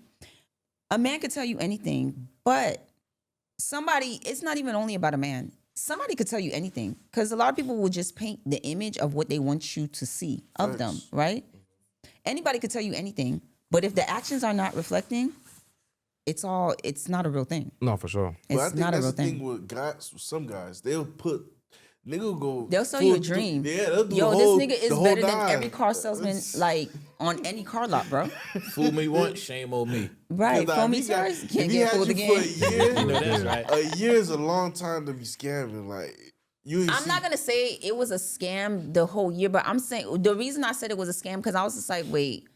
Speaker 1: a man could tell you anything, but it's not even only about a man. Somebody could tell you anything, because a lot of people will just paint the image of what they want you to see of them, right? Anybody could tell you anything, but if the actions are not reflecting, it's not a real thing.
Speaker 3: No, for sure.
Speaker 5: But I
Speaker 1: It's
Speaker 5: think
Speaker 1: not a
Speaker 5: that's
Speaker 1: real
Speaker 5: the thing
Speaker 1: thing.
Speaker 5: with guys. Some guys, they'll go.
Speaker 1: They'll sell you a
Speaker 5: full
Speaker 1: dream.
Speaker 5: Yeah, they'll do
Speaker 1: Yo,
Speaker 5: the whole,
Speaker 1: this nigga is
Speaker 5: the whole
Speaker 1: better than
Speaker 5: nine.
Speaker 1: every car salesman, like, on any car lot, bro.
Speaker 2: Fool me once, shame on me.
Speaker 1: Right.
Speaker 5: Nah,
Speaker 1: Fool
Speaker 5: if
Speaker 1: me
Speaker 5: he got-
Speaker 1: twice,
Speaker 5: if
Speaker 1: can't
Speaker 5: he
Speaker 1: get
Speaker 5: had
Speaker 1: fooled
Speaker 5: you
Speaker 1: again.
Speaker 5: for a year,
Speaker 2: You know that's right.
Speaker 5: a year is a long time to be scamming. Like you.
Speaker 1: I'm not gonna say it was a scam the whole year, but I'm saying the reason I said it was a scam because I was just like, wait.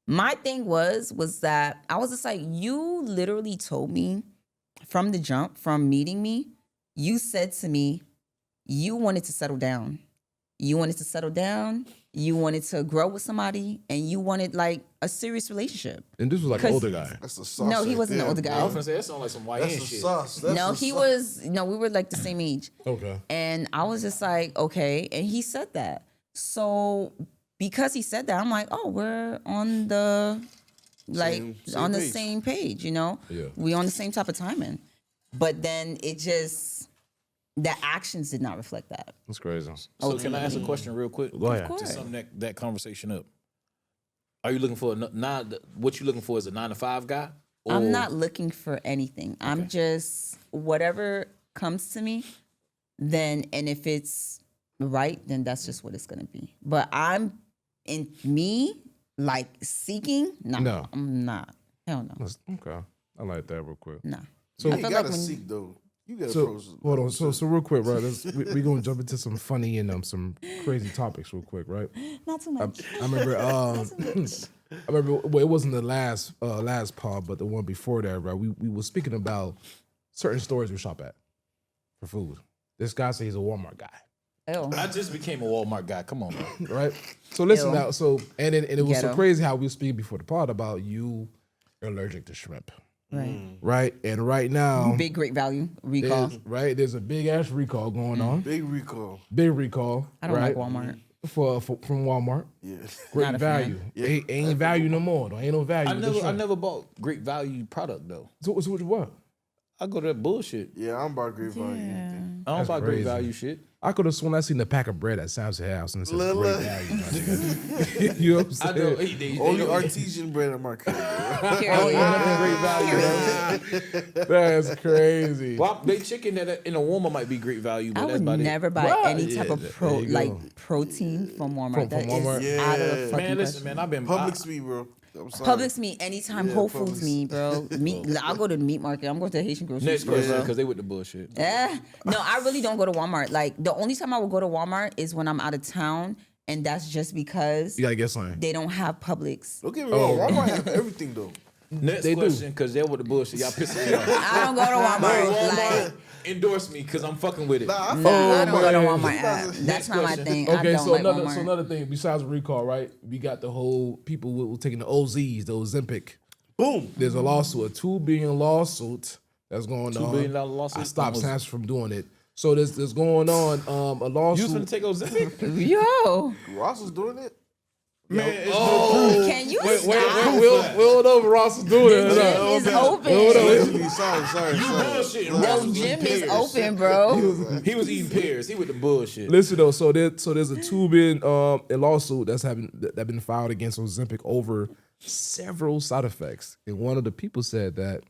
Speaker 1: My thing was that I was just like, you literally told me from the jump, from meeting me, you said to me, you wanted to settle down. You wanted to settle down. You wanted to grow with somebody, and you wanted like a serious relationship.
Speaker 3: And this was like an older guy.
Speaker 5: That's the sauce.
Speaker 1: No, he
Speaker 5: right
Speaker 1: wasn't
Speaker 5: there,
Speaker 1: the older
Speaker 5: bro.
Speaker 1: guy.
Speaker 2: I was gonna say that sounds like some YN
Speaker 5: That's the
Speaker 2: shit.
Speaker 5: sauce. That's
Speaker 1: No,
Speaker 5: the
Speaker 1: he
Speaker 5: sauce.
Speaker 1: was. No, we were like the same age.
Speaker 3: Okay.
Speaker 1: And I was just like, okay. And he said that. So because he said that, I'm like, oh, we're on the
Speaker 5: Same
Speaker 1: on the
Speaker 5: page.
Speaker 1: same page, you know?
Speaker 3: Yeah.
Speaker 1: We on the same type of timing. But then the actions did not reflect that.
Speaker 3: That's crazy.
Speaker 2: So can I ask a question real quick?
Speaker 3: Go ahead.
Speaker 1: course.
Speaker 2: To sum that conversation up. Are you looking for what you looking for is a 9-to-5 guy? Or-
Speaker 1: I'm not looking for anything. I'm just whatever comes to me, and if it's right, then that's just what it's gonna be. But I'm in me like seeking.
Speaker 3: No.
Speaker 1: I'm not. Hell no.
Speaker 3: That's, okay. I like that real quick.
Speaker 1: Nah.
Speaker 3: So
Speaker 5: You
Speaker 1: I feel
Speaker 5: gotta
Speaker 1: like when-
Speaker 5: seek though. You gotta
Speaker 3: So
Speaker 5: approach.
Speaker 3: hold on. So real quick, right? We're gonna jump into some funny and some crazy topics real quick, right?
Speaker 1: Not too much.
Speaker 3: I remember. I remember. Well, it wasn't the last pod, but the one before that, right? We were speaking about certain stores we shop at for food. This guy said he's a Walmart guy,
Speaker 1: Ew.
Speaker 2: I just became a Walmart guy. Come on, bro.
Speaker 3: right? So listen
Speaker 1: Ew.
Speaker 3: now. So and it was so
Speaker 1: Ghetto.
Speaker 3: crazy how we were speaking before the pod about you are allergic to shrimp,
Speaker 1: Right.
Speaker 3: right? And right now,
Speaker 1: Big great value recall.
Speaker 3: there's a big ass recall going on.
Speaker 5: Big recall.
Speaker 3: Big recall.
Speaker 1: I don't
Speaker 3: right?
Speaker 1: like Walmart.
Speaker 3: From Walmart.
Speaker 5: Yeah.
Speaker 3: Great
Speaker 1: Not a
Speaker 3: value. Ain't value no more. Though. Ain't no value.
Speaker 2: I
Speaker 3: with this
Speaker 2: never
Speaker 3: shrimp.
Speaker 2: bought great value product though.
Speaker 3: So what?
Speaker 2: I go to that bullshit.
Speaker 5: Yeah, I'm about great value.
Speaker 1: Yeah.
Speaker 5: anything.
Speaker 2: I don't buy great
Speaker 3: crazy.
Speaker 2: value shit.
Speaker 3: I could have sworn I seen the pack of bread at Sam's house and it said
Speaker 5: Look,
Speaker 3: great
Speaker 5: look.
Speaker 3: value. my nigga. You know what I'm
Speaker 2: I don't
Speaker 3: saying?
Speaker 2: eat these.
Speaker 5: Only artesian bread in my crib.
Speaker 2: Great value.
Speaker 3: That's crazy.
Speaker 2: Well, they chicken that in a Walmart might be great value, but
Speaker 1: I
Speaker 2: that's
Speaker 1: would
Speaker 2: about
Speaker 1: never buy
Speaker 3: Right.
Speaker 1: any type
Speaker 3: Yeah,
Speaker 1: of
Speaker 3: there you go.
Speaker 1: protein from Walmart.
Speaker 3: From
Speaker 1: That is
Speaker 3: Walmart?
Speaker 1: out of the
Speaker 5: Yeah.
Speaker 1: fucking
Speaker 2: Man, listen,
Speaker 1: question.
Speaker 2: man, I've been
Speaker 5: Publix me, bro. I'm sorry.
Speaker 1: Publix meat anytime.
Speaker 5: Yeah,
Speaker 1: Whole Foods
Speaker 5: Publix.
Speaker 1: meat, bro. Meat. I'll go to the meat market. I'm going to the Haitian grocery
Speaker 2: Next
Speaker 1: store,
Speaker 2: question,
Speaker 1: bro.
Speaker 2: because they with the bullshit.
Speaker 1: No, I really don't go to Walmart. Like the only time I would go to Walmart is when I'm out of town, and that's just because
Speaker 3: You gotta get something.
Speaker 1: they don't have Publix.
Speaker 5: Don't get me wrong. Walmart have everything though.
Speaker 2: Next
Speaker 3: They do.
Speaker 2: question, because they're with the bullshit. Y'all pissing me off.
Speaker 1: I don't go to Walmart.
Speaker 2: Walmart
Speaker 1: Like,
Speaker 2: endorse me, because I'm fucking with it.
Speaker 5: Nah, I
Speaker 1: no,
Speaker 5: fuck
Speaker 1: I don't go to
Speaker 3: Walmart.
Speaker 1: Walmart. That's
Speaker 2: Next
Speaker 1: not my
Speaker 2: question.
Speaker 1: thing. I
Speaker 3: Okay,
Speaker 1: don't
Speaker 3: so
Speaker 1: like
Speaker 3: another
Speaker 1: Walmart.
Speaker 3: so another thing besides recall, right? We got the whole people were taking the OZs, the Ozempic.
Speaker 5: Boom.
Speaker 3: There's a lawsuit, a $2 billion lawsuit that's going on.
Speaker 2: $2 billion lawsuit?
Speaker 3: I stopped Sam's from doing it. So there's going on a
Speaker 2: You
Speaker 3: lawsuit.
Speaker 2: was finna take Ozempic?
Speaker 1: Yo,
Speaker 5: Ross was doing it.
Speaker 2: Man, it's no
Speaker 1: can you
Speaker 3: Wait,
Speaker 1: stop?
Speaker 3: we'll know if Ross is doing it.
Speaker 1: The gym is open.
Speaker 5: Allegedly, sorry.
Speaker 2: You bullshitting,
Speaker 5: Ross
Speaker 2: Ross.
Speaker 1: The
Speaker 5: was
Speaker 1: gym
Speaker 5: eating
Speaker 1: is
Speaker 5: pears.
Speaker 1: open, bro.
Speaker 2: He was eating pears. He with the bullshit.
Speaker 3: Listen though, so there's a $2 billion a lawsuit that's been filed against Ozempic over several side effects, and one of the people said that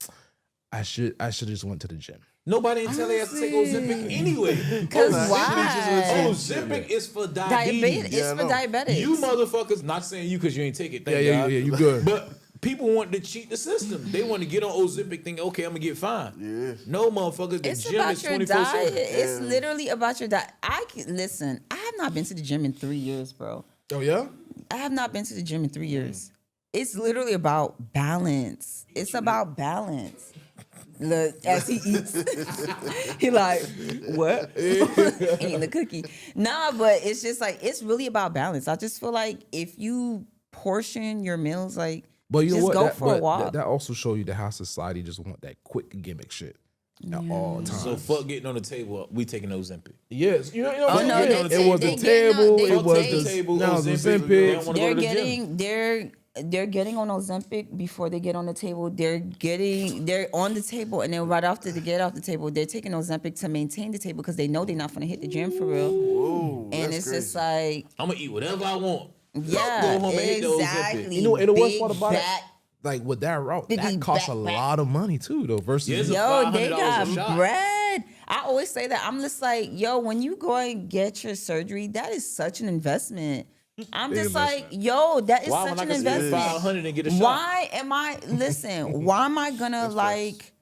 Speaker 3: I should just went to the gym.
Speaker 2: Nobody didn't tell they have to take Ozempic anyway.
Speaker 1: Because
Speaker 5: Ozempic
Speaker 1: why?
Speaker 2: Ozempic is for
Speaker 1: Diabetes.
Speaker 2: diabetes.
Speaker 1: It's
Speaker 5: Yeah,
Speaker 1: for
Speaker 5: I know.
Speaker 1: diabetics.
Speaker 2: You motherfuckers, not saying you because you ain't take it. Thank
Speaker 3: Yeah,
Speaker 2: God.
Speaker 3: you good.
Speaker 2: But people want to cheat the system. They want to get on Ozempic, thinking, okay, I'm gonna get fine.
Speaker 5: Yeah.
Speaker 2: No, motherfuckers. The
Speaker 1: It's
Speaker 2: gym
Speaker 1: about
Speaker 2: is
Speaker 1: your
Speaker 2: 24/7.
Speaker 1: diet. It's literally about your diet. Listen. I have not been to the gym in 3 years, bro.
Speaker 3: Oh yeah?
Speaker 1: I have not been to the gym in 3 years. It's literally about balance. It's about balance. Look, as he eats, he like, what? Eating the cookie. Nah, but it's just like, it's really about balance. I just feel like if you portion your meals, like,
Speaker 3: But you know
Speaker 1: just
Speaker 3: what?
Speaker 1: go
Speaker 3: That-
Speaker 1: for a
Speaker 3: but
Speaker 1: walk.
Speaker 3: That also show you the how society just want that quick gimmick shit at all times.
Speaker 2: So fuck getting on the table. We taking Ozempic.
Speaker 3: Yes, you know
Speaker 1: Oh,
Speaker 3: what
Speaker 1: no,
Speaker 3: I'm saying?
Speaker 1: they-
Speaker 3: It was
Speaker 1: they
Speaker 3: the
Speaker 1: getting
Speaker 3: table,
Speaker 1: on- they
Speaker 3: it was
Speaker 1: take-
Speaker 3: the
Speaker 2: table,
Speaker 3: now it's
Speaker 2: Ozempic. They don't
Speaker 3: Ozempic.
Speaker 2: wanna go to the gym.
Speaker 1: They're getting on Ozempic before they get on the table. They're on the table, and then right after they get off the table, they're taking Ozempic to maintain the table because they know they're not going to hit the gym for real.
Speaker 5: Whoa,
Speaker 1: And
Speaker 5: that's
Speaker 1: it's
Speaker 5: crazy.
Speaker 1: just like,
Speaker 2: I'm gonna eat whatever I want.
Speaker 1: yeah,
Speaker 2: Go home and hit the Ozempic.
Speaker 1: exactly.
Speaker 3: You know, and the worst
Speaker 1: Big
Speaker 3: part about it,
Speaker 1: back.
Speaker 3: like with that route,
Speaker 1: Big
Speaker 3: that costs a
Speaker 1: back.
Speaker 3: lot of money too, though. Versus
Speaker 2: Yes.
Speaker 1: Yo, they
Speaker 2: $500
Speaker 1: got
Speaker 2: a shot.
Speaker 1: bread. I always say that. I'm just like, yo, when you go and get your surgery, that is such an investment. I'm just like, yo, that is
Speaker 2: Why
Speaker 1: such
Speaker 2: when I
Speaker 1: an
Speaker 2: can spend
Speaker 1: investment.
Speaker 2: $500 and get a shot?
Speaker 1: Why am I why am I gonna like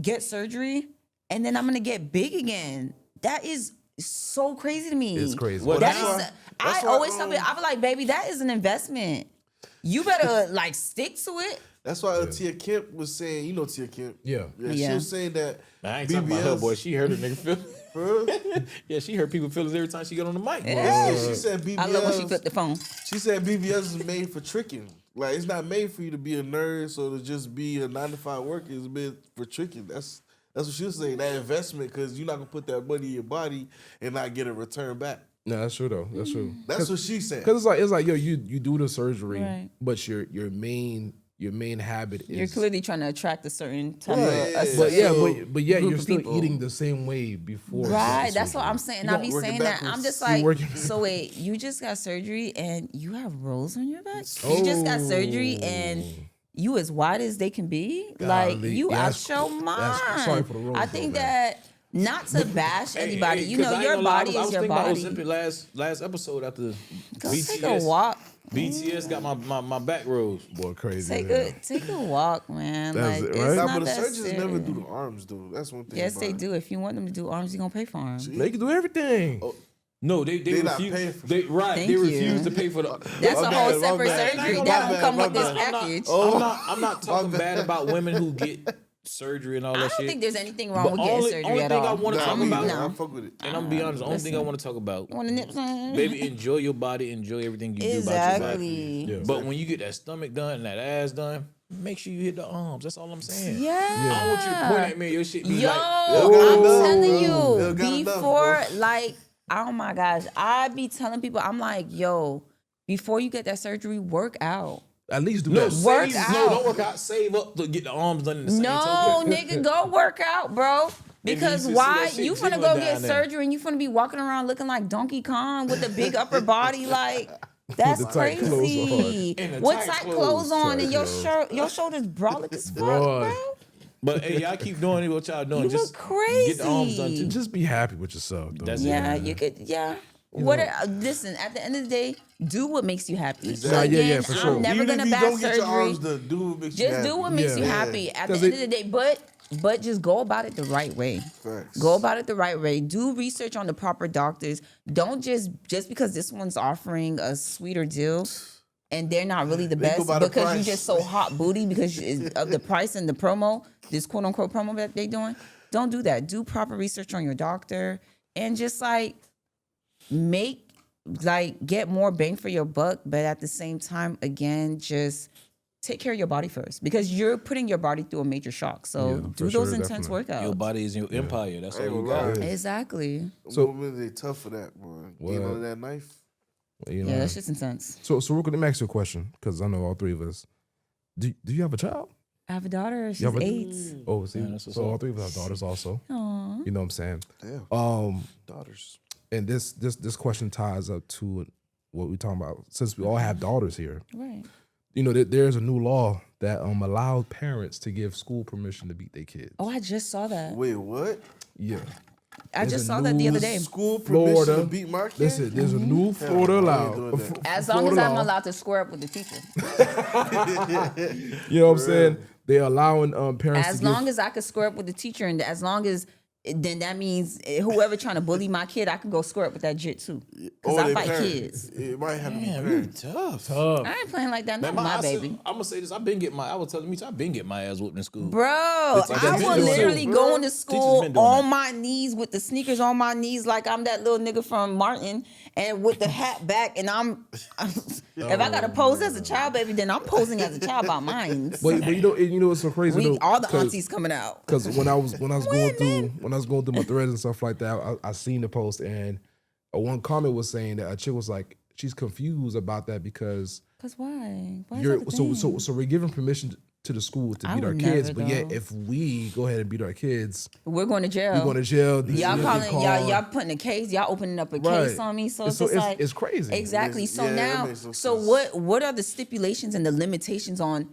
Speaker 1: get surgery and then I'm gonna get big again? That is so crazy to me.
Speaker 3: It's crazy.
Speaker 2: What-
Speaker 1: That
Speaker 2: That's
Speaker 1: is
Speaker 5: that's
Speaker 1: I
Speaker 5: why,
Speaker 1: always tell people, I be like, baby, that is an investment. You better like stick to it.
Speaker 5: That's why Tia Kemp was saying, you know Tia Kemp.
Speaker 3: Yeah.
Speaker 5: She
Speaker 1: Yeah.
Speaker 5: was saying that
Speaker 2: I ain't talking about her, boy. She hurt a nigga feel.
Speaker 5: For real?
Speaker 2: Yeah, she hurt people feelings every time she got on the mic. Boy.
Speaker 1: Yeah.
Speaker 5: She said BBS.
Speaker 1: I love when she flipped the phone.
Speaker 5: She said BBS is made for tricking. Like it's not made for you to be a nurse or to just be a 9-to-5 worker. It's made for tricking. That's what she was saying. That investment, because you're not gonna put that money in your body and not get a return back.
Speaker 3: No, that's true though. That's true.
Speaker 5: That's what she said.
Speaker 3: Because it's like yo, you do the surgery,
Speaker 1: Right.
Speaker 3: but your main habit is
Speaker 1: You're clearly trying to attract a certain type
Speaker 5: Yeah.
Speaker 1: of a
Speaker 3: But yeah,
Speaker 1: certain
Speaker 3: but yet
Speaker 1: group
Speaker 3: you're
Speaker 1: of
Speaker 3: still
Speaker 1: people.
Speaker 3: eating the same way before.
Speaker 1: Right,
Speaker 3: the
Speaker 1: that's what
Speaker 3: surgery.
Speaker 1: I'm saying.
Speaker 5: You
Speaker 1: I
Speaker 5: don't
Speaker 1: be
Speaker 5: work it
Speaker 1: saying that. I'm
Speaker 5: backwards.
Speaker 1: just
Speaker 3: You
Speaker 1: like,
Speaker 3: work it-
Speaker 1: so wait, you just got surgery and you have rolls on your back? You just got surgery and you as wide as they can be? Like,
Speaker 3: Golly,
Speaker 1: you
Speaker 3: yeah,
Speaker 1: out
Speaker 3: that's-
Speaker 1: your
Speaker 3: that's-
Speaker 1: mind.
Speaker 3: sorry for the rolls,
Speaker 1: I
Speaker 3: though,
Speaker 1: think
Speaker 3: man.
Speaker 1: that, not to bash anybody, you
Speaker 2: 'cause
Speaker 1: know,
Speaker 2: I ain't
Speaker 1: your
Speaker 2: gonna lie,
Speaker 1: body
Speaker 2: I
Speaker 1: is
Speaker 2: was
Speaker 1: your
Speaker 2: thinking
Speaker 1: body.
Speaker 2: about Ozempic last episode after
Speaker 1: Go
Speaker 2: BTS.
Speaker 1: take a walk.
Speaker 2: BTS got my back rose.
Speaker 3: Boy, crazy.
Speaker 1: Take a walk, man.
Speaker 3: That's
Speaker 1: Like,
Speaker 3: it,
Speaker 1: it's
Speaker 3: right?
Speaker 5: Nah,
Speaker 1: not
Speaker 5: but the
Speaker 1: that
Speaker 5: surgeons never
Speaker 1: serious.
Speaker 5: do the arms, though. That's one thing.
Speaker 1: Yes,
Speaker 5: about
Speaker 1: they
Speaker 5: it.
Speaker 1: do. If you want them to do arms, you're gonna pay for them.
Speaker 3: They can do everything.
Speaker 2: No, they
Speaker 5: They not
Speaker 2: refuse.
Speaker 5: paying for
Speaker 2: They
Speaker 1: Thank
Speaker 2: they
Speaker 1: you.
Speaker 2: refuse to pay for the.
Speaker 1: That's
Speaker 5: My
Speaker 1: a
Speaker 5: bad,
Speaker 1: whole
Speaker 5: my
Speaker 1: separate
Speaker 5: bad.
Speaker 1: surgery.
Speaker 5: My
Speaker 1: That don't
Speaker 5: bad,
Speaker 1: come
Speaker 5: my
Speaker 1: with this
Speaker 5: bad.
Speaker 1: package.
Speaker 2: I'm not talking
Speaker 5: My
Speaker 2: bad
Speaker 5: bad.
Speaker 2: about women who get surgery and all
Speaker 1: I
Speaker 2: that
Speaker 1: don't
Speaker 2: shit.
Speaker 1: think there's anything wrong
Speaker 2: But
Speaker 1: with getting
Speaker 2: only
Speaker 1: surgery at
Speaker 2: thing I
Speaker 1: all.
Speaker 2: want to
Speaker 5: Nah,
Speaker 2: talk
Speaker 5: me
Speaker 2: about,
Speaker 5: either.
Speaker 1: No.
Speaker 5: I fuck with it.
Speaker 2: and I'm gonna be honest, the only thing I want to talk about,
Speaker 1: You want to nip something?
Speaker 2: baby, enjoy your body, enjoy everything you do about your
Speaker 1: Exactly.
Speaker 2: body.
Speaker 3: Yeah.
Speaker 2: But when you get that stomach done and that ass done, make sure you hit the arms. That's all I'm saying.
Speaker 1: Yeah.
Speaker 2: I don't want you to point at me and your shit be
Speaker 1: Yo,
Speaker 2: like,
Speaker 5: got
Speaker 1: I'm
Speaker 5: enough,
Speaker 1: telling
Speaker 5: bro.
Speaker 1: you,
Speaker 5: Yo, got enough,
Speaker 1: before,
Speaker 5: bro.
Speaker 1: like, oh my gosh, I be telling people, I'm like, yo, before you get that surgery, work out.
Speaker 3: At least do
Speaker 2: no,
Speaker 3: that.
Speaker 1: Work
Speaker 2: save,
Speaker 1: out.
Speaker 2: no, don't work out. Save up to get the arms done in the same
Speaker 1: No,
Speaker 2: token.
Speaker 1: nigga, go work out, bro. Because
Speaker 2: see
Speaker 1: why?
Speaker 2: that shit
Speaker 1: You finna
Speaker 2: jiggling
Speaker 1: go
Speaker 2: down
Speaker 1: get
Speaker 2: there.
Speaker 1: surgery and you finna be walking around looking like Donkey Kong with a big upper body, like that's
Speaker 3: the tight clothes
Speaker 1: crazy.
Speaker 2: And the
Speaker 1: What
Speaker 2: tight
Speaker 1: tight
Speaker 2: clothes,
Speaker 1: clothes on
Speaker 3: tight
Speaker 1: and your
Speaker 3: clothes.
Speaker 1: shirt, your shoulders brolic as fuck,
Speaker 3: Broad.
Speaker 1: bro?
Speaker 2: But hey, y'all keep doing what y'all doing.
Speaker 1: You
Speaker 2: Just
Speaker 1: look crazy.
Speaker 2: get the arms done too.
Speaker 3: Just be happy with yourself, though.
Speaker 2: That's it.
Speaker 1: Yeah, you could. Yeah. Listen, at the end of the day, do what makes you happy.
Speaker 5: Exactly.
Speaker 3: Yeah, for sure.
Speaker 1: I'm never
Speaker 5: Even
Speaker 1: gonna
Speaker 5: if you
Speaker 1: back
Speaker 5: don't get your
Speaker 1: surgery.
Speaker 5: arms done, do what makes you
Speaker 1: Just
Speaker 5: happy.
Speaker 1: do what makes you
Speaker 3: Yeah.
Speaker 1: happy at the
Speaker 3: 'Cause
Speaker 1: end of the day. But just go about it the right way.
Speaker 5: Facts.
Speaker 1: Go about it the right way. Do research on the proper doctors. Don't just because this one's offering a sweeter deal and they're not really the
Speaker 5: They go
Speaker 1: best
Speaker 5: by the
Speaker 1: because you
Speaker 5: price.
Speaker 1: just so hot booty because of the price and the promo, this quote unquote promo that they doing. Don't do that. Do proper research on your doctor and just get more bang for your buck, but at the same time, again, just take care of your body first because you're putting your body through a major shock. So
Speaker 3: Yeah,
Speaker 1: do
Speaker 3: for sure,
Speaker 1: those intense
Speaker 3: definitely.
Speaker 1: workouts.
Speaker 2: Your body is your empire. That's all
Speaker 5: ain't
Speaker 2: you
Speaker 5: gonna
Speaker 2: got.
Speaker 5: lie.
Speaker 1: Exactly.
Speaker 3: So-
Speaker 5: Women, they tough for that, boy.
Speaker 3: What?
Speaker 5: Getting on that knife.
Speaker 3: You know,
Speaker 1: Yeah, that's just intense.
Speaker 3: so real quick, let me ask you a question because I know all three of us. Do you have a child?
Speaker 1: I have a daughter. She's
Speaker 3: have a-
Speaker 1: 8.
Speaker 3: Oh, see,
Speaker 2: that's what's
Speaker 3: so all
Speaker 2: up.
Speaker 3: three of us have daughters also.
Speaker 1: Aw.
Speaker 3: You know what I'm saying?
Speaker 5: Damn. Daughters.
Speaker 3: And this question ties up to what we're talking about. Since we all have daughters here,
Speaker 1: Right.
Speaker 3: you know, there's a new law that allowed parents to give school permission to beat their kids.
Speaker 1: Oh, I just saw that.
Speaker 5: Wait, what?
Speaker 3: Yeah.
Speaker 1: I
Speaker 3: there's
Speaker 1: just
Speaker 3: a
Speaker 1: saw that the other
Speaker 3: new
Speaker 1: day.
Speaker 5: School permission
Speaker 3: Florida.
Speaker 5: to beat my kid?
Speaker 3: Listen, there's a new Florida
Speaker 5: no, I
Speaker 3: law.
Speaker 5: ain't doing that.
Speaker 1: As long as I'm allowed to square up with the teacher.
Speaker 3: You know what I'm saying? They're allowing parents
Speaker 1: As
Speaker 3: to give.
Speaker 1: long as I could square up with the teacher, and as long as then that means whoever trying to bully my kid, I could go square up with that jit too. Because I
Speaker 5: they
Speaker 1: fight
Speaker 5: parent.
Speaker 1: kids.
Speaker 5: It might have to be
Speaker 2: Damn, you
Speaker 5: parent.
Speaker 2: tough.
Speaker 1: I ain't playing like that. Not my baby.
Speaker 2: I'm gonna say this. I've been getting my. I was telling me, I've been getting my ass whooped in school.
Speaker 1: Bro,
Speaker 2: teachers
Speaker 1: I
Speaker 2: been
Speaker 1: was
Speaker 2: doing
Speaker 1: literally
Speaker 2: it.
Speaker 1: going to
Speaker 2: Teachers
Speaker 1: school
Speaker 2: been doing
Speaker 1: on
Speaker 2: that.
Speaker 1: my knees with the sneakers on my knees like I'm that little nigga from Martin and with the hat back and if I gotta pose as a child baby, then I'm posing as a child by mine.
Speaker 3: But you know what's so crazy though?
Speaker 1: All the aunties coming out.
Speaker 3: Because when I was going through my threads and stuff like that, I seen the post and one comment was saying that a chick was like she's confused about that because
Speaker 1: Cause why? Why is
Speaker 3: you're
Speaker 1: that the thing?
Speaker 3: so we're giving permission to the school to
Speaker 1: I
Speaker 3: beat our
Speaker 1: would
Speaker 3: kids,
Speaker 1: never,
Speaker 3: but yet
Speaker 1: though.
Speaker 3: if we go ahead and beat our kids,
Speaker 1: We're going to jail.
Speaker 3: we're going to jail. these
Speaker 1: Y'all
Speaker 3: kids
Speaker 1: calling
Speaker 3: get called.
Speaker 1: y'all putting a case, y'all opening up a
Speaker 3: Right.
Speaker 1: case on me. So
Speaker 3: And
Speaker 1: it's just like
Speaker 3: it's crazy.
Speaker 1: Exactly.
Speaker 5: It makes-
Speaker 1: So
Speaker 5: yeah, that
Speaker 1: now,
Speaker 5: makes no
Speaker 1: so
Speaker 5: sense.
Speaker 1: what are the stipulations and the limitations on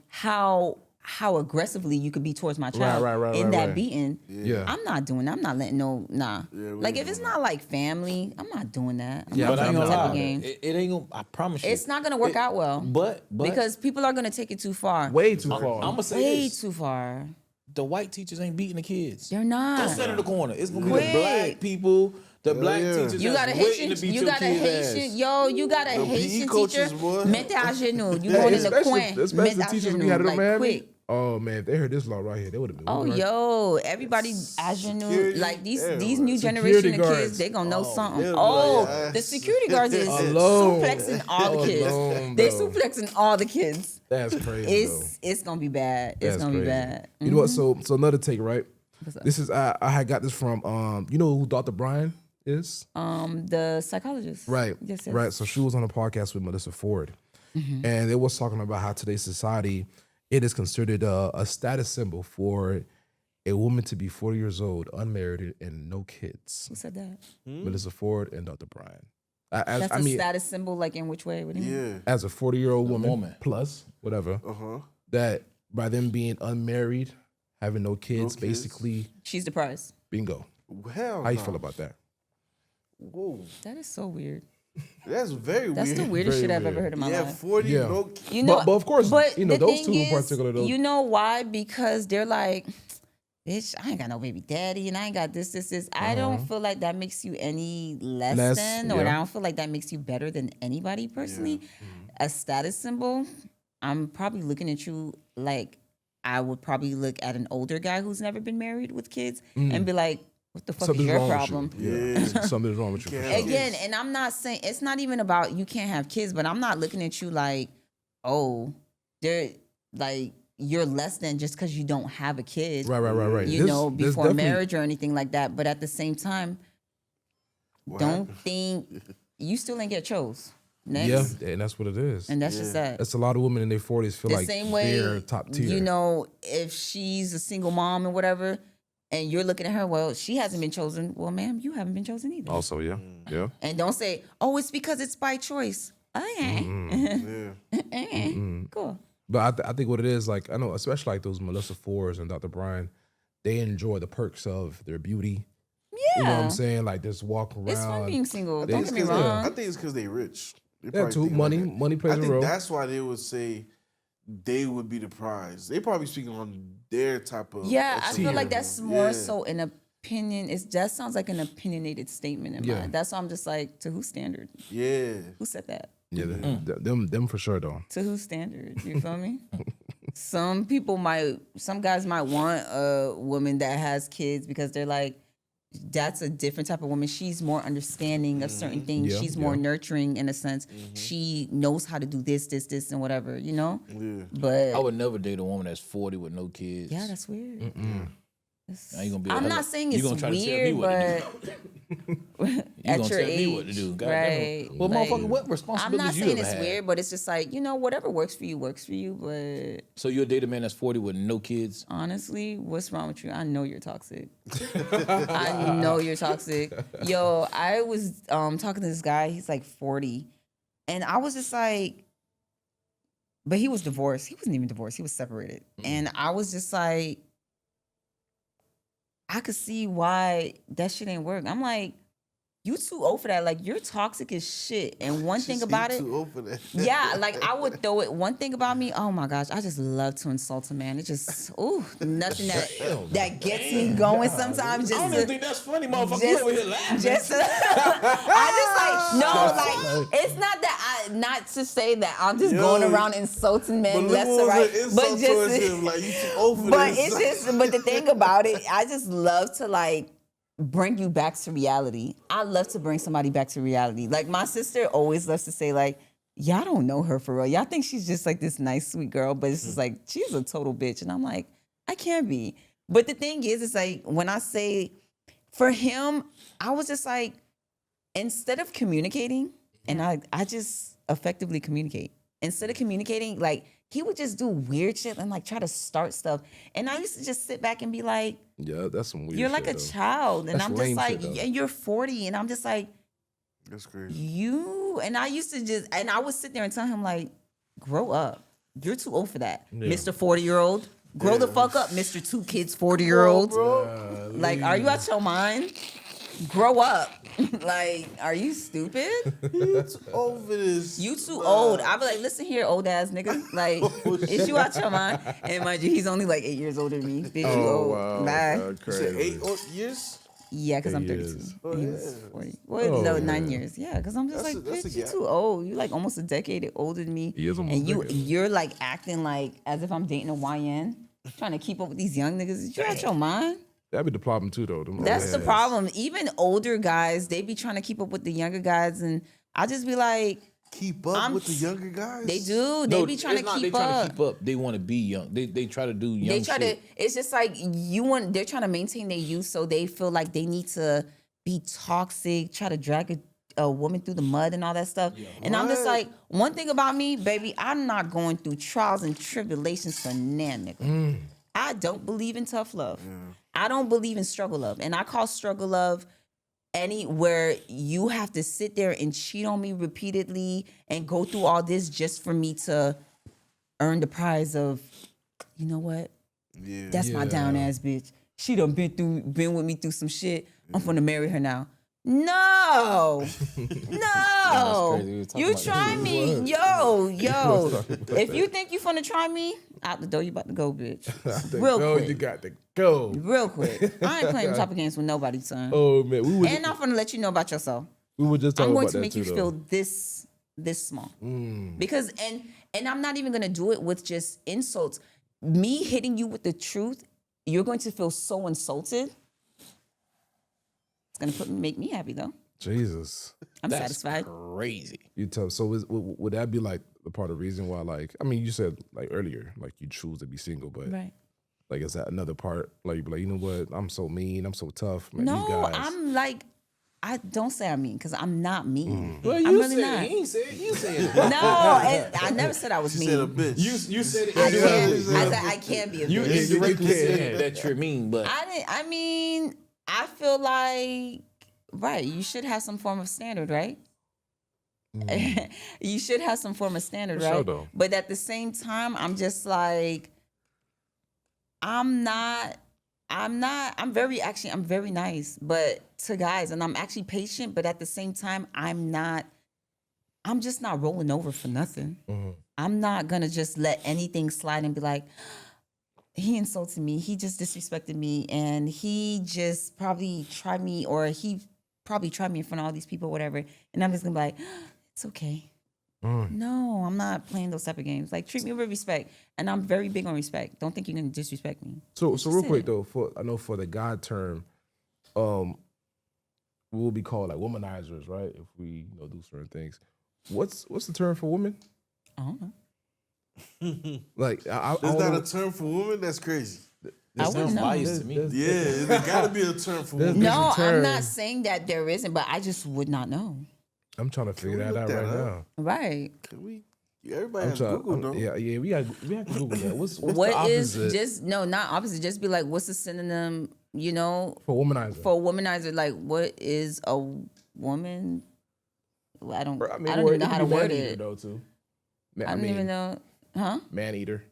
Speaker 1: how aggressively you could be towards my child
Speaker 3: right,
Speaker 1: in that
Speaker 3: right.
Speaker 1: beating?
Speaker 3: Yeah.
Speaker 1: I'm not doing that. I'm not letting
Speaker 5: we
Speaker 1: like
Speaker 5: ain't
Speaker 1: if it's
Speaker 5: doing
Speaker 1: not like family, I'm not doing that. I'm
Speaker 3: Yeah,
Speaker 1: not
Speaker 2: But I ain't
Speaker 1: doing
Speaker 2: gonna
Speaker 1: that type
Speaker 2: lie.
Speaker 1: of game.
Speaker 2: It ain't gonna. I promise you.
Speaker 1: It's not gonna work out well.
Speaker 2: But
Speaker 1: Because people are gonna take it too far.
Speaker 3: Way too far.
Speaker 2: I'm gonna say
Speaker 1: Way
Speaker 2: this:
Speaker 1: too far.
Speaker 2: the white teachers ain't beating the kids.
Speaker 1: They're
Speaker 2: Don't
Speaker 1: not.
Speaker 2: sit in the corner. It's gonna be
Speaker 1: Quick.
Speaker 2: the black people, the black
Speaker 5: yeah.
Speaker 2: teachers.
Speaker 1: You got a
Speaker 2: that's waiting
Speaker 1: Haitian,
Speaker 2: to beat
Speaker 1: you
Speaker 2: your
Speaker 1: got a
Speaker 2: kid's
Speaker 1: Haitian,
Speaker 2: ass.
Speaker 1: yo, you got a
Speaker 5: The PE
Speaker 1: Haitian
Speaker 5: coaches,
Speaker 1: teacher.
Speaker 5: boy.
Speaker 1: Mette à genoux. You going in the coin.
Speaker 3: especially
Speaker 1: Mette
Speaker 3: the
Speaker 1: à
Speaker 3: teachers we
Speaker 1: genoux,
Speaker 3: had in
Speaker 1: like
Speaker 3: Miami.
Speaker 1: quick.
Speaker 3: Oh man, if they heard this law right here, they would have been.
Speaker 1: Oh, yo, everybody à genoux.
Speaker 5: Security,
Speaker 1: Like these
Speaker 5: everywhere.
Speaker 1: new
Speaker 3: Security
Speaker 1: generation of
Speaker 3: guards.
Speaker 1: kids, they gonna know something.
Speaker 5: they'll be
Speaker 1: Oh,
Speaker 5: like, yes.
Speaker 1: the security guards is
Speaker 3: Alone.
Speaker 1: suplexing all the kids.
Speaker 3: Alone,
Speaker 1: They
Speaker 3: though.
Speaker 1: suplexing all the kids.
Speaker 3: That's crazy. though.
Speaker 1: It's gonna be bad. It's
Speaker 3: That's
Speaker 1: gonna be
Speaker 3: crazy.
Speaker 1: bad.
Speaker 3: You know what? So another take, right?
Speaker 1: What's up?
Speaker 3: This is I had got this from you know who Dr. Brian is?
Speaker 1: The psychologist.
Speaker 3: Right.
Speaker 1: Yes.
Speaker 3: Right. So she was on a podcast with Melissa Ford. And it was talking about how today's society, it is considered a status symbol for a woman to be 40 years old, unmarried, and no kids.
Speaker 1: Who said that?
Speaker 3: Melissa Ford and Dr. Brian.
Speaker 1: That's a status symbol. Like in which way? What do you mean?
Speaker 5: Yeah.
Speaker 3: As a 40-year-old woman,
Speaker 2: woman.
Speaker 3: plus whatever, that by them being unmarried, having no kids,
Speaker 5: kids.
Speaker 3: basically,
Speaker 1: She's the prize.
Speaker 3: bingo.
Speaker 5: Hell
Speaker 3: How you
Speaker 5: no.
Speaker 3: feel about that?
Speaker 5: Whoa.
Speaker 1: That is so weird.
Speaker 5: That's very
Speaker 1: That's
Speaker 5: weird.
Speaker 1: the weirdest
Speaker 3: Very
Speaker 1: shit I've
Speaker 3: weird.
Speaker 1: ever heard in my
Speaker 5: Yeah,
Speaker 1: life.
Speaker 5: 40,
Speaker 3: Yeah.
Speaker 5: no
Speaker 1: You know,
Speaker 3: But of course,
Speaker 1: but
Speaker 3: you know,
Speaker 1: the
Speaker 3: those
Speaker 1: thing
Speaker 3: two in
Speaker 1: is,
Speaker 3: particular, though.
Speaker 1: You know why? Because they're like, bitch, I ain't got no baby daddy, and I ain't got this. I don't feel like that makes you any less than, or
Speaker 3: yeah.
Speaker 1: I don't feel like that makes you better than anybody personally. A status symbol, I'm probably looking at you like I would probably look at an older guy who's never been married with kids and be like, what the fuck
Speaker 3: Something's
Speaker 1: is your
Speaker 3: wrong
Speaker 1: problem?
Speaker 3: with you. Yeah. Something's wrong with you. for
Speaker 5: Can't
Speaker 3: sure.
Speaker 5: have
Speaker 1: Again, and I'm not saying it's not even about you can't have kids, but I'm not looking at you like, oh, they're like you're less than just because you don't have a kid.
Speaker 3: Right.
Speaker 1: You
Speaker 3: This-
Speaker 1: know,
Speaker 3: this
Speaker 1: before
Speaker 3: definitely-
Speaker 1: marriage or anything like that. But at the same time, don't think you still ain't get chose. Next.
Speaker 3: Yeah, and that's what it is.
Speaker 1: And that's just that.
Speaker 3: That's a lot of women in their 40s feel
Speaker 1: The
Speaker 3: like
Speaker 1: same way,
Speaker 3: they're top tier.
Speaker 1: you know, if she's a single mom and whatever, and you're looking at her, well, she hasn't been chosen. Well, ma'am, you haven't been chosen either.
Speaker 4: Also, yeah. Yeah.
Speaker 1: And don't say, oh, it's because it's by choice. Okay.
Speaker 5: Yeah.
Speaker 1: Cool.
Speaker 3: But I think what it is, like, I know, especially like those Melissa Fords and Dr. Brian, they enjoy the perks of their beauty.
Speaker 1: Yeah.
Speaker 3: You know what I'm saying? Like, just walking around.
Speaker 1: It's fun being single.
Speaker 3: They-
Speaker 1: Don't get me
Speaker 5: I
Speaker 1: wrong.
Speaker 5: think it's because they rich. They
Speaker 3: Yeah,
Speaker 5: probably
Speaker 3: too.
Speaker 5: think like
Speaker 3: Money-
Speaker 5: that.
Speaker 3: money plays
Speaker 5: I
Speaker 3: a
Speaker 5: think
Speaker 3: role.
Speaker 5: that's why they would say they would be the prize. They probably speaking on their type of.
Speaker 1: Yeah, I feel like
Speaker 5: opinion.
Speaker 1: that's more
Speaker 5: Yeah.
Speaker 1: so an opinion. That sounds like an opinionated statement in
Speaker 3: Yeah.
Speaker 1: mine. That's why I'm just like, to whose standard?
Speaker 5: Yeah.
Speaker 1: Who said that?
Speaker 3: Yeah, them for sure, though.
Speaker 1: To whose standard? You feel me? Some guys might want a woman that has kids because they're like, that's a different type of woman. She's more understanding of certain things.
Speaker 3: Yeah,
Speaker 1: She's more
Speaker 3: yeah.
Speaker 1: nurturing in a sense. She knows how to do this, and whatever, you know?
Speaker 5: Yeah.
Speaker 1: But
Speaker 2: I would never date a woman that's 40 with no kids.
Speaker 1: yeah, that's weird.
Speaker 2: Now you gonna be
Speaker 1: I'm
Speaker 2: like,
Speaker 1: not saying
Speaker 2: you
Speaker 1: it's
Speaker 2: gonna try to tell me
Speaker 1: weird,
Speaker 2: what to
Speaker 1: but
Speaker 2: You
Speaker 1: at
Speaker 2: gonna
Speaker 1: your
Speaker 2: tell
Speaker 1: age,
Speaker 2: me what to do. God damn
Speaker 1: right?
Speaker 2: it. Well,
Speaker 1: Like,
Speaker 2: motherfucker, what
Speaker 1: I'm
Speaker 2: responsibilities
Speaker 1: not
Speaker 2: you
Speaker 1: saying
Speaker 2: ever
Speaker 1: it's
Speaker 2: had?
Speaker 1: weird, but it's just like, whatever works for you, but
Speaker 2: So you'll date a man that's 40 with no kids?
Speaker 1: honestly, what's wrong with you? I know you're toxic. I know you're toxic. Yo, I was talking to this guy, he's like 40, and I was just like, but he was divorced. He wasn't even divorced, he was separated. And I was just like, I could see why that shit ain't work. I'm like, you too old for that. Like, you're toxic as shit. And one thing
Speaker 5: She
Speaker 1: about it,
Speaker 5: too old for that.
Speaker 1: yeah, like I would throw it. One thing about me, oh my gosh, I just love to insult a man. It just, nothing that gets me going sometimes. Just
Speaker 2: I don't
Speaker 1: to-
Speaker 2: even think that's funny, motherfucker. You over here laughing.
Speaker 1: just to- I just like, no, like, it's not that not to say that I'm just
Speaker 5: Yo,
Speaker 1: going around insulting
Speaker 5: But
Speaker 1: men
Speaker 5: look
Speaker 1: left
Speaker 5: what
Speaker 1: to
Speaker 5: was
Speaker 1: right.
Speaker 5: the insult towards him. Like, you too old for
Speaker 1: But
Speaker 5: this.
Speaker 1: it's just, but the thing about it, I just love to like bring you back to reality. I love to bring somebody back to reality. Like my sister always loves to say like, y'all don't know her for real. Y'all think she's just like this nice, sweet girl, but it's just like, she's a total bitch. And I'm like, I can't be. But the thing is, it's like, when I say, for him, I was just like, instead of communicating, and I just effectively communicate. Instead of communicating, like, he would just do weird shit and like try to start stuff. And I used to just sit back and be like,
Speaker 3: Yeah, that's some weird
Speaker 1: you're
Speaker 3: shit,
Speaker 1: like a
Speaker 3: though.
Speaker 1: child. And
Speaker 3: That's
Speaker 1: I'm just
Speaker 3: lame
Speaker 1: like,
Speaker 3: shit, though.
Speaker 1: yeah, you're 40. And I'm just like,
Speaker 5: That's crazy.
Speaker 1: you. And I used to just, and I would sit there and tell him, like, grow up. You're too old for that. Mr. 40-year-old. Grow the fuck up, Mr. Two Kids 40-year-old. Like, are you out your mind? Grow up. Like, are you stupid?
Speaker 5: It's over this.
Speaker 1: You too old. I be like, listen here, old ass nigga. Like, is you out your mind? And mind you, he's only like 8 years older than me. Bitch, you old. Bye.
Speaker 3: God,
Speaker 5: You said
Speaker 3: crazy.
Speaker 5: 8 years?
Speaker 1: Yeah, because I'm
Speaker 3: 8
Speaker 1: 32.
Speaker 3: years.
Speaker 5: Oh,
Speaker 1: And he
Speaker 5: yeah.
Speaker 1: was 40. Well, no, 9 years. Yeah, because I'm just
Speaker 5: That's
Speaker 1: like,
Speaker 5: a- that's a
Speaker 1: bitch, you
Speaker 5: gap.
Speaker 1: too old. You like almost a decade older than me.
Speaker 3: He is almost
Speaker 1: and
Speaker 3: a decade.
Speaker 1: you're like acting like as if I'm dating a YN, trying to keep up with these young niggas. You out your mind?
Speaker 3: That'd be the problem too, though. Them
Speaker 1: That's
Speaker 3: old
Speaker 1: the
Speaker 3: ass.
Speaker 1: problem. Even older guys, they be trying to keep up with the younger guys, and I just be like,
Speaker 5: Keep up with the younger guys?
Speaker 1: they do. They be trying to keep
Speaker 2: they
Speaker 1: up.
Speaker 2: trying to keep up. They want to be young. They try to do young
Speaker 1: They try
Speaker 2: shit.
Speaker 1: to. It's just like they're trying to maintain their youth, so they feel like they need to be toxic, try to drag a woman through the mud and all that stuff. And I'm just
Speaker 5: What?
Speaker 1: like, one thing about me, baby, I'm not going through trials and tribulations for nan nigga. I don't believe in tough love. I don't believe in struggle love, and I call struggle love anywhere you have to sit there and cheat on me repeatedly and go through all this just for me to earn the prize of, you know what?
Speaker 5: Yeah.
Speaker 1: That's my down ass bitch. She done been with me through some shit. I'm gonna marry her now. No, no.
Speaker 2: crazy. We were talking
Speaker 1: You
Speaker 2: about
Speaker 1: try
Speaker 2: this.
Speaker 1: me, yo. If you think you finna try me, out the door you about to go, bitch. Real
Speaker 3: Go,
Speaker 1: quick,
Speaker 3: you got to go.
Speaker 1: real quick. I ain't playing type of games with nobody, son.
Speaker 3: Oh man,
Speaker 1: And I'm gonna let you know about yourself.
Speaker 3: we were just talking
Speaker 1: I'm going
Speaker 3: about
Speaker 1: to
Speaker 3: that
Speaker 1: make
Speaker 3: too,
Speaker 1: you
Speaker 3: though.
Speaker 1: feel this small. Because and I'm not even gonna do it with just insults. Me hitting you with the truth, you're going to feel so insulted. It's gonna make me happy though.
Speaker 3: Jesus.
Speaker 1: I'm
Speaker 2: That's
Speaker 1: satisfied.
Speaker 2: crazy.
Speaker 3: You tell. So would that be like the part of the reason why, like, I mean, you said like earlier, like you choose to be single, but
Speaker 1: Right.
Speaker 3: like is that another part? Like you be like, you know what? I'm so mean. I'm so tough. Man,
Speaker 1: No,
Speaker 3: you guys.
Speaker 1: I'm like, I don't say I'm mean because I'm not mean.
Speaker 2: Well,
Speaker 1: I'm
Speaker 2: you
Speaker 1: really
Speaker 2: said
Speaker 1: not.
Speaker 2: it. He ain't said it. You said it.
Speaker 1: No, I never said I was
Speaker 5: She
Speaker 1: mean.
Speaker 5: said a bitch.
Speaker 2: You said it.
Speaker 1: I
Speaker 2: indirectly.
Speaker 1: can't. I said I can't be a
Speaker 2: You
Speaker 1: bitch.
Speaker 2: indirectly
Speaker 3: You
Speaker 2: said
Speaker 3: can.
Speaker 2: that you're mean, but
Speaker 1: I mean, I feel like right. You should have some form of standard, right? You should have some form of standard,
Speaker 3: For
Speaker 1: right?
Speaker 3: sure, though.
Speaker 1: But at the same time, I'm just like, I'm very nice, but to guys, and I'm actually patient, but at the same time, I'm just not rolling over for nothing. I'm not gonna just let anything slide and be like, he insulted me, he just disrespected me, and he just probably tried me, or he probably tried me in front of all these people, whatever. And I'm just gonna be like, it's okay. No, I'm not playing those type of games. Like, treat me with respect. And I'm very big on respect. Don't think you can disrespect me.
Speaker 3: So real
Speaker 1: it.
Speaker 3: quick though, I know for the God term, we'll be called like womanizers, right? If we do certain things. What's the term for women?
Speaker 1: I don't know.
Speaker 3: Like
Speaker 5: There's not a term for women? That's crazy.
Speaker 1: I
Speaker 2: sounds
Speaker 1: wouldn't know.
Speaker 2: biased to me.
Speaker 5: Yeah, there gotta be a term for women.
Speaker 1: No,
Speaker 3: a term.
Speaker 1: I'm not saying that there isn't, but I just would not know.
Speaker 3: I'm trying to figure
Speaker 5: we
Speaker 3: that
Speaker 5: look
Speaker 3: out
Speaker 5: that
Speaker 3: right
Speaker 5: up?
Speaker 3: now.
Speaker 1: Right.
Speaker 5: Can we? Everybody
Speaker 3: I'm
Speaker 5: has
Speaker 3: trying.
Speaker 5: Google, though.
Speaker 3: Yeah, we have to Google that. What's the
Speaker 1: What is
Speaker 3: opposite
Speaker 1: just no, not opposite. Just be like, what's the synonym?
Speaker 3: for womanizer?
Speaker 1: For a womanizer, like, what is a woman? Well, I don't
Speaker 3: well,
Speaker 1: even know how to word
Speaker 3: man-eater,
Speaker 1: it.
Speaker 3: though too.
Speaker 1: I don't even know, huh?
Speaker 3: Man eater.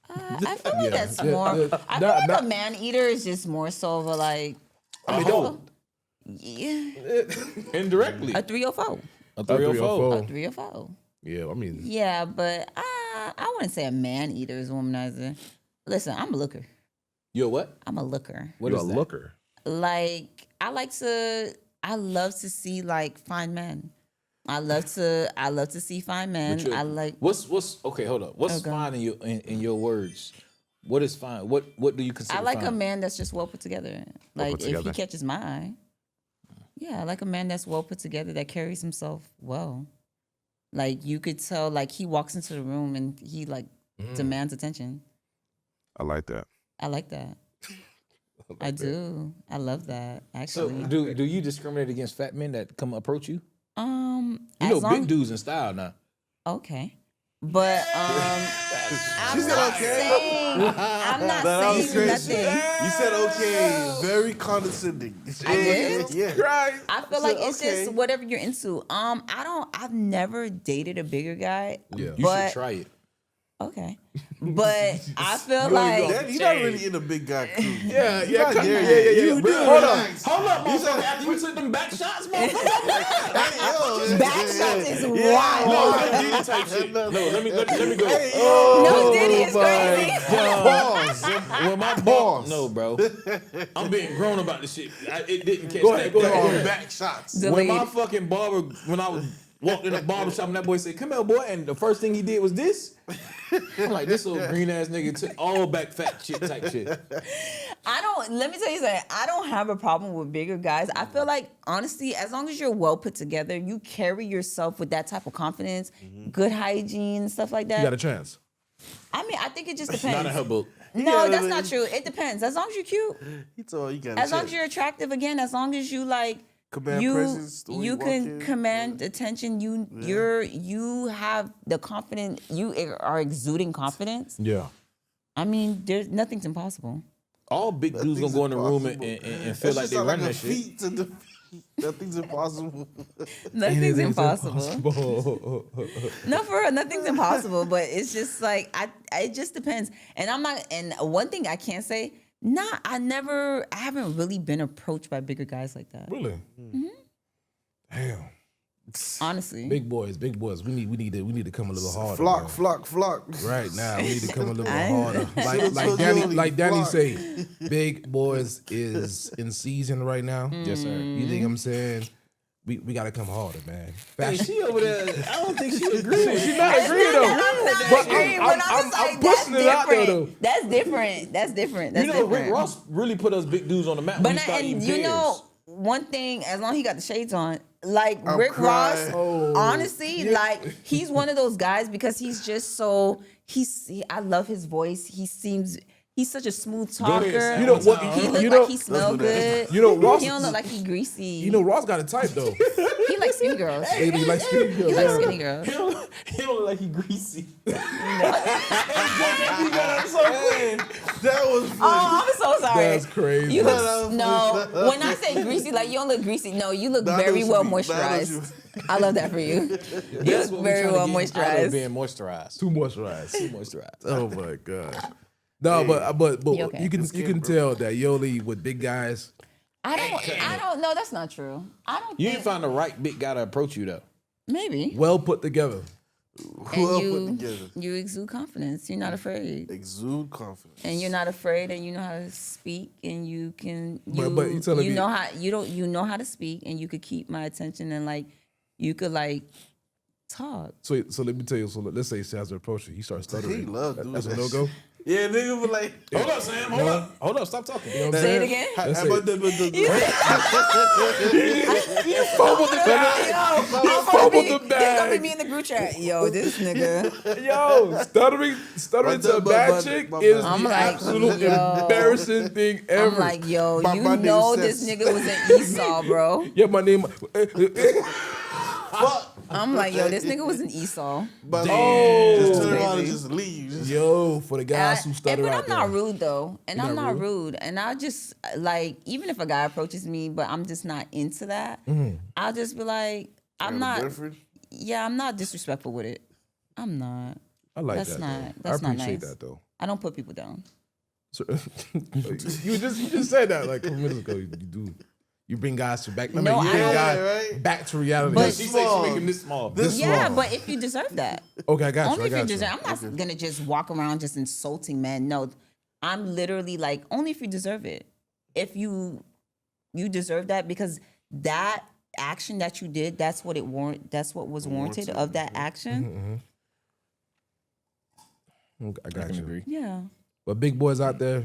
Speaker 1: I feel like that's
Speaker 3: Yeah,
Speaker 1: more.
Speaker 3: yeah.
Speaker 1: I feel like a man eater is just more so of a like.
Speaker 3: I mean, don't.
Speaker 1: Yeah,
Speaker 2: indirectly.
Speaker 1: a 304.
Speaker 2: A 304.
Speaker 1: A 304.
Speaker 3: Yeah, I mean,
Speaker 1: Yeah, but I wouldn't say a man eater is a womanizer. Listen, I'm a looker.
Speaker 2: You're what?
Speaker 1: I'm a looker.
Speaker 2: What
Speaker 3: you're
Speaker 2: is
Speaker 3: a
Speaker 2: that?
Speaker 3: looker.
Speaker 1: Like, I love to see like fine men. I love to see fine men.
Speaker 2: But
Speaker 1: I like.
Speaker 2: What's okay? Hold up. What's
Speaker 1: Okay.
Speaker 2: fine in your words? What is fine? What do you consider?
Speaker 1: I like
Speaker 2: fine?
Speaker 1: a man that's just well put together. Like,
Speaker 3: put
Speaker 1: if
Speaker 3: together.
Speaker 1: he catches my eye, yeah, I like a man that's well put together, that carries himself well. Like, you could tell, like, he walks into the room and he like demands attention.
Speaker 3: I like that.
Speaker 1: I like that. I do. I love that,
Speaker 2: So
Speaker 1: actually.
Speaker 2: do you discriminate against fat men that come approach you? You
Speaker 1: As
Speaker 2: know,
Speaker 1: long,
Speaker 2: big dudes in style now.
Speaker 1: okay. But I'm
Speaker 5: said
Speaker 1: not
Speaker 5: okay.
Speaker 1: saying
Speaker 5: That was crazy.
Speaker 1: nothing.
Speaker 5: You said okay, very condescending.
Speaker 1: I did?
Speaker 5: Yeah.
Speaker 3: Right.
Speaker 1: I feel like it's
Speaker 5: okay.
Speaker 1: just whatever you're into. I've never dated a bigger guy.
Speaker 3: Yeah.
Speaker 2: You
Speaker 1: But
Speaker 2: should try it.
Speaker 1: okay. But I feel like
Speaker 5: You're not really in a big guy crew.
Speaker 3: Yeah,
Speaker 5: You're not there
Speaker 3: yeah,
Speaker 5: yet.
Speaker 3: yeah.
Speaker 5: You do.
Speaker 3: Hold on.
Speaker 5: Relax.
Speaker 2: Hold up, motherfucker. After you took them back shots, motherfucker.
Speaker 1: back shots is
Speaker 2: No,
Speaker 1: wild.
Speaker 2: Diddy type shit. No, let me go.
Speaker 1: No, Diddy is crazy.
Speaker 5: Pause.
Speaker 2: When my
Speaker 5: Pause.
Speaker 2: no, bro. I'm being grown about this shit. It didn't catch
Speaker 3: Go ahead,
Speaker 2: that.
Speaker 3: go ahead.
Speaker 5: Going back shots.
Speaker 2: When my
Speaker 1: Delayed.
Speaker 2: fucking barber, when I walked in the barber shop and that boy said, "Come here, boy," and the first thing he did was this. I'm like, this little green ass nigga took all back fat shit type shit.
Speaker 1: Let me tell you something. I don't have a problem with bigger guys. I feel like, honestly, as long as you're well put together, you carry yourself with that type of confidence, good hygiene, stuff like that.
Speaker 3: You got a chance.
Speaker 1: I mean, I think it just
Speaker 2: Not
Speaker 1: depends.
Speaker 2: in her book.
Speaker 1: No,
Speaker 5: Yeah,
Speaker 1: that's
Speaker 5: but-
Speaker 1: not true. It depends. As long as you're cute,
Speaker 5: He told you got
Speaker 1: as long as you're attractive, again, as long as you like,
Speaker 5: Command
Speaker 1: you
Speaker 5: presence, the way
Speaker 1: you
Speaker 5: you walk
Speaker 1: can
Speaker 5: in.
Speaker 1: command attention. You have the confidence. You are exuding confidence.
Speaker 3: Yeah.
Speaker 1: I mean, there's nothing's impossible.
Speaker 2: All big dudes gonna go in the room and feel like they run that shit.
Speaker 5: Nothing's impossible.
Speaker 1: Nothing's impossible.
Speaker 3: impossible.
Speaker 1: No, for real, nothing's impossible. But it's just like it just depends. And I'm not. And one thing I can't say. I haven't really been approached by bigger guys like that.
Speaker 3: Really? Damn.
Speaker 1: Honestly.
Speaker 3: Big boys. We need to come a little harder.
Speaker 5: Flock.
Speaker 3: Right now, we need to come a little
Speaker 1: I-
Speaker 3: harder. Like Danny say, big boys is in season right now.
Speaker 2: Yes, sir.
Speaker 3: You think I'm saying? We gotta come harder, man.
Speaker 2: Hey,
Speaker 3: Fashion.
Speaker 2: she over there. I don't think she agrees.
Speaker 3: She's not agreeing though. But I'm pushing it out there though.
Speaker 1: That's different. That's different.
Speaker 2: You know, Rick Ross really put us big dudes on the map.
Speaker 1: But
Speaker 2: when he started eating
Speaker 1: you
Speaker 2: pears.
Speaker 1: know, one thing, as long as he got the shades on, like
Speaker 5: I'm
Speaker 1: Rick
Speaker 5: crying.
Speaker 1: Ross, honestly, like he's one of those guys because he's just so I love his voice. He seems He's such a smooth
Speaker 2: Go ahead,
Speaker 1: talker.
Speaker 2: Sam.
Speaker 3: You know what?
Speaker 1: He look
Speaker 3: You
Speaker 1: like
Speaker 3: know,
Speaker 1: he smell good.
Speaker 3: you know, Ross.
Speaker 1: He don't look like he greasy.
Speaker 3: You know, Ross got a type though.
Speaker 1: He likes skinny girls.
Speaker 3: He like skinny girls.
Speaker 1: He likes skinny girls.
Speaker 2: He don't look like he greasy.
Speaker 5: That was funny.
Speaker 1: Oh, I'm so sorry.
Speaker 3: That's crazy.
Speaker 1: You
Speaker 5: That
Speaker 1: look,
Speaker 5: was
Speaker 1: no,
Speaker 5: funny.
Speaker 1: when I say greasy, like you don't look greasy. No, you look
Speaker 5: Nah,
Speaker 1: very
Speaker 5: those
Speaker 1: well
Speaker 5: be- nah,
Speaker 1: moisturized.
Speaker 5: those
Speaker 1: I love that for you. You
Speaker 2: That's
Speaker 1: look
Speaker 2: what we
Speaker 1: very
Speaker 2: trying
Speaker 1: well
Speaker 2: to get out of
Speaker 1: moisturized.
Speaker 2: being moisturized.
Speaker 3: Too moisturized.
Speaker 2: Too moisturized.
Speaker 3: Oh my god. No, but
Speaker 1: You okay?
Speaker 3: you can tell that Yolly with big guys.
Speaker 1: I don't know. That's not true. I don't
Speaker 2: You
Speaker 1: think.
Speaker 2: ain't find the right big guy to approach you though.
Speaker 1: Maybe.
Speaker 3: Well put together.
Speaker 5: Well
Speaker 1: And
Speaker 5: put together.
Speaker 1: you exude confidence. You're not afraid.
Speaker 5: Exude confidence.
Speaker 1: And you're not afraid, and you know how to speak, and you can.
Speaker 3: But you telling me-
Speaker 1: know how you know how to speak, and you could keep my attention, and like you could like talk.
Speaker 3: So let me tell you. So let's say Sam's approach you. He starts stuttering.
Speaker 5: He love doing
Speaker 3: That's a
Speaker 5: that
Speaker 3: no go.
Speaker 5: Yeah, nigga was like,
Speaker 2: Hold up, Sam. Hold up. Stop talking.
Speaker 3: You know what I'm
Speaker 1: Say it
Speaker 3: saying?
Speaker 1: again.
Speaker 5: how
Speaker 3: That's
Speaker 5: about
Speaker 3: it. Fumbled the bag. Fumbled the
Speaker 1: There's gonna be
Speaker 3: bag.
Speaker 1: me in the group chat. Yo, this nigga.
Speaker 3: Yo, stuttering
Speaker 5: Right
Speaker 3: to a
Speaker 5: there,
Speaker 3: bad
Speaker 5: my
Speaker 3: chick
Speaker 5: bad.
Speaker 3: is
Speaker 1: I'm
Speaker 3: the
Speaker 1: like,
Speaker 3: absolute
Speaker 1: yo.
Speaker 3: embarrassing thing ever.
Speaker 1: I'm like, yo,
Speaker 5: My
Speaker 1: you
Speaker 5: nigga
Speaker 1: know
Speaker 5: says-
Speaker 1: this nigga was an Esau, bro.
Speaker 3: yeah, my name.
Speaker 5: fuck.
Speaker 1: I'm like, yo, this nigga was an Esau.
Speaker 5: But
Speaker 3: Oh.
Speaker 5: just turn around and just leave. Just-
Speaker 3: Yo, for the guys who stutter
Speaker 1: but
Speaker 3: out
Speaker 1: I'm
Speaker 3: there.
Speaker 1: not rude though, and
Speaker 3: You're
Speaker 1: I'm
Speaker 3: not
Speaker 1: not rude, and I just like even if a guy approaches me, but I'm just not into that.
Speaker 3: Mm-hmm.
Speaker 1: I'll just be like, I'm
Speaker 5: Got a
Speaker 1: not.
Speaker 5: boyfriend?
Speaker 1: Yeah, I'm not disrespectful with it. I'm not.
Speaker 3: I like
Speaker 1: That's
Speaker 3: that.
Speaker 1: not-
Speaker 3: though.
Speaker 1: that's
Speaker 3: I
Speaker 1: not
Speaker 3: appreciate
Speaker 1: nice.
Speaker 3: that though.
Speaker 1: I don't put people down.
Speaker 3: So, you just said that like a couple minutes ago. You do. You bring guys to back.
Speaker 1: No,
Speaker 3: you
Speaker 1: I
Speaker 3: bring
Speaker 1: don't.
Speaker 3: guys
Speaker 5: Right?
Speaker 3: back to reality.
Speaker 1: But-
Speaker 2: She said she making this small.
Speaker 5: This
Speaker 1: Yeah,
Speaker 5: small.
Speaker 1: but if you deserve that.
Speaker 3: okay, I got
Speaker 1: Only
Speaker 3: you. I
Speaker 1: if you
Speaker 3: got
Speaker 1: deserve.
Speaker 3: you.
Speaker 1: I'm not gonna just walk around just insulting men. No, I'm literally like only if you deserve it. If you deserve that because that action that you did, that's what was warranted of that action.
Speaker 3: Okay, I got you.
Speaker 2: agree.
Speaker 1: Yeah.
Speaker 3: But big boys out there,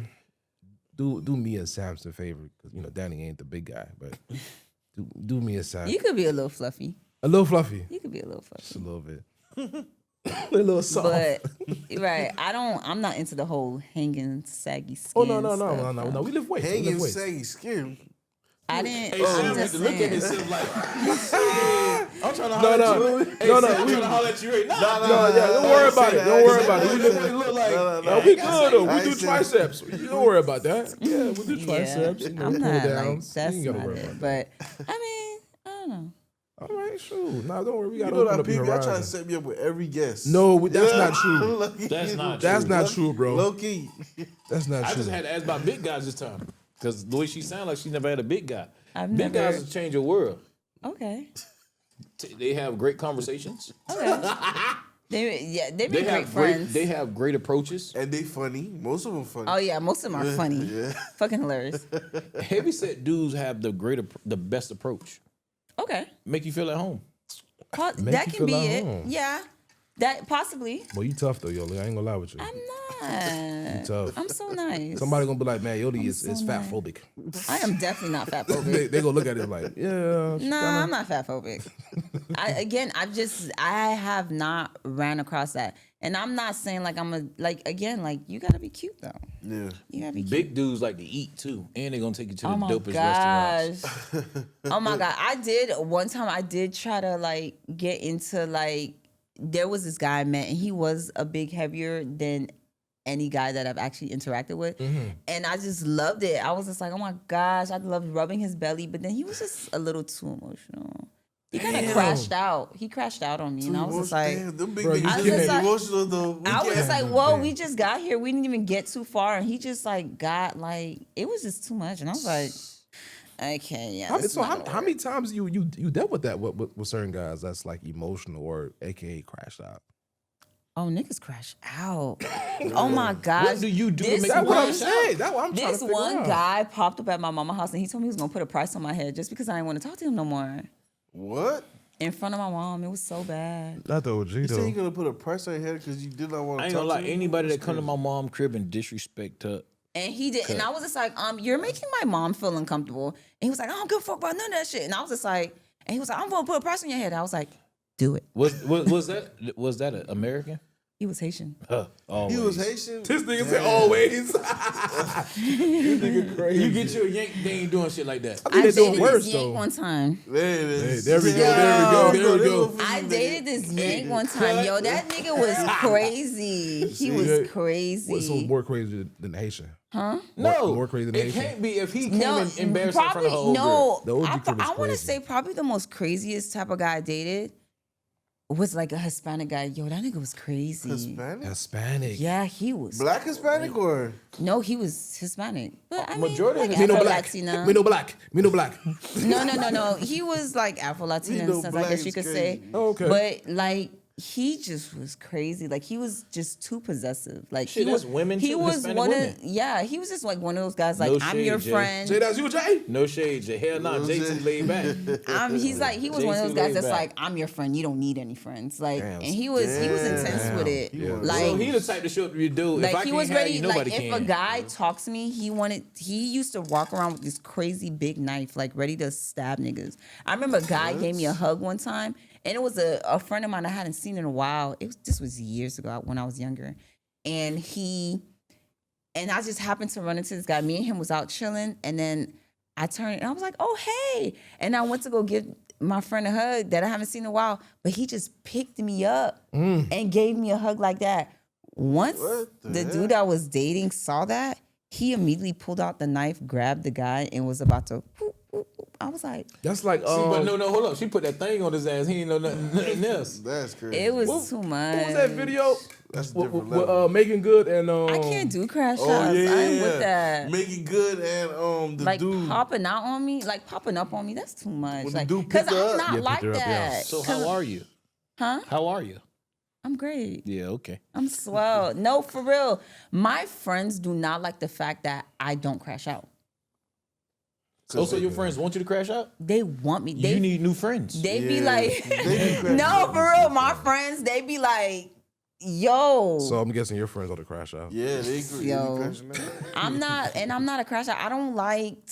Speaker 3: do me a Samson favor because you know Danny ain't the big guy, but do me a Sam.
Speaker 1: You could be a little fluffy.
Speaker 3: A little fluffy,
Speaker 1: You could be a little
Speaker 3: just a
Speaker 1: fluffy.
Speaker 3: little bit. A little soft.
Speaker 1: But right, I'm not into the whole hanging saggy skin.
Speaker 3: oh no.
Speaker 1: stuff.
Speaker 3: We live weights. We
Speaker 5: Hanging
Speaker 3: lift weights.
Speaker 5: saggy skin.
Speaker 1: I didn't.
Speaker 2: Hey, Sam
Speaker 1: I'm
Speaker 2: had
Speaker 1: just
Speaker 2: to look at
Speaker 1: saying.
Speaker 2: himself like, I'm trying to
Speaker 3: No,
Speaker 2: holler
Speaker 3: no,
Speaker 2: at you. Hey,
Speaker 3: no,
Speaker 2: Sam,
Speaker 3: no,
Speaker 2: I'm
Speaker 3: we-
Speaker 2: trying to holler at you right now.
Speaker 3: No, yeah, don't worry about it. Don't worry about it. We live
Speaker 2: It look like,
Speaker 3: No, we good though.
Speaker 5: I
Speaker 3: We do
Speaker 5: ain't saying-
Speaker 3: triceps. You don't worry about that. Yeah, we do triceps.
Speaker 1: Yeah,
Speaker 3: You know,
Speaker 1: I'm
Speaker 3: pull
Speaker 1: not like
Speaker 3: downs.
Speaker 1: that's
Speaker 3: You ain't gotta
Speaker 1: not
Speaker 3: worry
Speaker 1: it.
Speaker 3: about that.
Speaker 1: But I mean, I don't know.
Speaker 3: All right, sure. Nah, don't worry. We
Speaker 5: You
Speaker 3: gotta
Speaker 5: know
Speaker 3: open
Speaker 5: that
Speaker 3: up your
Speaker 5: people, y'all trying to
Speaker 3: horizon.
Speaker 5: set me up with every guest.
Speaker 3: No, that's not true.
Speaker 2: That's not
Speaker 3: That's
Speaker 2: true.
Speaker 3: not true, bro.
Speaker 5: Low key.
Speaker 3: That's not
Speaker 2: I
Speaker 3: true.
Speaker 2: just had to ask about big guys this time. Because the way she sound like she never had a big guy.
Speaker 1: I've
Speaker 2: Big
Speaker 1: never-
Speaker 2: guys will change your world.
Speaker 1: Okay.
Speaker 2: They have great conversations.
Speaker 1: Okay. They
Speaker 2: They
Speaker 1: make great
Speaker 2: have
Speaker 1: friends.
Speaker 2: They have great approaches.
Speaker 5: And they funny. Most of them funny.
Speaker 1: Oh yeah, most of them are funny.
Speaker 5: Yeah.
Speaker 1: Fucking hilarious.
Speaker 2: Heavyset dudes have the best approach.
Speaker 1: Okay.
Speaker 2: Make you feel at home.
Speaker 3: Make
Speaker 1: That
Speaker 3: you
Speaker 1: can
Speaker 3: feel
Speaker 1: be
Speaker 3: at
Speaker 1: it.
Speaker 3: home.
Speaker 1: Yeah. That possibly.
Speaker 3: Well, you tough though, Yoli. I ain't gonna lie with you.
Speaker 1: I'm not.
Speaker 3: tough.
Speaker 1: I'm so nice.
Speaker 3: Somebody gonna be like, man, Yoli is
Speaker 1: so
Speaker 3: fat
Speaker 1: nice.
Speaker 3: phobic.
Speaker 1: I am definitely not fat phobic.
Speaker 3: They gonna look at it like, yeah. she
Speaker 1: No,
Speaker 3: kinda-
Speaker 1: I'm not fat phobic. I have not ran across that. And I'm not saying like you gotta be cute though.
Speaker 5: Yeah.
Speaker 1: You gotta be cute.
Speaker 2: Big dudes like to eat too. And they're going to take you to the
Speaker 1: Oh my
Speaker 2: dopest
Speaker 1: gosh.
Speaker 2: restaurants.
Speaker 1: Oh my God. One time I did try to like get into like, there was this guy I met and he was a big heavier than any guy that I've actually interacted with.
Speaker 3: Mm-hmm.
Speaker 1: And I just loved it. I was just like, oh my gosh, I loved rubbing his belly. But then he was just a little too emotional. He kind of crashed out. He crashed out on me. And I was just like,
Speaker 5: Damn, them big
Speaker 3: Bro, you
Speaker 5: niggas
Speaker 1: I was
Speaker 5: get
Speaker 1: just like-
Speaker 5: emotional though.
Speaker 1: I was just like,
Speaker 3: Yeah.
Speaker 1: whoa, we just got here. We didn't even get too far. And he just like got like, it was just too much. And I was like, okay, yeah. this is
Speaker 3: So
Speaker 1: not gonna
Speaker 3: how
Speaker 1: work.
Speaker 3: many times you dealt with that with certain guys that's like emotional or AKA crashed out?
Speaker 1: Oh, niggas crash out. Oh my gosh.
Speaker 2: What do you do to
Speaker 1: This
Speaker 2: make
Speaker 3: That's
Speaker 2: you
Speaker 3: what I'm
Speaker 1: one-
Speaker 2: crash out?
Speaker 3: saying. That's what I'm trying to
Speaker 1: This
Speaker 3: figure
Speaker 1: one
Speaker 3: out.
Speaker 1: guy popped up at my mama's house and he told me he was gonna put a price on my head just because I didn't want to talk to him no more.
Speaker 5: What?
Speaker 1: In front of my mom. It was so bad.
Speaker 3: Not the OG
Speaker 5: You say
Speaker 3: though.
Speaker 5: you gonna put a price on your head because you did not want to
Speaker 2: I ain't
Speaker 5: talk
Speaker 2: gonna lie.
Speaker 5: to him?
Speaker 2: Anybody that come to my mom crib and disrespect her,
Speaker 1: And he did, and I was just like, you're making my mom feel uncomfortable. And he was like, I don't give a fuck about none of that shit. And I was just like, and he was like, I'm gonna put a price on your head. I was like, do it.
Speaker 2: was that an American?
Speaker 1: He was Haitian.
Speaker 2: Always.
Speaker 5: He was Haitian.
Speaker 3: This nigga said always. This nigga crazy.
Speaker 2: You get you a yank, they ain't doing shit like that.
Speaker 3: I think they're doing
Speaker 1: dated
Speaker 3: worse
Speaker 1: this yank
Speaker 3: though.
Speaker 1: one time.
Speaker 5: There it is.
Speaker 3: Hey, there we go, there we go, there we go.
Speaker 1: I dated this yank one time. Yo, that nigga was crazy. He was crazy.
Speaker 3: What's so more crazy than Haitian?
Speaker 1: Huh?
Speaker 2: No,
Speaker 3: more crazy than
Speaker 2: it
Speaker 3: Haitian.
Speaker 2: can't be if he came
Speaker 1: No,
Speaker 2: and embarrassed in front of her whole girl.
Speaker 3: The OG
Speaker 1: I
Speaker 3: crib is
Speaker 1: want to
Speaker 3: crazy.
Speaker 1: say probably the most craziest type of guy I dated was like a Hispanic guy. Yo, that nigga was crazy.
Speaker 3: Hispanic.
Speaker 1: Yeah, he was.
Speaker 5: Black Hispanic or?
Speaker 1: No, he was Hispanic. But I mean,
Speaker 2: Majority
Speaker 1: like
Speaker 2: of
Speaker 3: Me no
Speaker 1: Afro
Speaker 3: black.
Speaker 1: Latina.
Speaker 3: Me no black. Me no black.
Speaker 1: No. He was like Afro Latina in
Speaker 5: know
Speaker 1: a sense, I
Speaker 5: black
Speaker 1: guess you
Speaker 5: is
Speaker 1: could
Speaker 5: crazy.
Speaker 1: say.
Speaker 3: Oh, okay.
Speaker 1: But like he just was crazy. Like he was just too possessive. Like
Speaker 2: Shit,
Speaker 1: he
Speaker 2: that's
Speaker 1: was
Speaker 2: women
Speaker 1: He
Speaker 2: too,
Speaker 1: was
Speaker 2: Hispanic
Speaker 1: one
Speaker 2: women.
Speaker 1: of he was just like one of those guys. Like
Speaker 2: No
Speaker 1: I'm
Speaker 2: shade,
Speaker 1: your
Speaker 2: Jay.
Speaker 1: friend.
Speaker 3: Jay, that's you, Jay?
Speaker 2: No shade, Jay. Hell nah, Jay too laid back.
Speaker 1: He's like he was
Speaker 2: Jay
Speaker 1: one of those
Speaker 2: too
Speaker 1: guys
Speaker 2: laid
Speaker 1: that's
Speaker 2: back.
Speaker 1: like I'm your friend. You don't need any friends. Like
Speaker 3: Damn.
Speaker 1: and he was intense with it.
Speaker 5: was.
Speaker 1: Like
Speaker 2: So he the type to show up to you do. If
Speaker 1: like
Speaker 2: I
Speaker 1: he
Speaker 2: can't
Speaker 1: was
Speaker 2: have
Speaker 1: ready.
Speaker 2: you,
Speaker 1: Like
Speaker 2: nobody
Speaker 1: if
Speaker 2: can.
Speaker 1: a guy talks to me, he used to walk around with this crazy big knife, like ready to stab niggas. I remember a guy gave me a hug one time, and it was a friend of mine I hadn't seen in a while. This was years ago when I was younger, and I just happened to run into this guy. Me and him was out chilling, and then I turned and I was like, "Oh hey!" And I went to go give my friend a hug that I haven't seen in a while, but he just picked me up and gave me a hug like that. Once the dude I was dating saw that, he immediately pulled out the knife, grabbed the guy, and was about to. Whoop, whoop, whoop. I was like,
Speaker 3: That's like,
Speaker 2: See, but no, hold up. She put that thing on his ass. He ain't know nothing else.
Speaker 5: That's crazy.
Speaker 1: it was too much.
Speaker 3: what was that video?
Speaker 5: That's a
Speaker 3: With
Speaker 5: different level.
Speaker 3: Making Good and
Speaker 1: I can't do crash shots.
Speaker 5: Oh yeah,
Speaker 1: I ain't with that.
Speaker 5: Making good and the
Speaker 1: Like
Speaker 5: dude.
Speaker 1: popping out on me, like popping up on me. That's too much.
Speaker 5: When the
Speaker 1: Like,
Speaker 5: dude
Speaker 1: because
Speaker 5: picked her
Speaker 1: I'm
Speaker 5: up.
Speaker 1: not
Speaker 3: Yeah,
Speaker 1: like
Speaker 3: picked her up, yeah.
Speaker 1: that.
Speaker 2: So how are you?
Speaker 1: Huh?
Speaker 2: How are you?
Speaker 1: I'm great.
Speaker 2: Yeah, okay.
Speaker 1: I'm swell. No, for real. My friends do not like the fact that I don't crash out.
Speaker 2: Oh, so your friends want you to crash out?
Speaker 1: They want me. They
Speaker 2: You need new friends.
Speaker 1: They be
Speaker 5: Yeah.
Speaker 1: like,
Speaker 5: They be crashing
Speaker 1: no,
Speaker 5: out.
Speaker 1: for real. My friends, they be like, yo,
Speaker 3: So I'm guessing your friends are the crash out.
Speaker 5: Yeah, they agree.
Speaker 1: Yo.
Speaker 5: They crashing out.
Speaker 1: I'm not a crash out. I don't like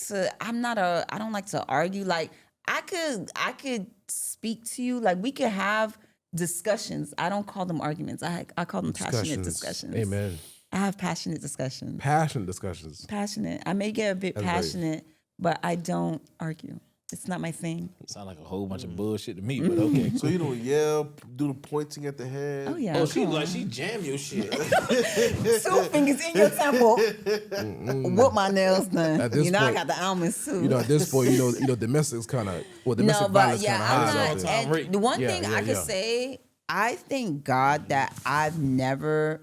Speaker 1: to argue. Like I could speak to you. Like we could have discussions. I don't call them arguments. I call them passionate discussions.
Speaker 3: Amen.
Speaker 1: I have passionate discussions.
Speaker 3: Passionate discussions.
Speaker 1: Passionate. I may get a bit
Speaker 3: That's right.
Speaker 1: passionate, but I don't argue. It's not my thing.
Speaker 2: Sound like a whole bunch of bullshit to me, but okay.
Speaker 5: So you don't yell, do the pointing at the head.
Speaker 1: Oh yeah.
Speaker 2: Oh, she
Speaker 1: come on.
Speaker 2: like she jam your shit.
Speaker 1: 2 fingers in your temple. Whoop my nails done.
Speaker 3: At this
Speaker 1: You know I
Speaker 3: point-
Speaker 1: got the almonds too.
Speaker 3: You know, at this point, you know, domestic's kind of domestic
Speaker 1: no, but
Speaker 3: violence
Speaker 1: yeah,
Speaker 3: kind of high
Speaker 1: I'm
Speaker 3: out
Speaker 1: not.
Speaker 3: there.
Speaker 2: Tom Rick.
Speaker 1: And the one
Speaker 3: Yeah,
Speaker 1: thing
Speaker 3: yeah,
Speaker 1: I could
Speaker 3: yeah.
Speaker 1: say, I thank God that I've never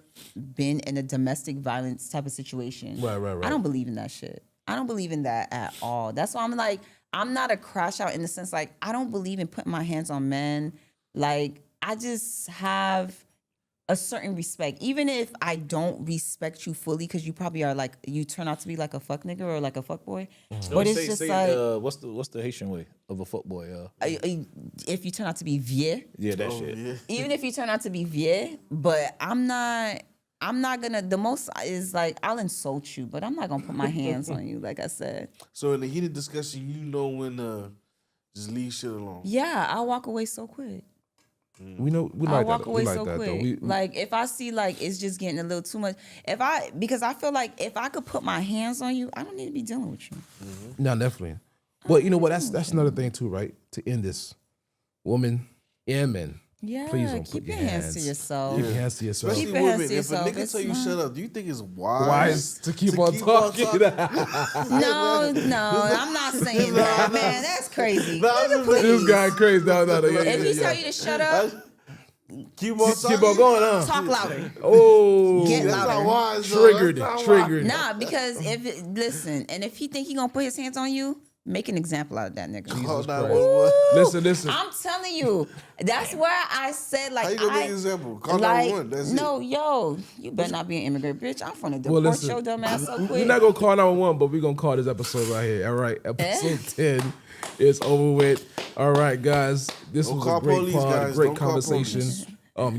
Speaker 1: been in a domestic violence type of situation.
Speaker 3: Right.
Speaker 1: I don't believe in that shit. I don't believe in that at all. That's why I'm like, I'm not a crash out in the sense like I don't believe in putting my hands on men. Like I just have a certain respect, even if I don't respect you fully, because you probably are like you turn out to be like a fuck nigga or like a fuck boy. But it's just like
Speaker 2: what's the Haitian way of a fuckboy?
Speaker 1: if you turn out to be vieux,
Speaker 2: Yeah, that
Speaker 5: Oh,
Speaker 2: shit.
Speaker 5: yeah.
Speaker 1: even if you turn out to be vieux, but I'm not gonna. The most is like I'll insult you, but I'm not gonna put my hands on you. Like I said,
Speaker 5: So in the heated discussion, you know when just leave shit alone.
Speaker 1: yeah, I'll walk away so quick.
Speaker 3: We know we
Speaker 1: I'll
Speaker 3: like
Speaker 1: walk
Speaker 3: that.
Speaker 1: away
Speaker 3: We like
Speaker 1: so
Speaker 3: that
Speaker 1: quick.
Speaker 3: though. We,
Speaker 1: Like if I see like it's just getting a little too much. Because I feel like if I could put my hands on you, I don't need to be dealing with you.
Speaker 3: no, definitely. But you know what? That's another thing too, right? To end this, women and men,
Speaker 1: Yeah,
Speaker 3: please don't
Speaker 1: keep
Speaker 3: put
Speaker 1: your
Speaker 3: your
Speaker 1: hands to yourself.
Speaker 3: Keep your hands to yourself.
Speaker 5: Especially
Speaker 1: Keep your hands
Speaker 5: women.
Speaker 1: to
Speaker 5: If a
Speaker 1: yourself.
Speaker 5: nigga
Speaker 1: It's
Speaker 5: tell you
Speaker 1: fine.
Speaker 5: shut up, do you think it's wise?
Speaker 3: Wise to keep on talking.
Speaker 1: No, I'm not saying that, man. That's crazy.
Speaker 5: No, I'm
Speaker 1: Nigga,
Speaker 5: just
Speaker 1: please.
Speaker 3: This guy crazy. No. Yeah,
Speaker 1: If he tell you to shut up,
Speaker 5: Keep on talking.
Speaker 3: keep on going, huh?
Speaker 1: talk louder.
Speaker 3: Oh,
Speaker 1: Get
Speaker 5: That's not
Speaker 1: louder.
Speaker 5: wise. though.
Speaker 3: triggered,
Speaker 5: That's not
Speaker 3: triggered.
Speaker 1: Nah, because listen, and if he think he gonna put his hands on you, make an example out of that nigga.
Speaker 5: wise. Oh, nah,
Speaker 3: Christ.
Speaker 5: what?
Speaker 3: Listen.
Speaker 1: I'm telling you, that's why I said like
Speaker 5: How you gonna make an example? Call
Speaker 1: like
Speaker 5: 911. That's
Speaker 1: no,
Speaker 5: it.
Speaker 1: yo, you better not be an immigrant, bitch. I'm from the
Speaker 3: Well,
Speaker 1: deport
Speaker 3: listen,
Speaker 1: your dumb ass so
Speaker 3: We're
Speaker 1: quick.
Speaker 3: not gonna call 911, but we're gonna call this episode right here. All right, episode 10 is over with. All right, guys, this
Speaker 5: Don't
Speaker 3: was
Speaker 5: call
Speaker 3: a great
Speaker 5: police,
Speaker 3: pod,
Speaker 5: guys.
Speaker 3: great
Speaker 5: Don't call
Speaker 3: conversation.
Speaker 5: police.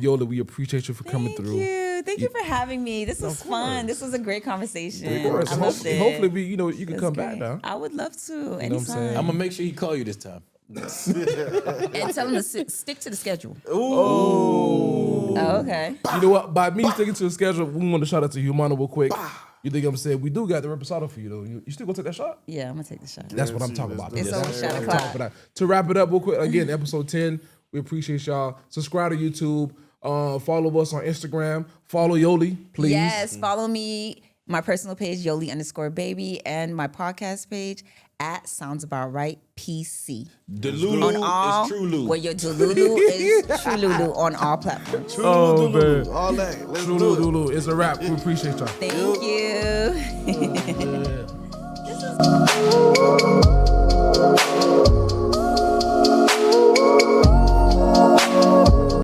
Speaker 3: Yola, we appreciate you for coming through.
Speaker 1: Thank you for having me. This was fun. This was a great conversation.
Speaker 3: Of course.
Speaker 1: I loved it.
Speaker 3: Hopefully, you can
Speaker 1: It's
Speaker 3: come back
Speaker 1: great.
Speaker 3: now.
Speaker 1: I would love to
Speaker 3: what I'm
Speaker 1: anytime.
Speaker 3: saying?
Speaker 2: I'm gonna make sure he call you this time.
Speaker 1: And tell him to stick to the schedule.
Speaker 5: Ooh.
Speaker 1: Oh, okay.
Speaker 3: You know what? By me sticking to the schedule, we want to shout out to Humana real quick. You think I'm saying we do got the reposado for you though? You still gonna take that shot?
Speaker 1: Yeah, I'm gonna take the shot.
Speaker 3: That's what I'm talking about.
Speaker 1: It's
Speaker 3: That's
Speaker 1: on
Speaker 3: what
Speaker 1: shot
Speaker 3: I'm
Speaker 1: o'clock.
Speaker 3: talking about. To wrap it up real quick, again, episode 10. We appreciate y'all. Subscribe to YouTube. Follow us on Instagram. Follow Yolly, please.
Speaker 1: Yes, follow me, my personal page, Yolly_baby, and my podcast page at Sounds About Right PC.
Speaker 2: Delulu is True Lulu.
Speaker 1: Where your Delulu is True Lulu on all platforms.
Speaker 3: Oh, man.
Speaker 5: All that. Let's
Speaker 3: True
Speaker 5: do it.
Speaker 3: Lulu. It's a wrap. We appreciate y'all.
Speaker 1: Thank you.
Speaker 3: Yeah.